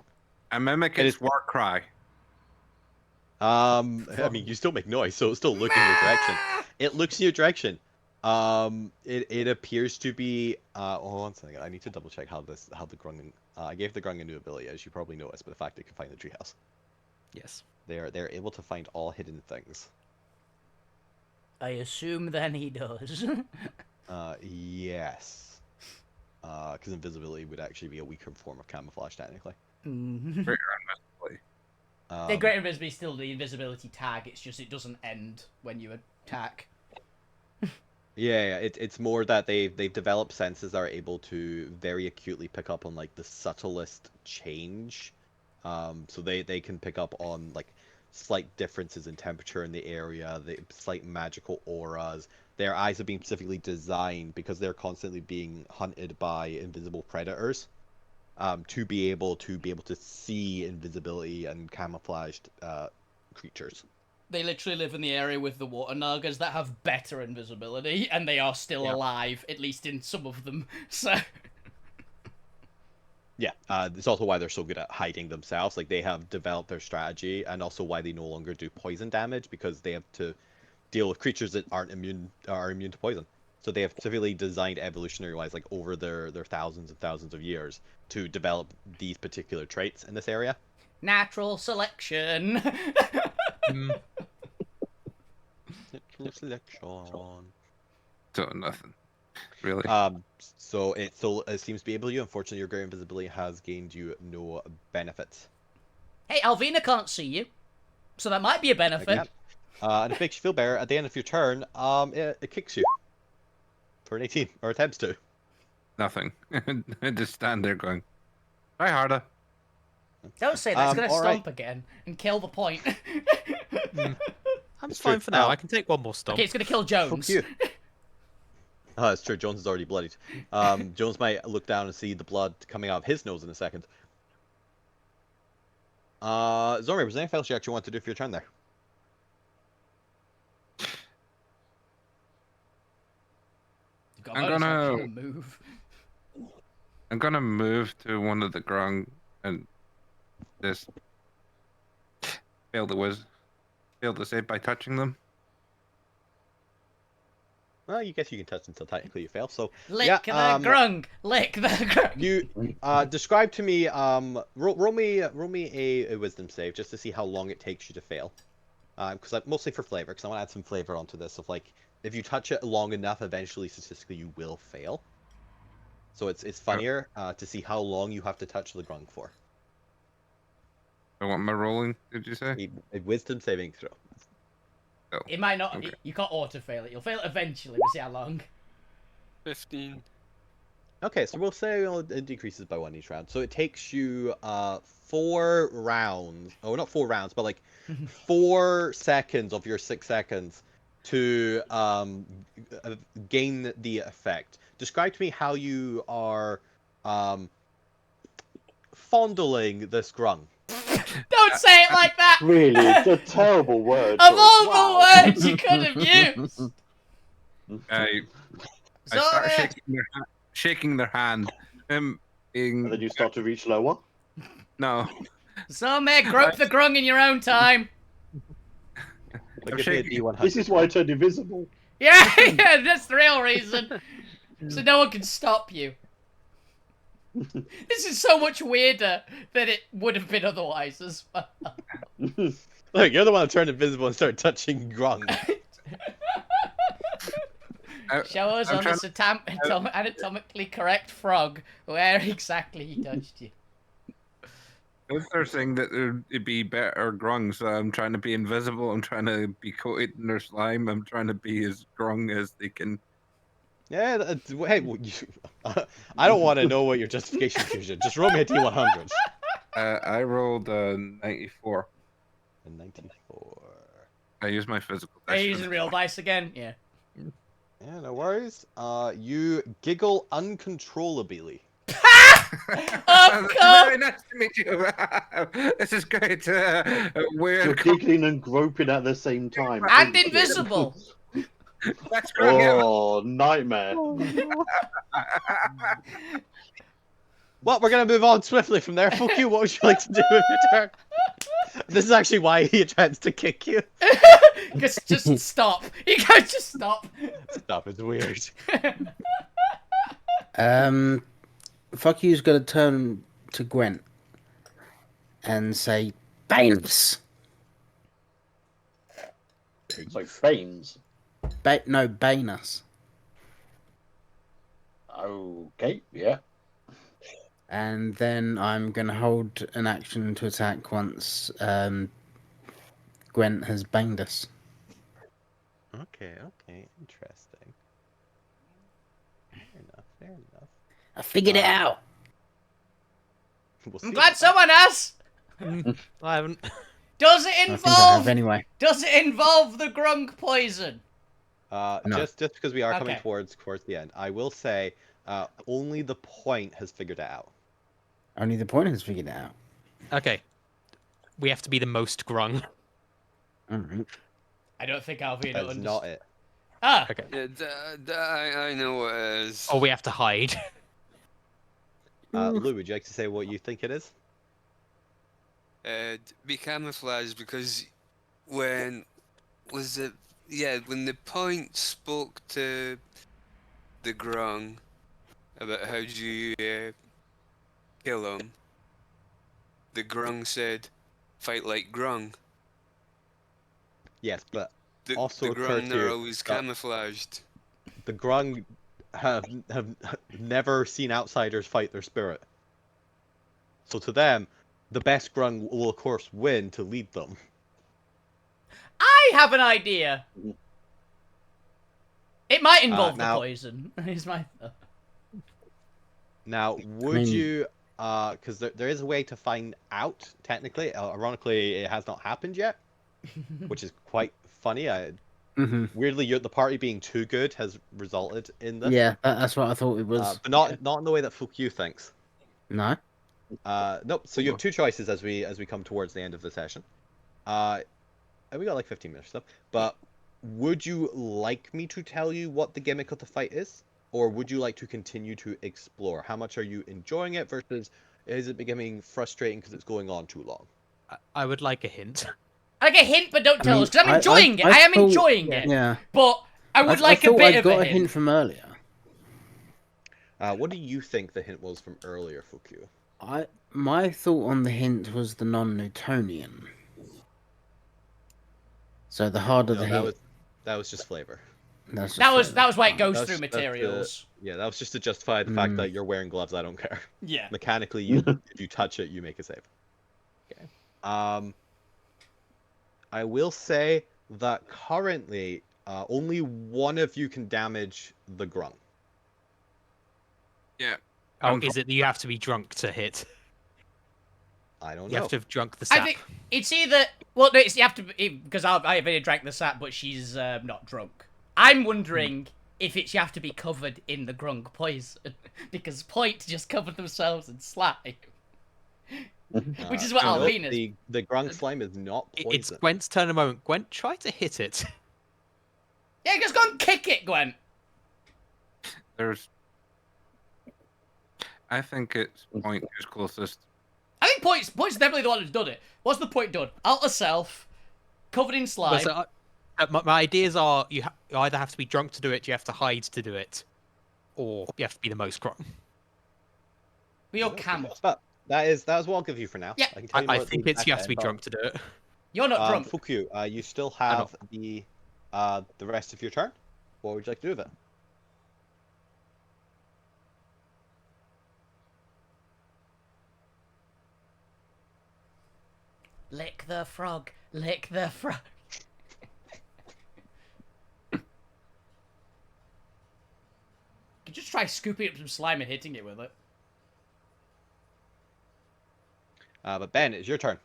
I mimic It its is- war cry. I mean, you still make noise, so it's still looking in your direction. It looks in your direction. It appears to be. Hold on a second. I need to double check how the grung. I gave the grung a new ability, as you probably noticed, by the fact it can find the treehouse. Yes. They're able to find all hidden things. I assume then he does. Yes. Because invisibility would actually be a weaker form of camouflage, technically. Mhm. Greater invisibility. The great invisibility is still the invisibility tag. It's just it doesn't end when you attack. Yeah, it's more that they've developed senses that are able to very acutely pick up on like the subtlest change. So they can pick up on like slight differences in temperature in the area, the slight magical auras. Their eyes have been specifically designed because they're constantly being hunted by invisible predators. To be able to see invisibility and camouflaged creatures. They literally live in the area with the water nagas that have better invisibility, and they are still Yep. alive, at least in some of them. So, Yeah, it's also why they're so good at hiding themselves. Like they have developed their strategy, and also why they no longer do poison damage because they have to deal with creatures that are immune to poison. So they have specifically designed evolutionary-wise, like over their thousands and thousands of years, to develop these particular traits in this area. natural selection. Mm, Natural selection. So nothing. Really. So it still seems to be able to you. Unfortunately, your great invisibility has gained you no benefits. Hey, Alvina can't see you, so that might be a benefit. Again. And it makes you feel better. At the end of your turn, it kicks you for an 18, or attempts to. Nothing. I just stand there going, try harder. Don't say that. It's gonna all right. stomp again and kill the point. I'm It's fine true. for now. I can take one more stomp. Okay, it's gonna kill Jones. Fuck you. Oh, it's true. Jones is already bloodied. Jones might look down and see the blood coming out of his nose in a second. Zormir, was there anything else you actually want to do for your turn there? got I'm bonus gonna- action, move. I'm gonna move to one of the grung and just fail to save by touching them. Well, you guess you can touch until technically you fail. So Lick yeah, the grung. Lick the grung. you describe to me. Roll me a wisdom save just to see how long it takes you to fail. Because mostly for flavor, because I want to add some flavor onto this. Of like, if you touch it long enough, eventually statistically you will fail. So it's funnier to see how long you have to touch the grung for. I want my rolling. Did you say? A wisdom saving throw. Oh, It might not. okay. You can't auto fail it. You'll fail it eventually. We'll see how long. 15. Okay, so we'll say it decreases by 1 each round. So it takes you 4 rounds. Oh, not 4 rounds, but like 4 seconds of your 6 seconds to gain the effect. Describe to me how you are fondling this grung. Don't say it like that. Really, it's a terrible word. Of choice. all Wow. the words you could have used. I So start shaking their hand. Being And then you start to reach lower. no. So mate, grope the grung in your own time. Like, I'm give me a shaking. D100. This is why I turned invisible. Yeah, yeah, that's the real reason. So no one can stop you. This is so much weirder than it would have been otherwise as well. Look, you're the one that turned invisible and started touching grung. Show us I'm on this anatomically correct frog where exactly he touched you. They're saying that it'd be better grung, so I'm trying to be invisible. I'm trying to be coated in their slime. I'm trying to be as grung as they can. Yeah, hey, I don't want to know what your justification is. Just roll me a D100. I rolled a 94. A 94. I used my physical Are dice. you for using this real one. dice again? Yeah. Yeah, no worries. You giggle uncontrollably. Of course! Very nice to meet you. This is great. You're Weird. giggling and groping at the same time. And Thank you. invisible. That's grung. Oh, nightmare. Well, we're gonna move on swiftly from there. Fuck you. What would you like to do with your turn? This is actually why he attempts to kick you. Just stop. You guys just stop. Stop. It's weird. Fuck you's gonna turn to Gwent and say, Baines! So, Baines. No, bane us. Okay, yeah. And then I'm gonna hold an action to attack once Gwent has banged us. Okay, interesting. Fair enough. I figured it out. We'll I'm see glad about someone has. I haven't. Does it I think I involve? have anyway. Does it involve the grung poison? that. No. Just because we are coming Okay. towards the end, I will say only the point has figured it out. Only the point has figured it out. Okay. We have to be the most grung. Alright. I don't think Alvina That's understands. not it. Ah, Okay. Yeah, I know what it is. Or we have to hide. Lou, would you like to say what you think it is? Be camouflaged because when when the point spoke to the grung about how do you kill him, the grung said, "Fight like grung." Yes, but The, Also the occurred grung to are you always that- camouflaged. the grung have never seen outsiders fight their spirit. So to them, the best grung will of course win to lead them. I have an idea. It might involve the now- poison. Is my thought. Now, would mean- you? Because there is a way to find out. Technically, ironically, it has not happened yet, which is quite funny. Mm-hmm. Weirdly, the party being too good has resulted in this. Yeah, that's what I thought it was. But not in the way that Fuku thinks. No? Nope. So you have two choices as we come towards the end of the session. And we got like 15 minutes or so. But would you like me to tell you what the gimmick of the fight is? or would you like to continue to explore? How much are you enjoying it versus is it becoming frustrating because it's going on too long? I would like a hint. Like a hint, but don't I tell mean, us, because I'm enjoying it. I am thought- enjoying it. Yeah. But I would like a thought bit I of got a hint. from earlier. What do you think the hint was from earlier, Fuku? My thought on the hint was the non-Newtonian. So the harder No, the hit, that was just flavor. that's That just was why it goes That's- through that's the- materials. Yeah, that was just to justify the fact that you're wearing gloves. I don't care. Yeah. Mechanically, if you touch it, you make a save. Okay. I will say that currently, only one of you can damage the grung. Yeah. Oh, is it that you have to be drunk to hit? I don't You know. have to have drunk the I sap. think it's either well, no, it's you have to because I've already drank the sap, but she's not drunk. I'm wondering if it's you have to be covered in the grung poison because Point just covered themselves in slime, which is what No, Alvina's. the grung slime is not poison. It's Gwent's turn a moment. Gwent, try to hit it. Yeah, just go and kick it, Gwen. I think it's Point who's closest. I think Point's definitely the one who's done it. What's the Point done? Alter self, covered in slime. Well, so, my ideas are you either have to be drunk to do it, you have to hide to do it, or you have to be the most drunk. With your camel. But that is what I'll give you for now. Yeah. can tell you more I at the think it's you have exact to be end, drunk to do it. You're not drunk. Fuku, you still have the rest of your turn. What would you like to do with it? Lick the frog. Lick the frog. You just try scooping up some slime and hitting it with it. But Ben, it's your turn.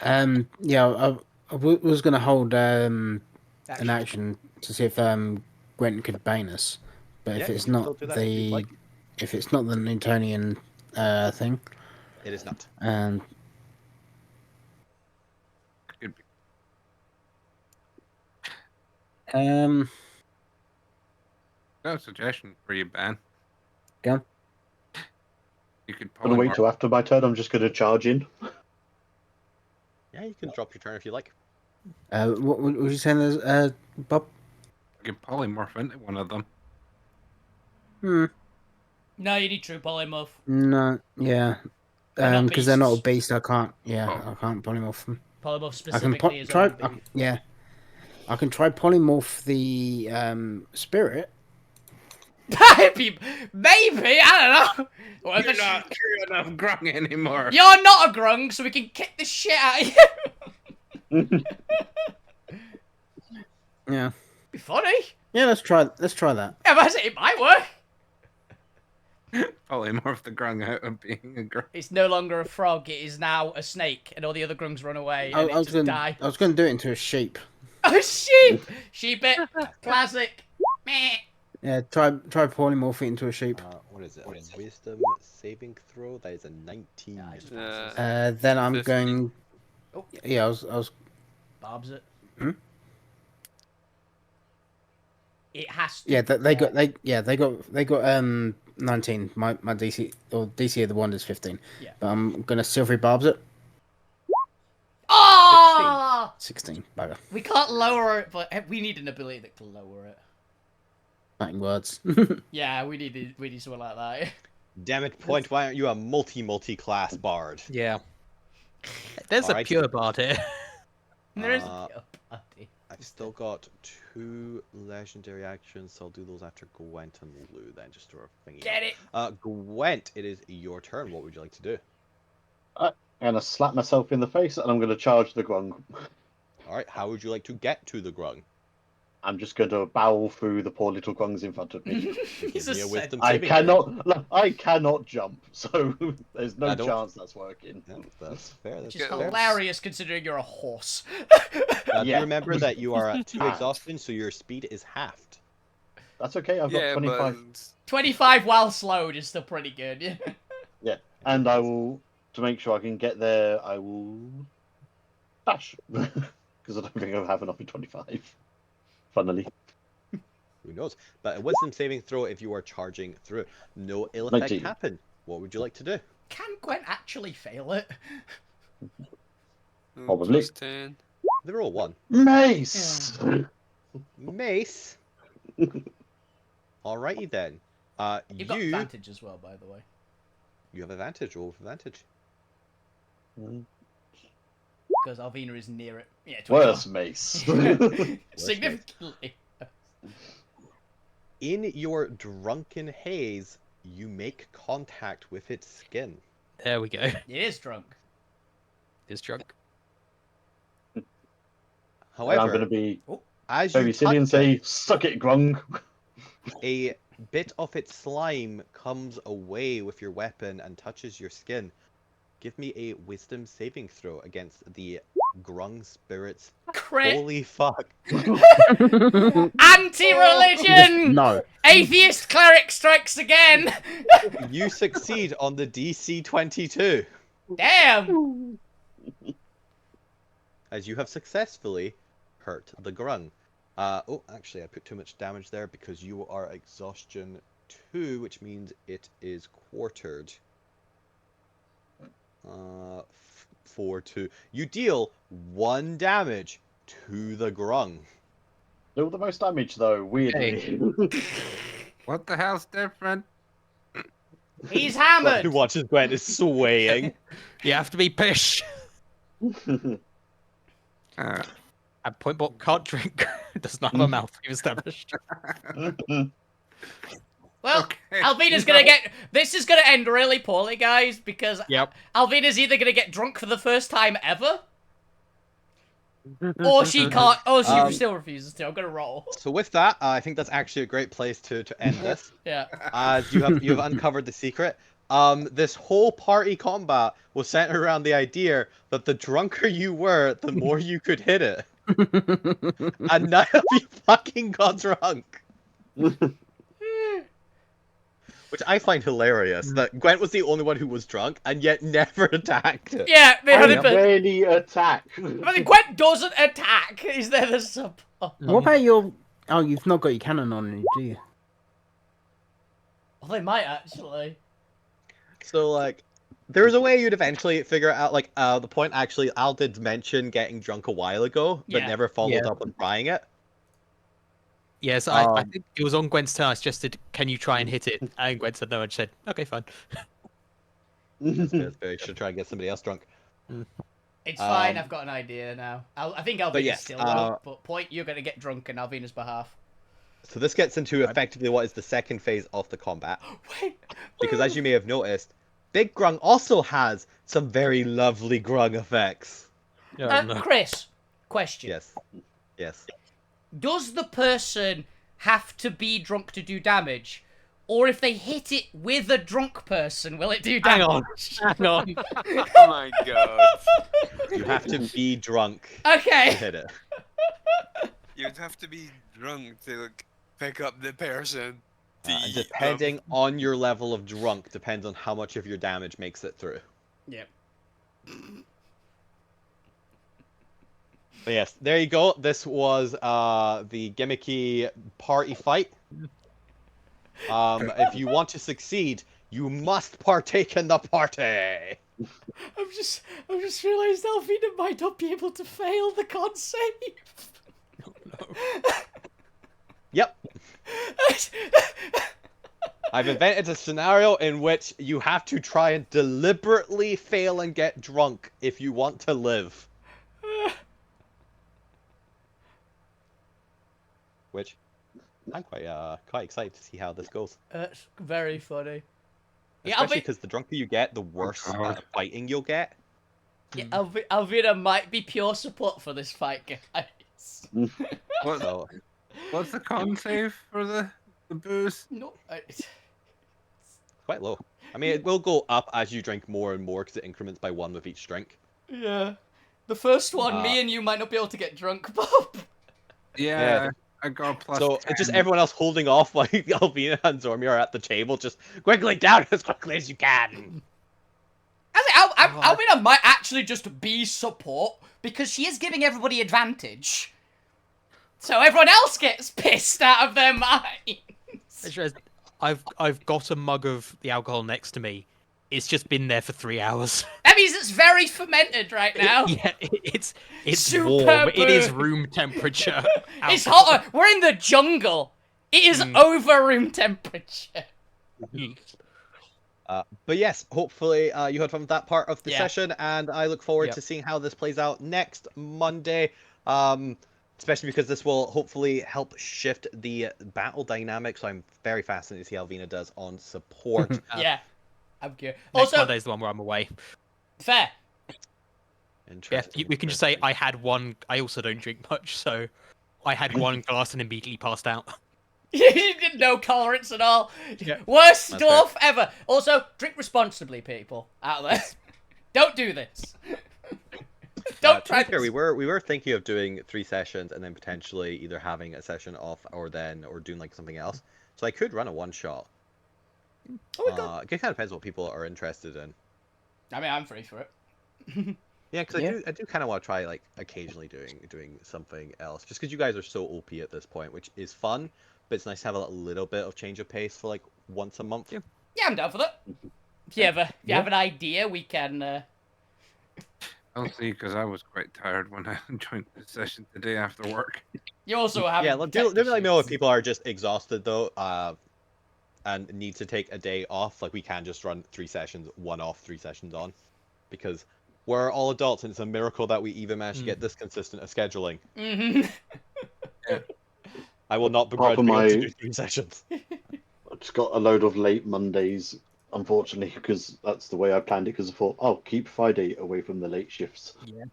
Yeah, I was going to hold an action to see if Gwent could bane us, but Yeah, if you it's can not still do that if you'd like. if it's not the Newtonian thing, It is not. and Could be. Got a suggestion for you, Ben. Go on. You could I'm gonna wait polymorph. till after my turn. I'm just gonna charge in. Yeah, you can drop your turn if you like. what was you saying? There's Bob? You could polymorph into one of them. No, you need true polymorph. No, yeah, They're not because they're not a beasts. beast. I can't. Yeah, Oh. I can't polymorph them. Polymorph I can specifically is try. only Yeah, I can try polymorph the spirit. Maybe, I don't know. What if You're it's- not true enough grung anymore. You're not a grung, so we can kick the shit out of you. Yeah, Be funny. yeah. Let's try that. Yeah, but it might work. Polymorph the grung out of being a grung. It's no longer a frog. It is now a snake, and all the other grungs run away and it just die. I was gonna do it into a sheep. Oh, sheep! Sheep it. Classic. Meh. Yeah, try polymorph it into a sheep. What is it? Wisdom saving throw. That is a 19. Then I'm 15. going. Oh. Yeah, I was. Bob's it. Hmm? It has to. Yeah, they got 19. My DC or DC of the wand is 15. Yeah. But I'm gonna silvery barbs it. Oh! 16. Bugger. We can't lower it, but we need an ability that can lower it. Fighting words. Yeah, we need something like that. Damn it, Point. Why aren't you a multi-class bard? Yeah. There's Alright. a pure bard here. There is a Uh, pure party. I've still got 2 legendary actions, so I'll do those after Gwent and Lou then, just to thingy. Get it? Gwent, it is your turn. What would you like to do? I'm gonna slap myself in the face and I'm gonna charge the grung. Alright, how would you like to get to the grung? I'm just gonna barrel through the poor little grungs in front of me. He's Give me a a wisdom I saving cannot jump, so there's no I don't- chance that's working. throw. No, that's fair. That's Which is fair. hilarious considering you're a horse. Do Yeah. remember that you are at 2 Ah. exhaustion, so your speed is halved. That's okay, I've got Yeah, 25. but 25 while slowed is still pretty good. Yeah. Yeah, and I will, to make sure I can get there, I will dash. Because I don't think I'll have enough in 25. Funnily. Who knows? But a wisdom saving throw if you are charging through. No ill effect 19. happen. What would you like to do? Can Gwen actually fail it? Probably. Plus 10. They roll 1. Mace! Mace. Alrighty then. You've got advantage as well, by the way. You have advantage. Roll with advantage. Because Alvina is near it. Yeah, 21. Worse mace. Significantly. In your drunken haze, you make contact with its skin. There we go. It is drunk. It's drunk. However, I'm going to be as you very silly and touch say, suck it, Grung. a bit of its slime comes away with your weapon and touches your skin. Give me a wisdom saving throw against the Grung spirits. Crit. Holy fuck. Anti-religion! No. Atheist cleric strikes again! You succeed on the DC 22. Damn! As you have successfully hurt the Grung. Oh, actually, I put too much damage there because you are exhaustion 2, which means it is quartered. 4-2. You deal 1 damage to the Grung. Do the most damage, though, weirdly. What the hell's different? He's Who hammered! watches Gwen is swaying. You have to be pish. And Point Blank can't drink. Does not have a mouth, we've established. Well, Okay, Alvina's gonna get... This is gonna end really poorly, guys, because Yep. Alvina's either gonna get drunk for the first time ever, or she can't... Oh, she still refuses to. I'm gonna roll. So with that, I think that's actually a great place to end this. Yeah. As you have uncovered the secret. This whole party combat was centered around the idea that the drunker you were, the more you could hit it. And none of you fucking got drunk. Which I find hilarious, that Gwent was the only one who was drunk, and yet never attacked it. Yeah, I 100%. rarely attack. But Gwen doesn't attack. Is there the sub? What about your... Oh, you've not got your cannon on you, do you? Well, they might actually. So, like, there's a way you'd eventually figure out, like, the point actually, Al did mention getting drunk a while ago, but Yeah. never followed up on trying it. Yes, I think it was on Gwen's turn. I suggested, can you try and hit it? And Gwen said no, and she said, okay, fine. I should try and get somebody else drunk. It's fine. I've got an idea now. I think Alvina's yes, still low, but Point, you're gonna get drunk on Alvina's behalf. So this gets into effectively what is the second phase of the combat. Wait. Because as you may have noticed, Big Grung also has some very lovely Grung effects. No. Chris, question. Yes. Yes. Does the person have to be drunk to do damage? Or if they hit it with a drunk person, will it do Hang damage? on. Hang on. Oh my god. You have to be drunk to Okay. hit it. You'd have to be drunk to like, pick up the person. And depending on your level of drunk, depends on how much of your damage makes it through. Yep. But yes, there you go. This was the gimmicky party fight. If you want to succeed, you must partake in the party. I've just realised Alvina might not be able to fail the con save. Yep. I've invented a scenario in which you have to try and deliberately fail and get drunk if you want to live. Which I'm quite excited to see how this goes. It's very funny. Yeah, Especially because the drunker you get, the worse fighting you'll get. Yeah, Alvina might be pure support for this fight, guys. So, What's the con save for the booze? No, quite low. I mean, it will go up as you drink more and more because it increments by 1 with each drink. yeah. The first one, me and you might not be able to get drunk, Bob. Yeah, I got a plus So 10. it's just everyone else holding off while Alvina and Zormir are at the table, just quickly down as quickly as you can. I think Alvina might actually just be support because she is giving everybody advantage. So everyone else gets pissed out of their minds. I've got a mug of the alcohol next to me. It's just been there for 3 hours. That means it's very fermented right now. Yeah, it's Super warm. It is boo- room temperature. It's alcohol. hotter. We're in the jungle. It is over room temperature. But yes, hopefully you had fun with that part of the Yeah. session, and I look forward Yep. to seeing how this plays out next Monday. Especially because this will hopefully help shift the battle dynamics. So I'm very fascinated to see how Vina does on support. Yeah. I'm curious. Next Also, Monday's the one where I'm away. fair. Yeah, Interesting. we can just say I had one. I also don't drink much, so I had one glass and immediately passed out. You did no tolerance at all. Yeah. Worst That's dwarf ever. Also, drink responsibly, people out there. Don't do this. Don't To try be fair, this. we were thinking of doing 3 sessions and then potentially either having a session off or doing like something else. So I could run a one shot. Oh my god. It kind of depends what people are interested in. I mean, I'm free for it. Yeah, because Yeah. I do kind of want to try like occasionally doing something else, just because you guys are so OP at this point, which is fun, but it's nice to have a little bit of change of pace for like once a month. Yeah. Yeah, I'm down for that. If you have an idea, we can. I'll see, because I was quite tired when I joined the session today after work. You also have. Yeah, do let me know if people are just exhausted though, and need to take a day off. Like we can just run 3 sessions, 1 off, 3 sessions on, because we're all adults and it's a miracle that we even managed to get this consistent a scheduling. Mm-hmm. I will not Apart begrudge from being able to my- do 3 sessions. I just got a load of late Mondays, unfortunately, because that's the way I planned it. Because I thought, oh, keep Friday away from the late shifts. Yeah.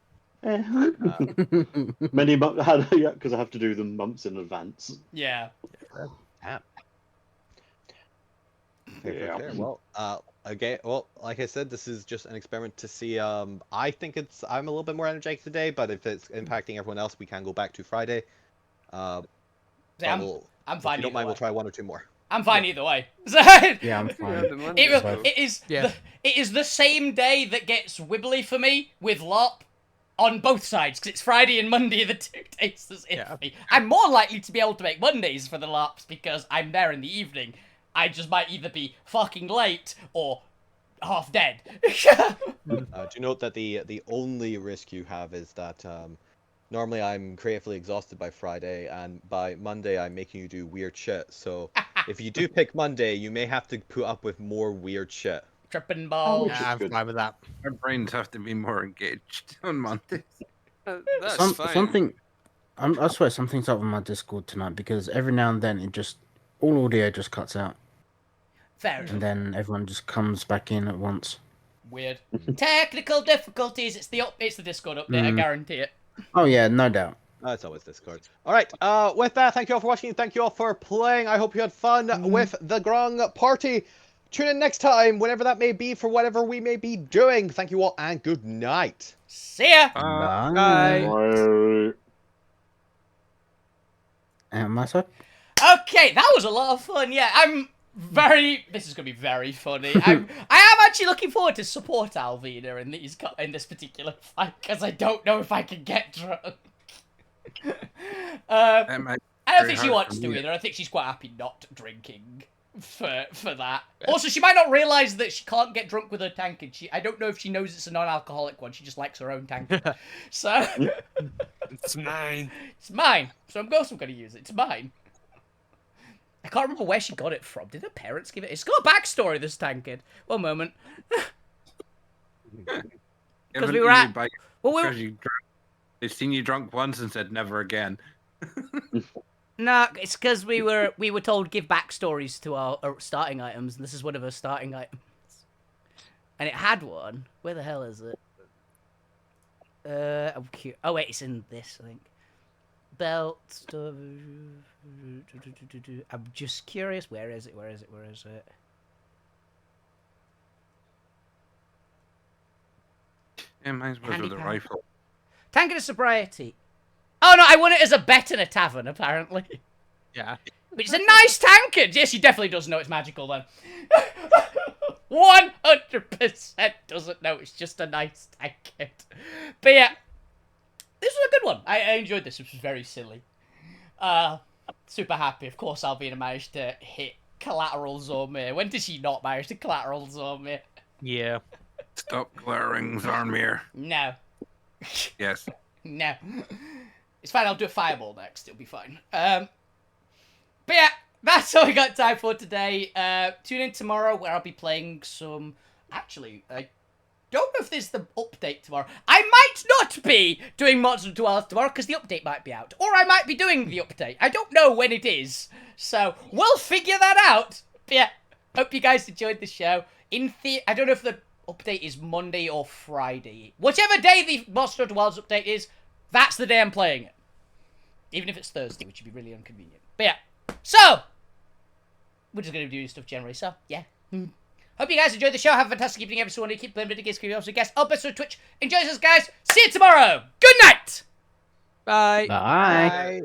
Many months, yeah, because I have to do them months in advance. Yeah. Yeah. Fair. Well, again, well, like I said, this is just an experiment to see. I think I'm a little bit more energetic today, but if it's impacting everyone else, we can go back to Friday. See, But I'm if fine you don't either mind, way. we'll try 1 or 2 more. I'm fine either way. Yeah, I'm fine. It is the same day that gets wibbly for me with LOP on both sides, because it's Friday and Monday are the 2 days that's iffy. I'm more likely to be able to make Mondays for the LOPs because I'm there in the evening. I just might either be fucking late or half dead. Do note that the only risk you have is that normally I'm creatively exhausted by Friday, and by Monday I'm making you do weird shit. So if you do pick Monday, you may have to put up with more weird shit. Tripping balls. Which is I'm good. fine with that. Our brains have to be more engaged on Mondays. That's fine. Something. I swear something's up with my Discord tonight because every now and then it just all audio just cuts out Fair enough. and then everyone just comes back in at once. Weird. Technical difficulties. It's the Discord update. I guarantee it. Oh yeah, no doubt. It's always Discord. All right. With that, thank you all for watching. Thank you all for playing. I hope you had fun with the Grong Party. Tune in next time, whenever that may be, for whatever we may be doing. Thank you all, and good night. See ya. Bye. Bye. And myself. Okay, that was a lot of fun. Yeah, this is gonna be very funny. I am actually looking forward to support Alvina in this particular fight because I don't know if I can get drunk. That might I don't very think she hard wants for to me. either. I think she's quite happy not drinking for that. Also, she might not realize that she can't get drunk with her tankard. I don't know if she knows it's a non-alcoholic one. She just likes her own tankard. So It's mine. it's mine. So I'm gonna use it. It's mine. I can't remember where she got it from. Did her parents give it? It's got a backstory, this tankard. One moment. Given we to were you at- by- Well, because you drank- they've seen you drunk once and said never again. no, it's because we were told give backstories to our starting items, and this is one of her starting items. And it had one. Where the hell is it? I'm curious. Oh wait, it's in this, I think. Belt stuff. I'm just curious. Where is it? Yeah, mine was Handy with a pad. rifle. Tankard of sobriety. Oh no, I won it as a bet in a tavern, apparently. Yeah. But it's a nice tankard! Yes, she definitely does know it's magical then. 100% doesn't know it's just a nice tankard. But yeah, this was a good one. I enjoyed this. It was very silly. Super happy. Of course, Alvina managed to hit collateral zone me. When did she not manage to collateral zone me? Yeah. Stop glaring, Zarmir. No. Yes. No. It's fine, I'll do a fireball next. It'll be fine. But yeah, that's all we got time for today. Tune in tomorrow where I'll be playing some... Actually, I don't know if there's the update tomorrow. I might not be doing Monster Duels tomorrow because the update might be out. Or I might be doing the update. I don't know when it is. So, we'll figure that out. But yeah, hope you guys enjoyed the show. I don't know if the update is Monday or Friday. Whichever day the Monster Duels update is, that's the day I'm playing it. Even if it's Thursday, which would be really inconvenient. But yeah. So, we're just going to be doing stuff generally, so yeah. Hope you guys enjoyed the show. Have a fantastic evening, everyone. Keep playing video games, keep also guests. I'll best on Twitch. Enjoy this, guys. See you tomorrow. Good night. Bye. Bye. Bye.